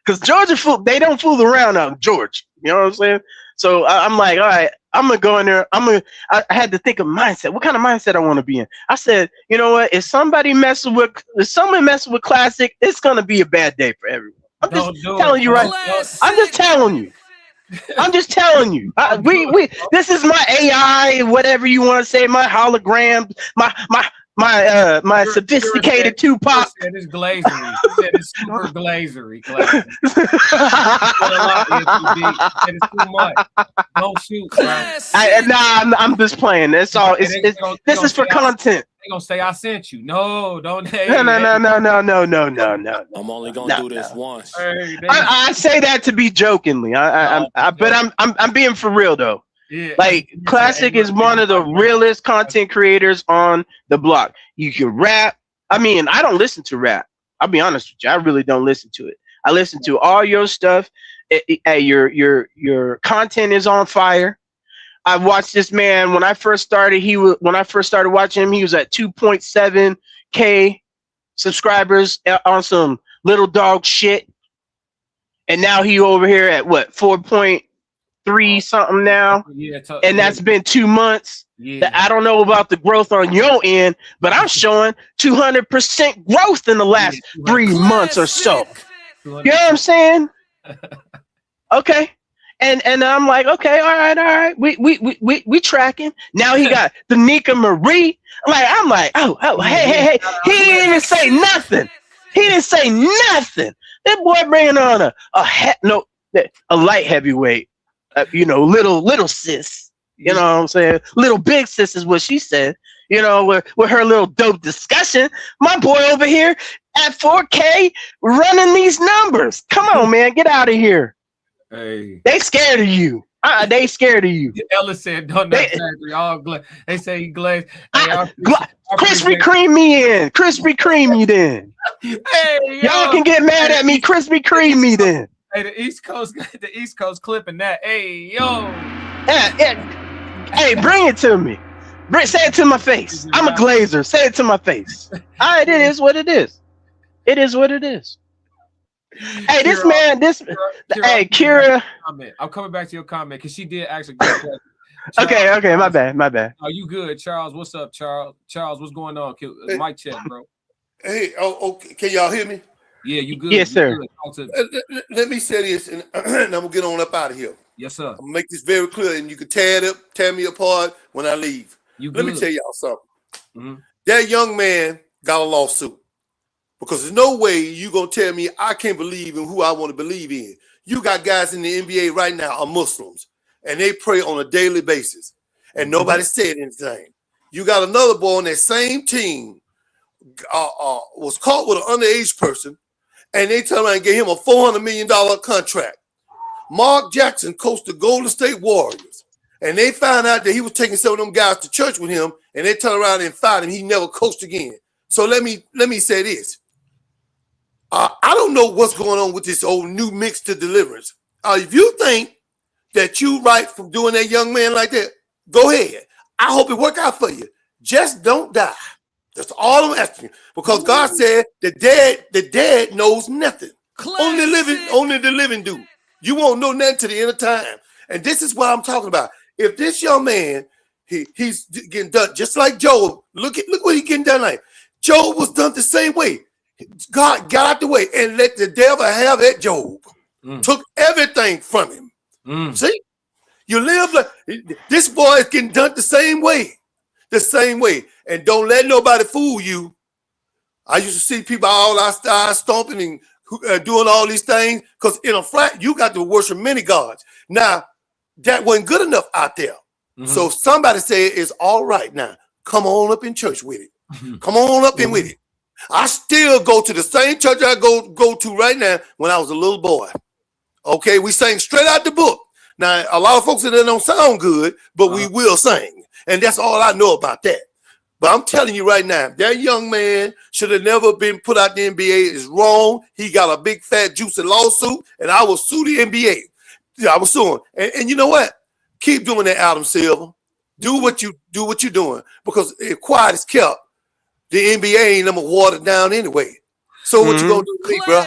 because Georgia they don't fool around out in Georgia. You know what I'm saying? So I'm like, all right, I'm gonna go in there. I had to think of mindset. What kind of mindset I want to be in? I said, you know what? If someone messing with Classic, it's gonna be a bad day for everyone. I'm just telling you right. I'm just telling you. This is my AI, whatever you want to say, my hologram, my sophisticated Tupac. Said it's glazery. Said it's super glazery. It's too much. Don't shoot, bro. I'm just playing. That's all. This is for content. They gonna say I sent you. No, don't. No. I'm only gonna do this once. I say that to be jokingly. But I'm being for real though. Yeah. Like, Classic is one of the realest content creators on the block. You can rap. I mean, I don't listen to rap. I'll be honest with you. I really don't listen to it. I listen to all your stuff. Your content is on fire. I watched this man when I first started. When I first started watching him, he was at 2.7K subscribers on some little dog shit, and now he over here at what 4.3 something now, and that's been 2 months. Yeah. I don't know about the growth on your end, but I'm showing 200% growth in the last 3 months or so. You know what I'm saying? Okay. And I'm like, okay, all right. We tracking. Now he got the Nika Marie. I'm like, oh, hey. He didn't even say nothing. He didn't say nothing. That boy bringing on a light heavyweight, little sis. You know what I'm saying? Little big sis is what she said. With her little dope discussion. My boy over here at 4K running these numbers. Come on, man, get out of here. Hey, they scared of you. They scared of you. Ellis said, "Don't that factory all glaze." They say he glazed. Krispy Kreme me in. Krispy Kreme me then. Hey, y'all can get mad at me. Krispy Kreme me then. Hey, the East Coast clipping that. Hey, yo. Hey, bring it to me. Say it to my face. I'm a glazer. Say it to my face. All right, it is what it is. It is what it is. Hey, Kira. I'm coming back to your comment because she did actually. Charles, okay, my bad. Are you good, Charles? What's up, Charles? Charles, what's going on? Mic check, bro. Hey, okay. Can y'all hear me? Yeah, you good? Yes, sir. Let me say this, and I'm gonna get on up out of here. Yes, sir. I'm gonna make this very clear, and you can tear me apart when I leave. Let me tell y'all something. Mm-hmm. That young man got a lawsuit. Because there's no way you gonna tell me I can't believe in who I want to believe in. You got guys in the NBA right now are Muslims, and they pray on a daily basis, and nobody said anything. You got another boy on that same team was caught with an underage person, and they turned around and gave him a $400 million contract. Mark Jackson coached the Golden State Warriors, and they found out that he was taking some of them guys to church with him, and they turned around and fired him. He never coached again. So let me say this. I don't know what's going on with this old new mix to deliverance. If you think that you right from doing that young man like that, go ahead. I hope it work out for you. Just don't die. That's all I'm asking you. Because God said the dead knows nothing. Only the living do. You won't know nothing to the end of time. And this is what I'm talking about. If this young man, he's getting done just like Job. Look what he's getting done like. Job was done the same way. God got out the way and let the devil have that Job. Took everything from him. See? You live like this boy is getting done the same way. The same way. And don't let nobody fool you. I used to see people all outside stomping and doing all these things because in a flat, you got to worship many gods. Now, that wasn't good enough out there. So somebody said it's all right now. Come on up in church with it. Come on up in with it. I still go to the same church I go to right now when I was a little boy. Okay, we sang straight out the book. Now, a lot of folks in there don't sound good, but we will sing. And that's all I know about that. But I'm telling you right now, that young man should have never been put out the NBA. Is wrong. He got a big, fat, juicy lawsuit, and I will sue the NBA. Yeah, I will sue him. And you know what? Keep doing that, Adam Silver. Do what you're doing. Because if quiet is kept, the NBA ain't never watered down anyway. So what you gonna do to me, bro?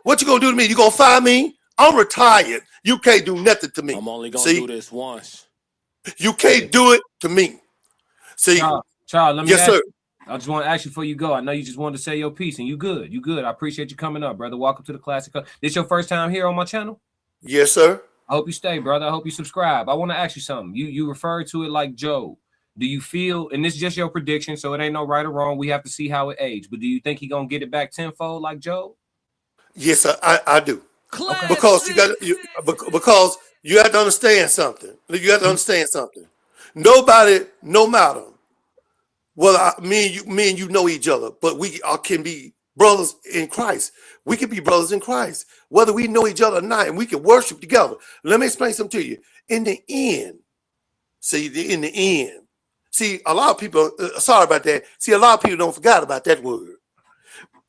What you gonna do to me? You gonna fire me? I'm retired. You can't do nothing to me. I'm only gonna do this once. You can't do it to me. See, Charles, let me yes, sir. I just want to ask you before you go. I know you just wanted to say your piece, and you good. You good. I appreciate you coming up, brother. Welcome to the Classic. This your first time here on my channel? Yes, sir. I hope you stay, brother. I hope you subscribe. I want to ask you something. You referred to it like Job. Do you feel, and this is just your prediction, so it ain't no right or wrong. We have to see how it ages. But do you think he gonna get it back tenfold like Job? Yes, I do. Okay. Because you have to understand something. You have to understand something. Nobody, no matter whether me and you know each other, but we can be brothers in Christ. We can be brothers in Christ, whether we know each other or not, and we can worship together. Let me explain something to you. In the end, see, a lot of people, sorry about that. See, a lot of people don't forget about that word.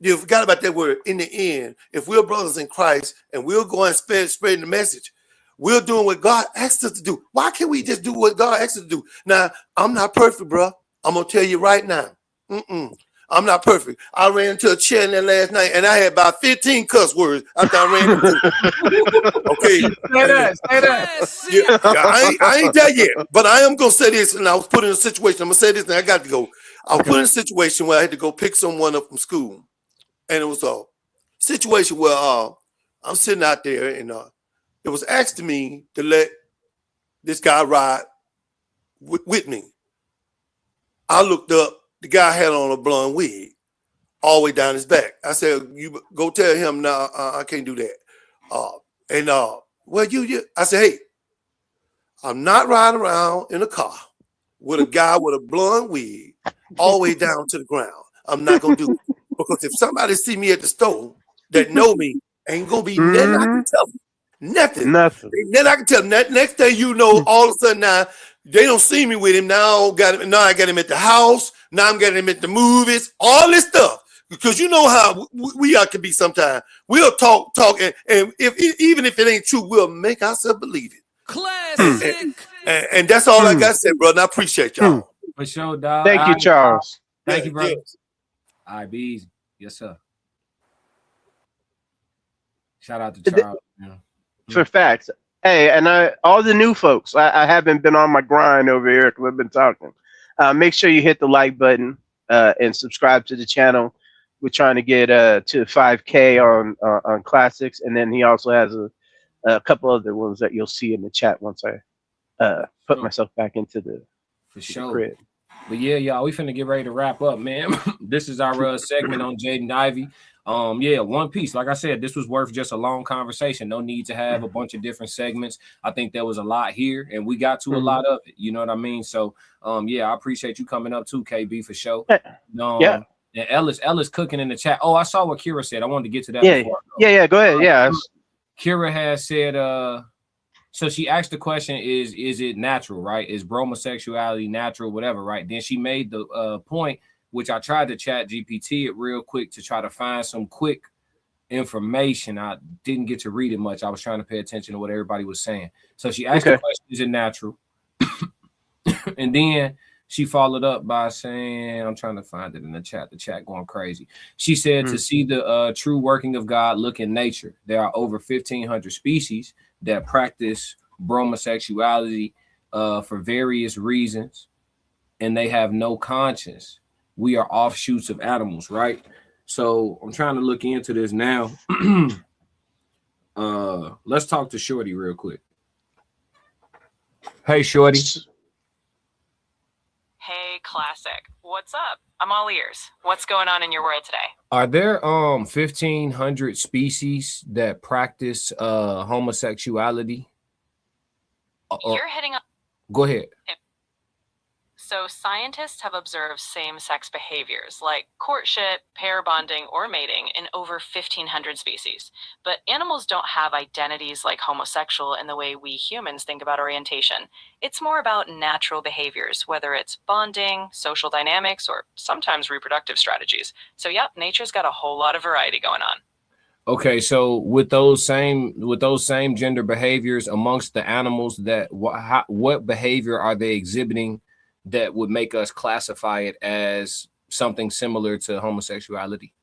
You forgot about that word. In the end, if we're brothers in Christ and we'll go and spreading the message, We're doing what God asked us to do. Why can't we just do what God asked us to do? Now, I'm not perfect, bro. I'm going to tell you right now. I'm not perfect. I ran into a chair in there last night, and I had about 15 cuss words after I ran into it. Okay. Say that. Yeah, I ain't there yet, but I am going to say this, and I was put in a situation. I'm going to say this, and I got to go. I was put in a situation where I had to go pick someone up from school, and it was a situation where I'm sitting out there, and it was asked of me to let this guy ride with me. I looked up. The guy had on a blonde wig all the way down his back. I said, "You go tell him now. I can't do that." Well, I said, "Hey, I'm not riding around in a car with a guy with a blonde wig all the way down to the ground. I'm not gonna do it because if somebody see me at the store that know me, ain't gonna be nothing I can tell them. Nothing. Then I can tell them that next thing you know, all of a sudden now they don't see me with him. Now I got him at the house. Now I'm getting him at the movies. All this stuff. Because you know how we can be sometimes. We'll talk, and if even if it ain't true, we'll make ourselves believe it. Classic. And that's all I got to say, brother. I appreciate y'all. For sure, dog. Thank you, Charles. Thank you, brother. Yes. All right, be easy. Yes, sir. Shout out to Charles. For facts. Hey, and all the new folks, I haven't been on my grind over here because we've been talking. Make sure you hit the like button and subscribe to the channel. We're trying to get to 5K on classics, and then he also has a couple other ones that you'll see in the chat once I put myself back into the crib. But yeah, y'all, we finna get ready to wrap up, man. This is our segment on Jaden Ivey. Yeah, one piece. Like I said, this was worth just a long conversation. No need to have a bunch of different segments. I think there was a lot here, and we got to a lot of it. You know what I mean? So, yeah, I appreciate you coming up too, KB, for sure. Yeah. And Ellis cooking in the chat. Oh, I saw what Kira said. I wanted to get to that. Yeah, yeah. Go ahead. Yeah. Kira has said. So she asked the question: Is it natural? Right? Is bromosexuality natural? Whatever. Right? Then she made the point, which I tried to chat GPT it real quick to try to find some quick information. I didn't get to read it much. I was trying to pay attention to what everybody was saying. So she asked the question: Is it natural? And then she followed up by saying, I'm trying to find it in the chat going crazy. She said, to see the true working of God, look in nature. There are over 1,500 species that practice bromosexuality for various reasons, and they have no conscience. We are offshoots of animals, right? So I'm trying to look into this now. Let's talk to Shorty real quick. Hey, Shorty. Hey, Classic. What's up? I'm all ears. What's going on in your world today? Are there 1,500 species that practice homosexuality? You're hitting up. Go ahead. So scientists have observed same-sex behaviors like courtship, pair bonding, or mating in over 1,500 species. But animals don't have identities like homosexual in the way we humans think about orientation. It's more about natural behaviors, whether it's bonding, social dynamics, or sometimes reproductive strategies. So yep, nature's got a whole lot of variety going on. Okay, so with those same gender behaviors amongst the animals, that what behavior are they exhibiting that would make us classify it as something similar to homosexuality?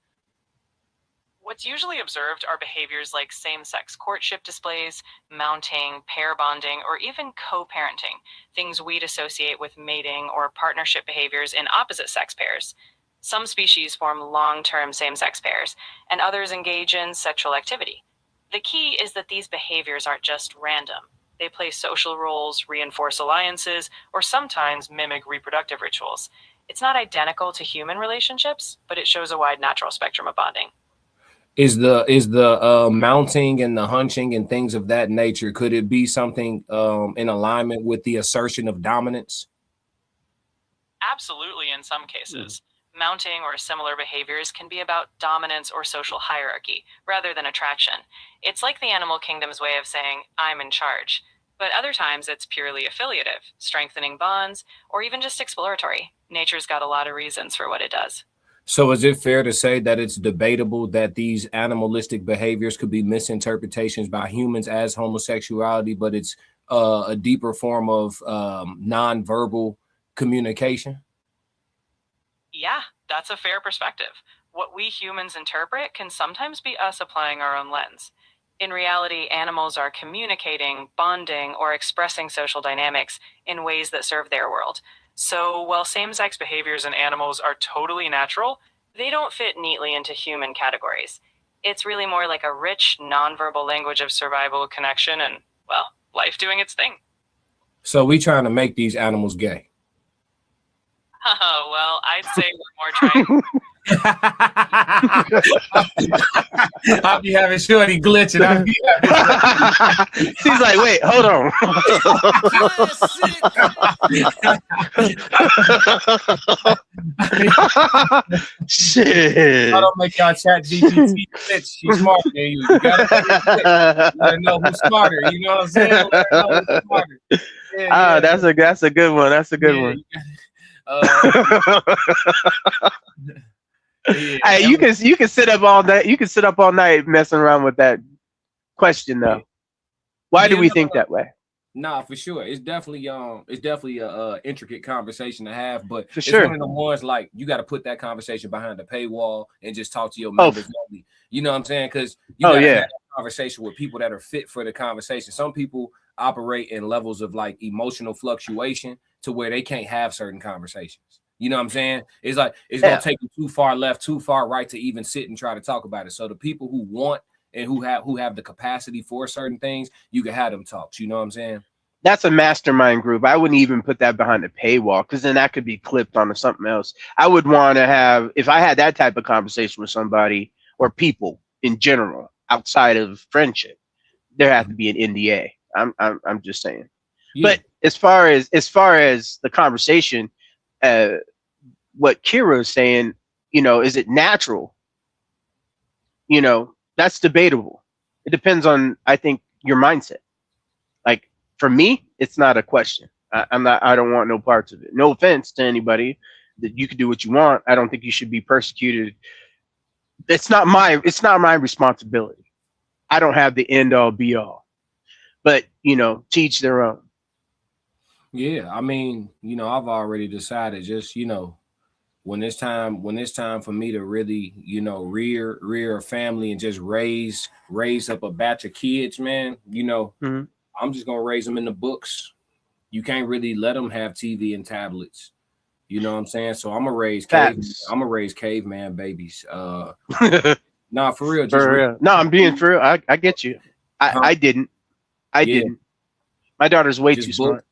What's usually observed are behaviors like same-sex courtship displays, mounting, pair bonding, or even co-parenting, things we'd associate with mating or partnership behaviors in opposite-sex pairs. Some species form long-term same-sex pairs, and others engage in sexual activity. The key is that these behaviors aren't just random. They play social roles, reinforce alliances, or sometimes mimic reproductive rituals. It's not identical to human relationships, but it shows a wide natural spectrum of bonding. Is the mounting and the hunching and things of that nature, could it be something in alignment with the assertion of dominance? Absolutely, in some cases. Mounting or similar behaviors can be about dominance or social hierarchy, rather than attraction. It's like the animal kingdom's way of saying, I'm in charge. But other times it's purely affiliative, strengthening bonds, or even just exploratory. Nature's got a lot of reasons for what it does. So is it fair to say that it's debatable that these animalistic behaviors could be misinterpretations by humans as homosexuality, but it's a deeper form of nonverbal communication? Yeah, that's a fair perspective. What we humans interpret can sometimes be us applying our own lens. In reality, animals are communicating, bonding, or expressing social dynamics in ways that serve their world. So while same-sex behaviors in animals are totally natural, they don't fit neatly into human categories. It's really more like a rich, nonverbal language of survival, connection, and, well, life doing its thing. So we trying to make these animals gay. Well, I'd say we're more trying. I'll be having Shorty glitching. She's like, wait, hold on. Shit. I don't make y'all chat GPT glitch. She's smarter than you. You gotta know who's smarter. You know what I'm saying? Who's smarter. Yeah. That's a good one. That's a good one. Hey, you can sit up all day. You can sit up all night messing around with that question, though. Why do we think that way? Nah, for sure. It's definitely a intricate conversation to have, but for it's sure. one of the ones like you got to put that conversation behind the paywall and just talk to your members only. You know what I'm saying? Because you got to have that conversation with people that are fit for the conversation. Some people operate in levels of like emotional fluctuation to where they can't have certain conversations. You know what I'm saying? It's like it's gonna take you too far left, too far right to even sit and try to talk about it. So the people who want and who have the capacity for certain things, you can have them talks. You know what I'm saying? That's a mastermind group. I wouldn't even put that behind the paywall because then that could be clipped onto something else. I would want to have, if I had that type of conversation with somebody or people in general outside of friendship, there has to be an NDA. I'm just saying. Yeah. But as far as the conversation, what Kira is saying, you know, is it natural? You know, that's debatable. It depends on, I think, your mindset. Like for me, it's not a question. I don't want no parts of it. No offense to anybody, that you can do what you want. I don't think you should be persecuted. It's not my responsibility. I don't have the end all be all. But, you know, teach their own. Yeah, I mean, you know, I've already decided just, you know, when it's time for me to really, you know, rear a family and just raise up a batch of kids, man, you know, I'm just gonna raise them in the books. You can't really let them have TV and tablets. You know what I'm saying? So I'm gonna raise caveman babies. Nah, for real. No, I'm being for real. I get you. I didn't. My daughter's way too smart.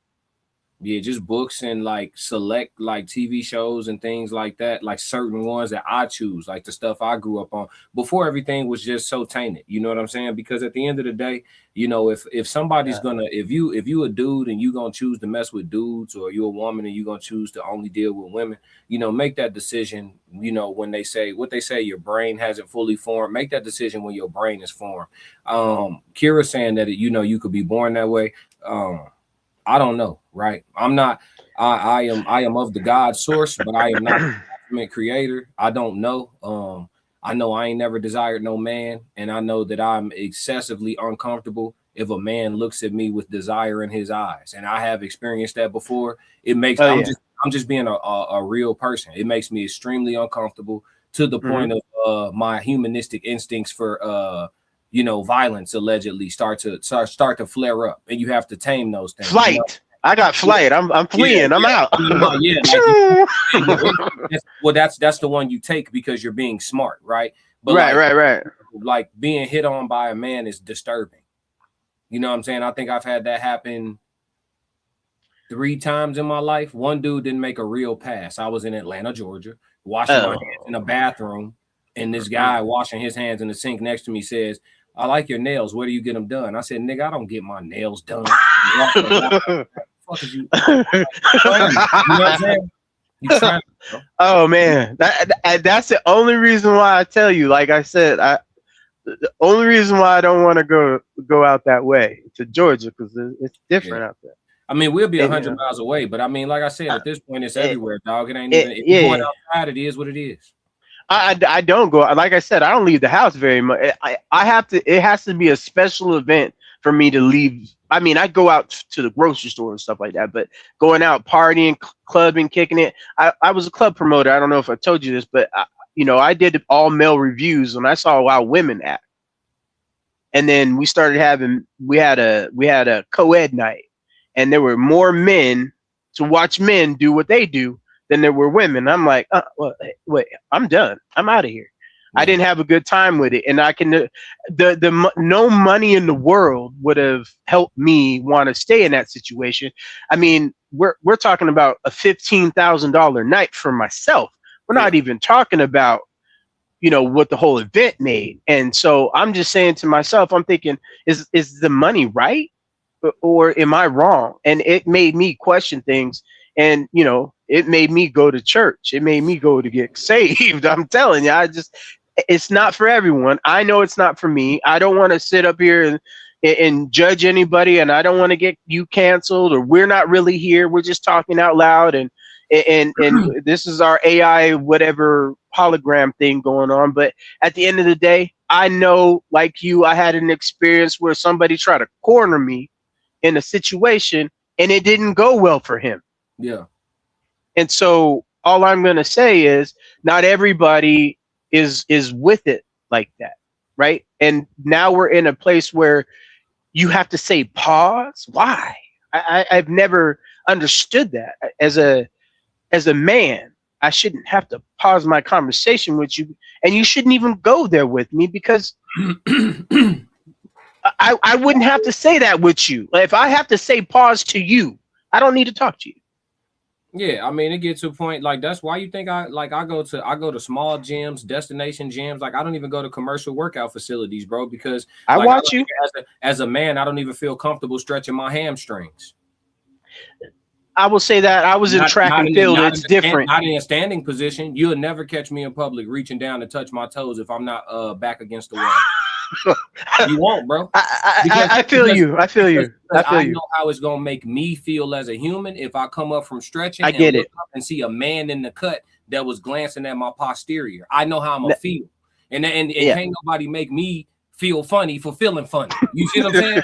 Yeah, just books and like select like TV shows and things like that, like certain ones that I choose, like the stuff I grew up on before everything was just so tainted. You know what I'm saying? Because at the end of the day, you know, if somebody's gonna, if you a dude and you gonna choose to mess with dudes, or you a woman and you gonna choose to only deal with women, you know, make that decision. You know, when they say your brain hasn't fully formed, make that decision when your brain is formed. Kira saying that you know you could be born that way. I don't know, right? I'm not. I am of the God source, but I am not the ultimate creator. I don't know. I know I ain't never desired no man, and I know that I'm excessively uncomfortable if a man looks at me with desire in his eyes, and I have experienced that before. It makes I'm just being a real person. It makes me extremely uncomfortable to the point of my humanistic instincts for you know, violence allegedly start to flare up, and you have to tame those things. Flight. You know? I got flight. I'm fleeing. I'm out. Well, that's the one you take because you're being smart, right? But right. Like being hit on by a man is disturbing. You know what I'm saying? I think I've had that happen 3 times in my life. One dude didn't make a real pass. I was in Atlanta, Georgia, washing my hands in a bathroom, and this guy washing his hands in the sink next to me says, "I like your nails. Where do you get them done?" I said, "Nigga, I don't get my nails done." Fuck is you? You know what I'm saying? Oh man, that's the only reason why I tell you. Like I said, the only reason why I don't want to go out that way to Georgia, because it's different out there. I mean, we'll be 100 miles away, but I mean, like I said, at this point, it's everywhere, dog. It ain't even. If you're going outside, it is what it is. I don't go. Like I said, I don't leave the house very much. I have to. It has to be a special event for me to leave. I mean, I go out to the grocery store and stuff like that, but going out partying, clubbing, kicking it. I was a club promoter. I don't know if I told you this, but I did all male reviews and I saw how women act. And then we had a co-ed night, and there were more men to watch men do what they do than there were women. I'm like, well, wait, I'm done. I'm out of here. I didn't have a good time with it, and I can no money in the world would have helped me want to stay in that situation. I mean, we're talking about a $15,000 night for myself. We're not even talking about what the whole event made. And so I'm just saying to myself, I'm thinking, is the money right, or am I wrong? And it made me question things. And, it made me go to church. It made me go to get saved. I'm telling you, it's not for everyone. I know it's not for me. I don't want to sit up here and judge anybody, and I don't want to get you canceled, or we're not really here. We're just talking out loud. And this is our AI, whatever hologram thing going on. But at the end of the day, I know, like you, I had an experience where somebody tried to corner me in a situation, and it didn't go well for him. Yeah. And so all I'm going to say is not everybody is with it like that, right? And now we're in a place where you have to say pause. Why? I've never understood that. As a man, I shouldn't have to pause my conversation with you, and you shouldn't even go there with me, because I wouldn't have to say that with you. If I have to say pause to you, I don't need to talk to you. Yeah, I mean, it gets to a point like that's why you think I go to small gyms, destination gyms. Like I don't even go to commercial workout facilities, bro, because I watch you as a man. I don't even feel comfortable stretching my hamstrings. I will say that I was in track and field. It's different. Not in a standing position. You'll never catch me in public reaching down to touch my toes if I'm not back against the wall. You won't, bro. I feel you. I know how it's gonna make me feel as a human if I come up from stretching. I get it. And see a man in the cut that was glancing at my posterior. I know how I'm gonna feel, and can't nobody make me feel funny for feeling funny. You see what I'm saying?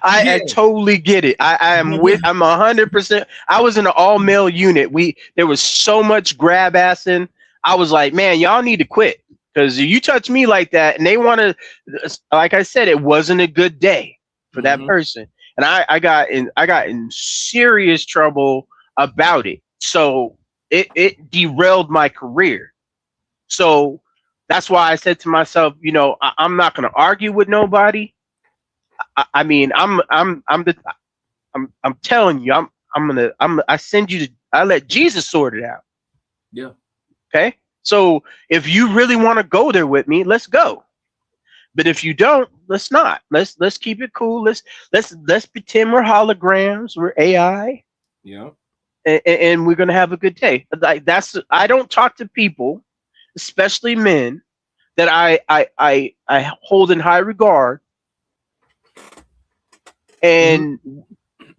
I totally get it. I'm 100%. I was in an all male unit. There was so much grab assing. I was like, man, y'all need to quit. Because you touch me like that, and they want to, like I said, it wasn't a good day for that person, and I got in serious trouble about it. So it derailed my career. So that's why I said to myself, I'm not going to argue with nobody. I mean, I'm telling you, I send you to, I let Jesus sort it out. Yeah. Okay. So if you really want to go there with me, let's go. But if you don't, let's not. Let's keep it cool. Let's pretend we're holograms, we're AI. Yeah. And we're gonna have a good day. Like I don't talk to people, especially men, that I hold in high regard. And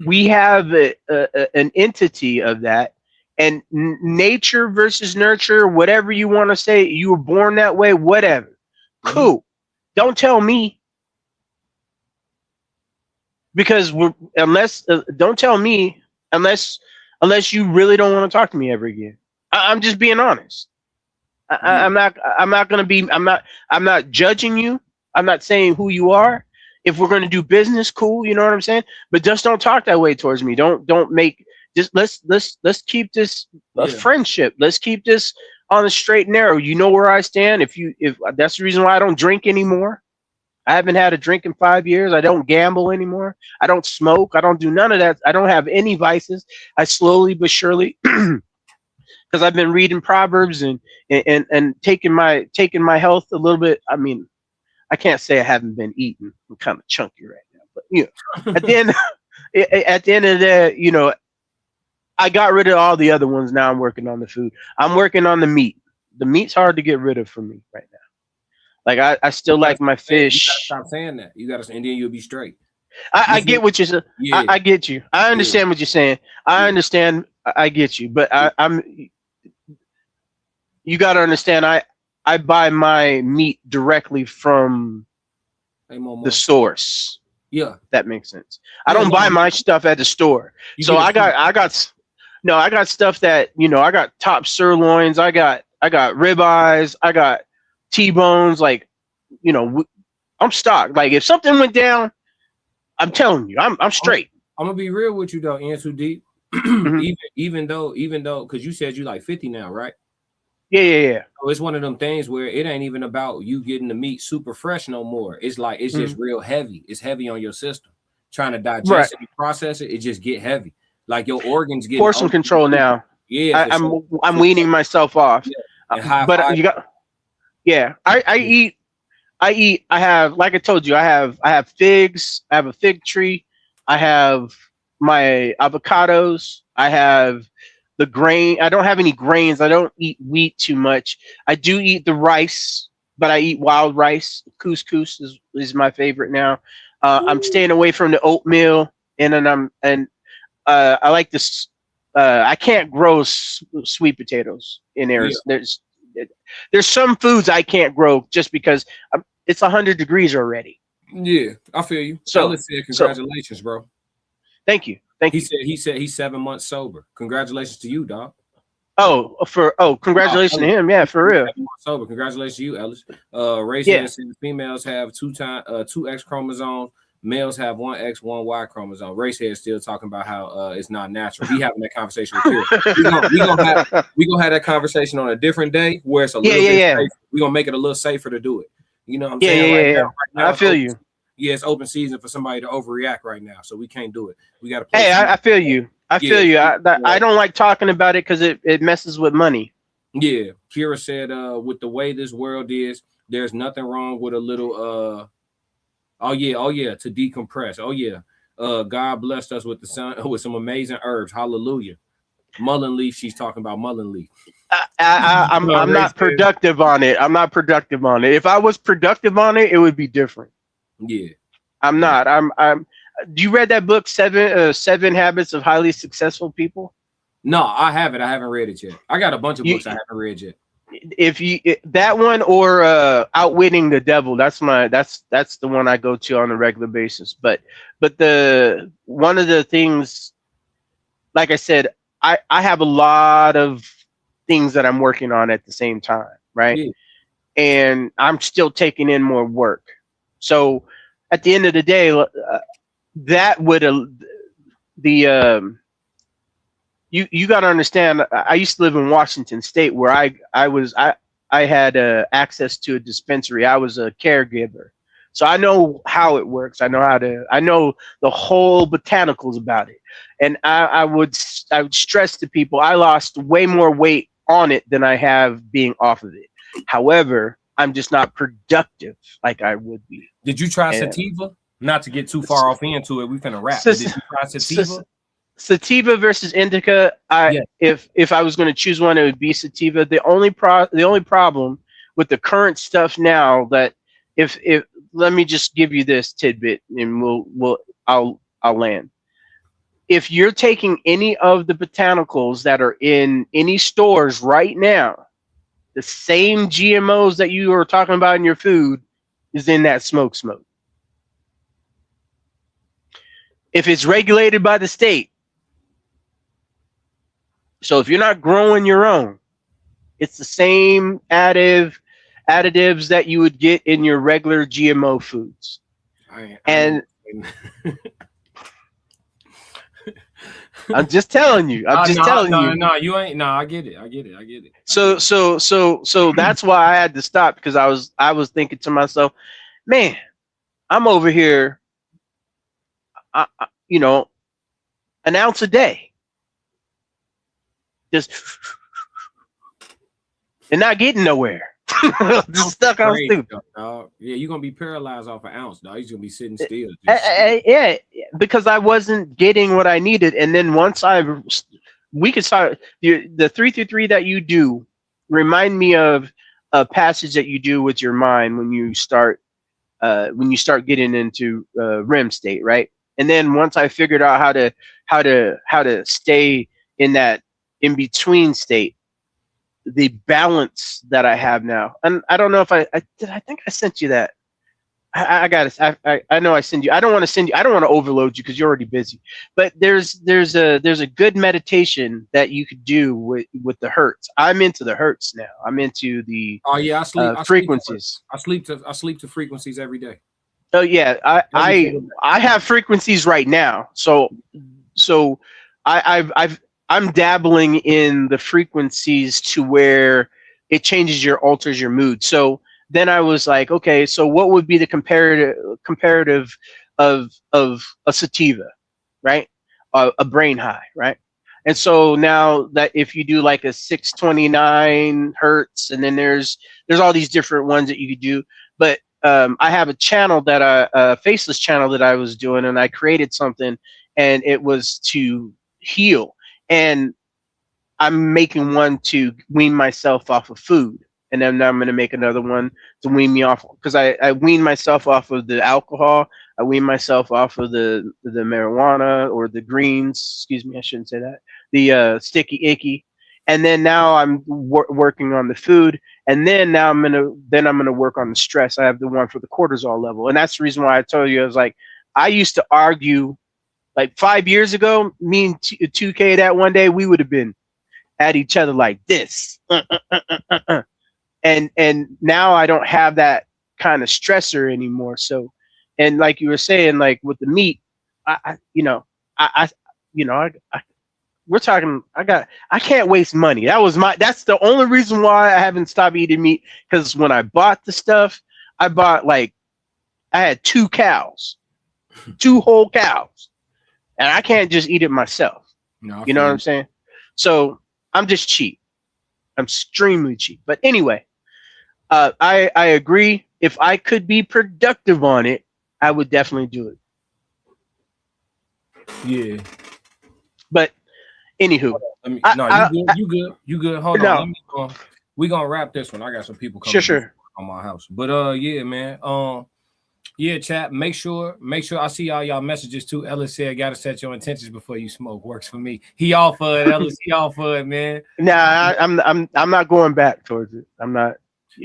we have an entity of that. And nature versus nurture, whatever you want to say, you were born that way, whatever. Cool. Don't tell me. Because don't tell me unless you really don't want to talk to me ever again. I'm just being honest. I'm not judging you. I'm not saying who you are. If we're going to do business, cool, you know what I'm saying? But just don't talk that way towards me. Don't make. Just let's keep this a friendship. Let's keep this on the straight and narrow. You know where I stand. If that's the reason why I don't drink anymore. I haven't had a drink in 5 years. I don't gamble anymore. I don't smoke. I don't do none of that. I don't have any vices. I slowly but surely, because I've been reading Proverbs and taking my health a little bit. I mean, I can't say I haven't been eating. I'm kind of chunky right now, but at the end of the day, I got rid of all the other ones. Now I'm working on the food. I'm working on the meat. The meat's hard to get rid of for me right now. Like I still like my fish. You gotta stop saying that. You gotta, and then you'll be straight. I get what you're saying. Yeah. I get you. I understand what you're saying. I understand. I get you. But you got to understand. I buy my meat directly from the source. Yeah, that makes sense. I don't buy my stuff at the store. So I got stuff that, you know, I got top sirloins, I got ribeyes, I got T-bones, like, you know, I'm stocked. Like if something went down, I'm telling you, I'm straight. I'm gonna be real with you though, in too deep. even though, because you said you like 50 now, right? Yeah. So it's one of them things where it ain't even about you getting the meat super fresh no more. It's like it's just real heavy. It's heavy on your system. Trying to digest it and process it, it just get heavy. Like your organs get portion control now. Yeah, I'm weaning myself off. Yeah. But you got I have, like I told you, I have figs, I have a fig tree, I have my avocados, I have the grain. I don't have any grains. I don't eat wheat too much. I do eat the rice, but I eat wild rice. Couscous is my favorite now. I'm staying away from the oatmeal, and then I like this. I can't grow sweet potatoes in Arizona. Yeah. There's some foods I can't grow just because it's 100 degrees already. Yeah, I feel you. So Ellis said, congratulations, bro. Thank you. He said he's 7 months sober. Congratulations to you, dog. Congratulations to him. Yeah, for real. 7 months sober. Congratulations to you, Ellis. Race said females have two X chromosomes. Males have one X, one Y chromosome. Racehead still talking about how it's not natural. We having that conversation with Kira. We gonna have that conversation on a different day where it's a little bit safer. We gonna make it a little safer to do it. You know what I'm saying? Right now, I feel you. Yeah, it's open season for somebody to overreact right now, so we can't do it. We got to. Hey, I feel you. I feel you. I don't like talking about it because it messes with money. Yeah, Kira said, with the way this world is, there's nothing wrong with a little. Oh yeah, to decompress. Oh yeah, God blessed us with the sun with some amazing herbs. Hallelujah. Mullen leaf. She's talking about mullen leaf. I'm not productive on it. I'm not productive on it. If I was productive on it, it would be different. Yeah, I'm not. I'm. You read that book, Seven Habits of Highly Successful People? No, I haven't. I haven't read it yet. I got a bunch of books I haven't read yet. If you that one or Outwitting the Devil, that's the one I go to on a regular basis. But the one of the things, like I said, I have a lot of things that I'm working on at the same time, right? Yeah. And I'm still taking in more work. So at the end of the day, that would you got to understand. I used to live in Washington State, where I had access to a dispensary. I was a caregiver, so I know how it works. I know the whole botanicals about it. And I would stress to people, I lost way more weight on it than I have being off of it. However, I'm just not productive like I would be. Did you try sativa? Not to get too far off into it, we finna wrap. Did you try sativa? Sativa versus indica. If I was going to choose one, it would be sativa. The only problem with the current stuff now, that if let me just give you this tidbit, and I'll land. If you're taking any of the botanicals that are in any stores right now, the same GMOs that you are talking about in your food is in that smoke. If it's regulated by the state, so if you're not growing your own, it's the same additives that you would get in your regular GMO foods. I'm just telling you. No, you ain't. No, I get it. So that's why I had to stop, because I was thinking to myself, man, I'm over here, an ounce a day, just and not getting nowhere. Just stuck on stupid. Yeah, you're gonna be paralyzed off an ounce, dog. You're gonna be sitting still. Yeah, because I wasn't getting what I needed, and then once we could start the 3-3 that you do. Remind me of a passage that you do with your mind when you start getting into REM state, right? And then once I figured out how to stay in that in between state, the balance that I have now. And I don't know if I think I sent you that. I got it. I know I send you. I don't want to send you. I don't want to overload you because you're already busy. But there's a good meditation that you could do with the hertz. I'm into the hertz now. I'm into the frequencies. I sleep to frequencies every day. Oh yeah, I have frequencies right now. So I'm dabbling in the frequencies to where it changes alters your mood. So then I was like, okay, so what would be the comparative of a sativa, right? A brain high, right? And so now that if you do like a 629 hertz, and then there's all these different ones that you could do, but I have a channel a faceless channel that I was doing, and I created something, and it was to heal. And I'm making one to wean myself off of food. And then I'm going to make another one to wean me off, because I wean myself off of the alcohol. I wean myself off of the marijuana or the greens. Excuse me, I shouldn't say that. The sticky icky. And then now I'm working on the food. And then now I'm gonna work on the stress. I have the one for the cortisol level, and that's the reason why I told you I was like, I used to argue like 5 years ago. Me and 2K that one day, we would have been at each other like this. And now I don't have that kind of stressor anymore. So, and like you were saying, like with the meat, we're talking, I can't waste money. That's the only reason why I haven't stopped eating meat. Because when I bought the stuff, I had 2 cows, 2 whole cows, and I can't just eat it myself. No, you know what I'm saying? So I'm just cheap. I'm extremely cheap. But anyway, I agree. If I could be productive on it, I would definitely do it. Yeah. But anywho, you good. Hold on. We're gonna wrap this one. I got some people coming on my house. But yeah, man. Yeah, chat. Make sure I see all y'all messages too. Ellis said gotta set your intentions before you smoke. Works for me. He all for it, Ellis. He all for it, man. Nah, I'm not going back towards it. I'm not.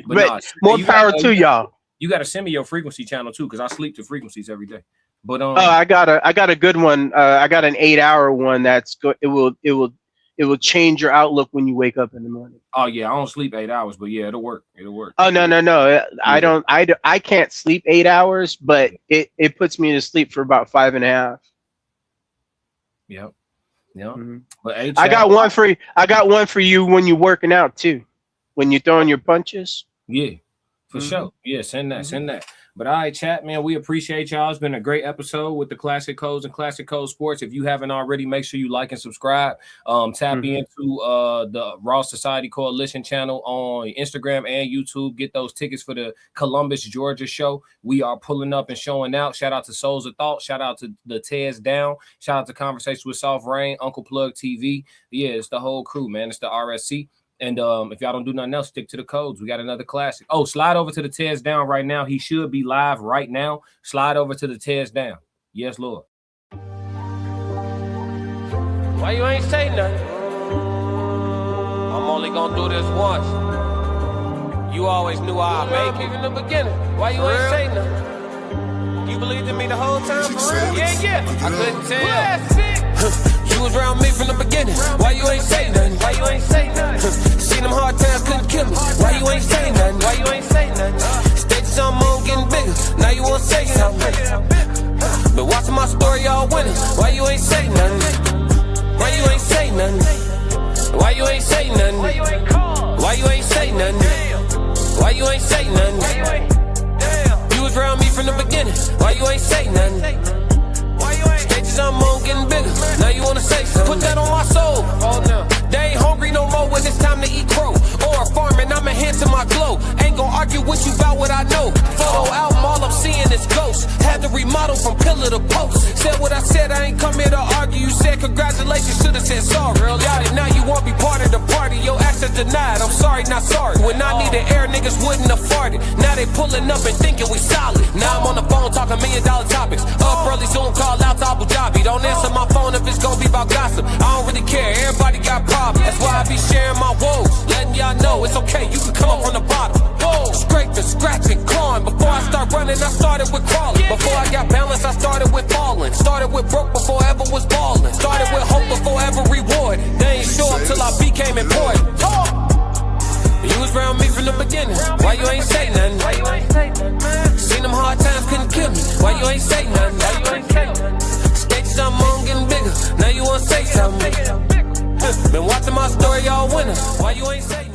But more power to y'all. You gotta send me your frequency channel too, because I sleep to frequencies every day. But I got a good one. I got an 8-hour one that's good. It will change your outlook when you wake up in the morning. Oh yeah, I don't sleep 8 hours, but yeah, it'll work. Oh no. I can't sleep 8 hours, but it puts me to sleep for about 5.5. Yep. Mm-hmm. But I got one for you when you're working out too. When you're throwing your punches. Yeah, for sure. Yeah, send that. But all right, chat, man, we appreciate y'all. It's been a great episode with the Classic Codes and Classic Code Sports. If you haven't already, make sure you like and subscribe. Tap into the Raw Society Coalition channel on Instagram and YouTube. Get those tickets for the Columbus, Georgia show. We are pulling up and showing out. Shout out to Souls of Thought. Shout out to the Tez Down. Shout out to Conversations with Soft Rain, Uncle Plug TV. Yeah, it's the whole crew, man. It's the RSC. And if y'all don't do nothing else, stick to the codes. We got another classic. Oh, slide over to the Tez Down right now. He should be live right now. Slide over to the Tez Down. Yes, Lord. Why you ain't say nothing? I'm only gonna do this once. You always knew I'd make it in the beginning. Why you ain't say nothing? You believed in me the whole time, for real? Yeah. I couldn't tell. You was around me from the beginning. Why you ain't say nothing? Why you ain't say nothing? Seen them hard times, couldn't kill me. Why you ain't say nothing? Why you ain't say nothing? Stages on moon getting bigger. Now you wanna say something. But watching my story, y'all winning. Why you ain't say nothing? Why you ain't say nothing? Why you ain't say nothing? Why you ain't call? Why you ain't say nothing? Why you ain't say nothing? You was around me from the beginning. Why you ain't say nothing? Stages on moon getting bigger. Now you wanna say something. Put that on my soul. Oh no. They ain't hungry no more when it's time to eat crow. Or farming, I'm enhancing my glow. Ain't gon' argue with you about what I know. Photo album, all I'm seeing is ghosts. Had to remodel from pillar to post. Said what I said, I ain't come here to argue. You said congratulations, should've said sorry. Girl, got it, now you won't be part of the party. Your access denied, I'm sorry, not sorry. When I needed air, niggas wouldn't have farted. Now they pulling up and thinking we solid. Now I'm on the phone talking $1 million topics. Up early, Zoom call out to Abu Dhabi. Don't answer my phone if it's gonna be about gossip. I don't really care, everybody got problems. That's why I be sharing my woes, letting y'all I know it's okay, you can come up from the bottom. Scraping, scratching, clawing. Before I start running, I started with crawling. Before I got balance, I started with falling. Started with broke before I ever was balling. Started with hope before ever reward. They ain't show up till I became important. You was around me from the beginning. Why you ain't say nothing? Seen them hard times, couldn't kill me. Why you ain't say nothing? Stages I'm on getting bigger. Now you wanna say something? Been watching my story all winter. Why you ain't say nothing?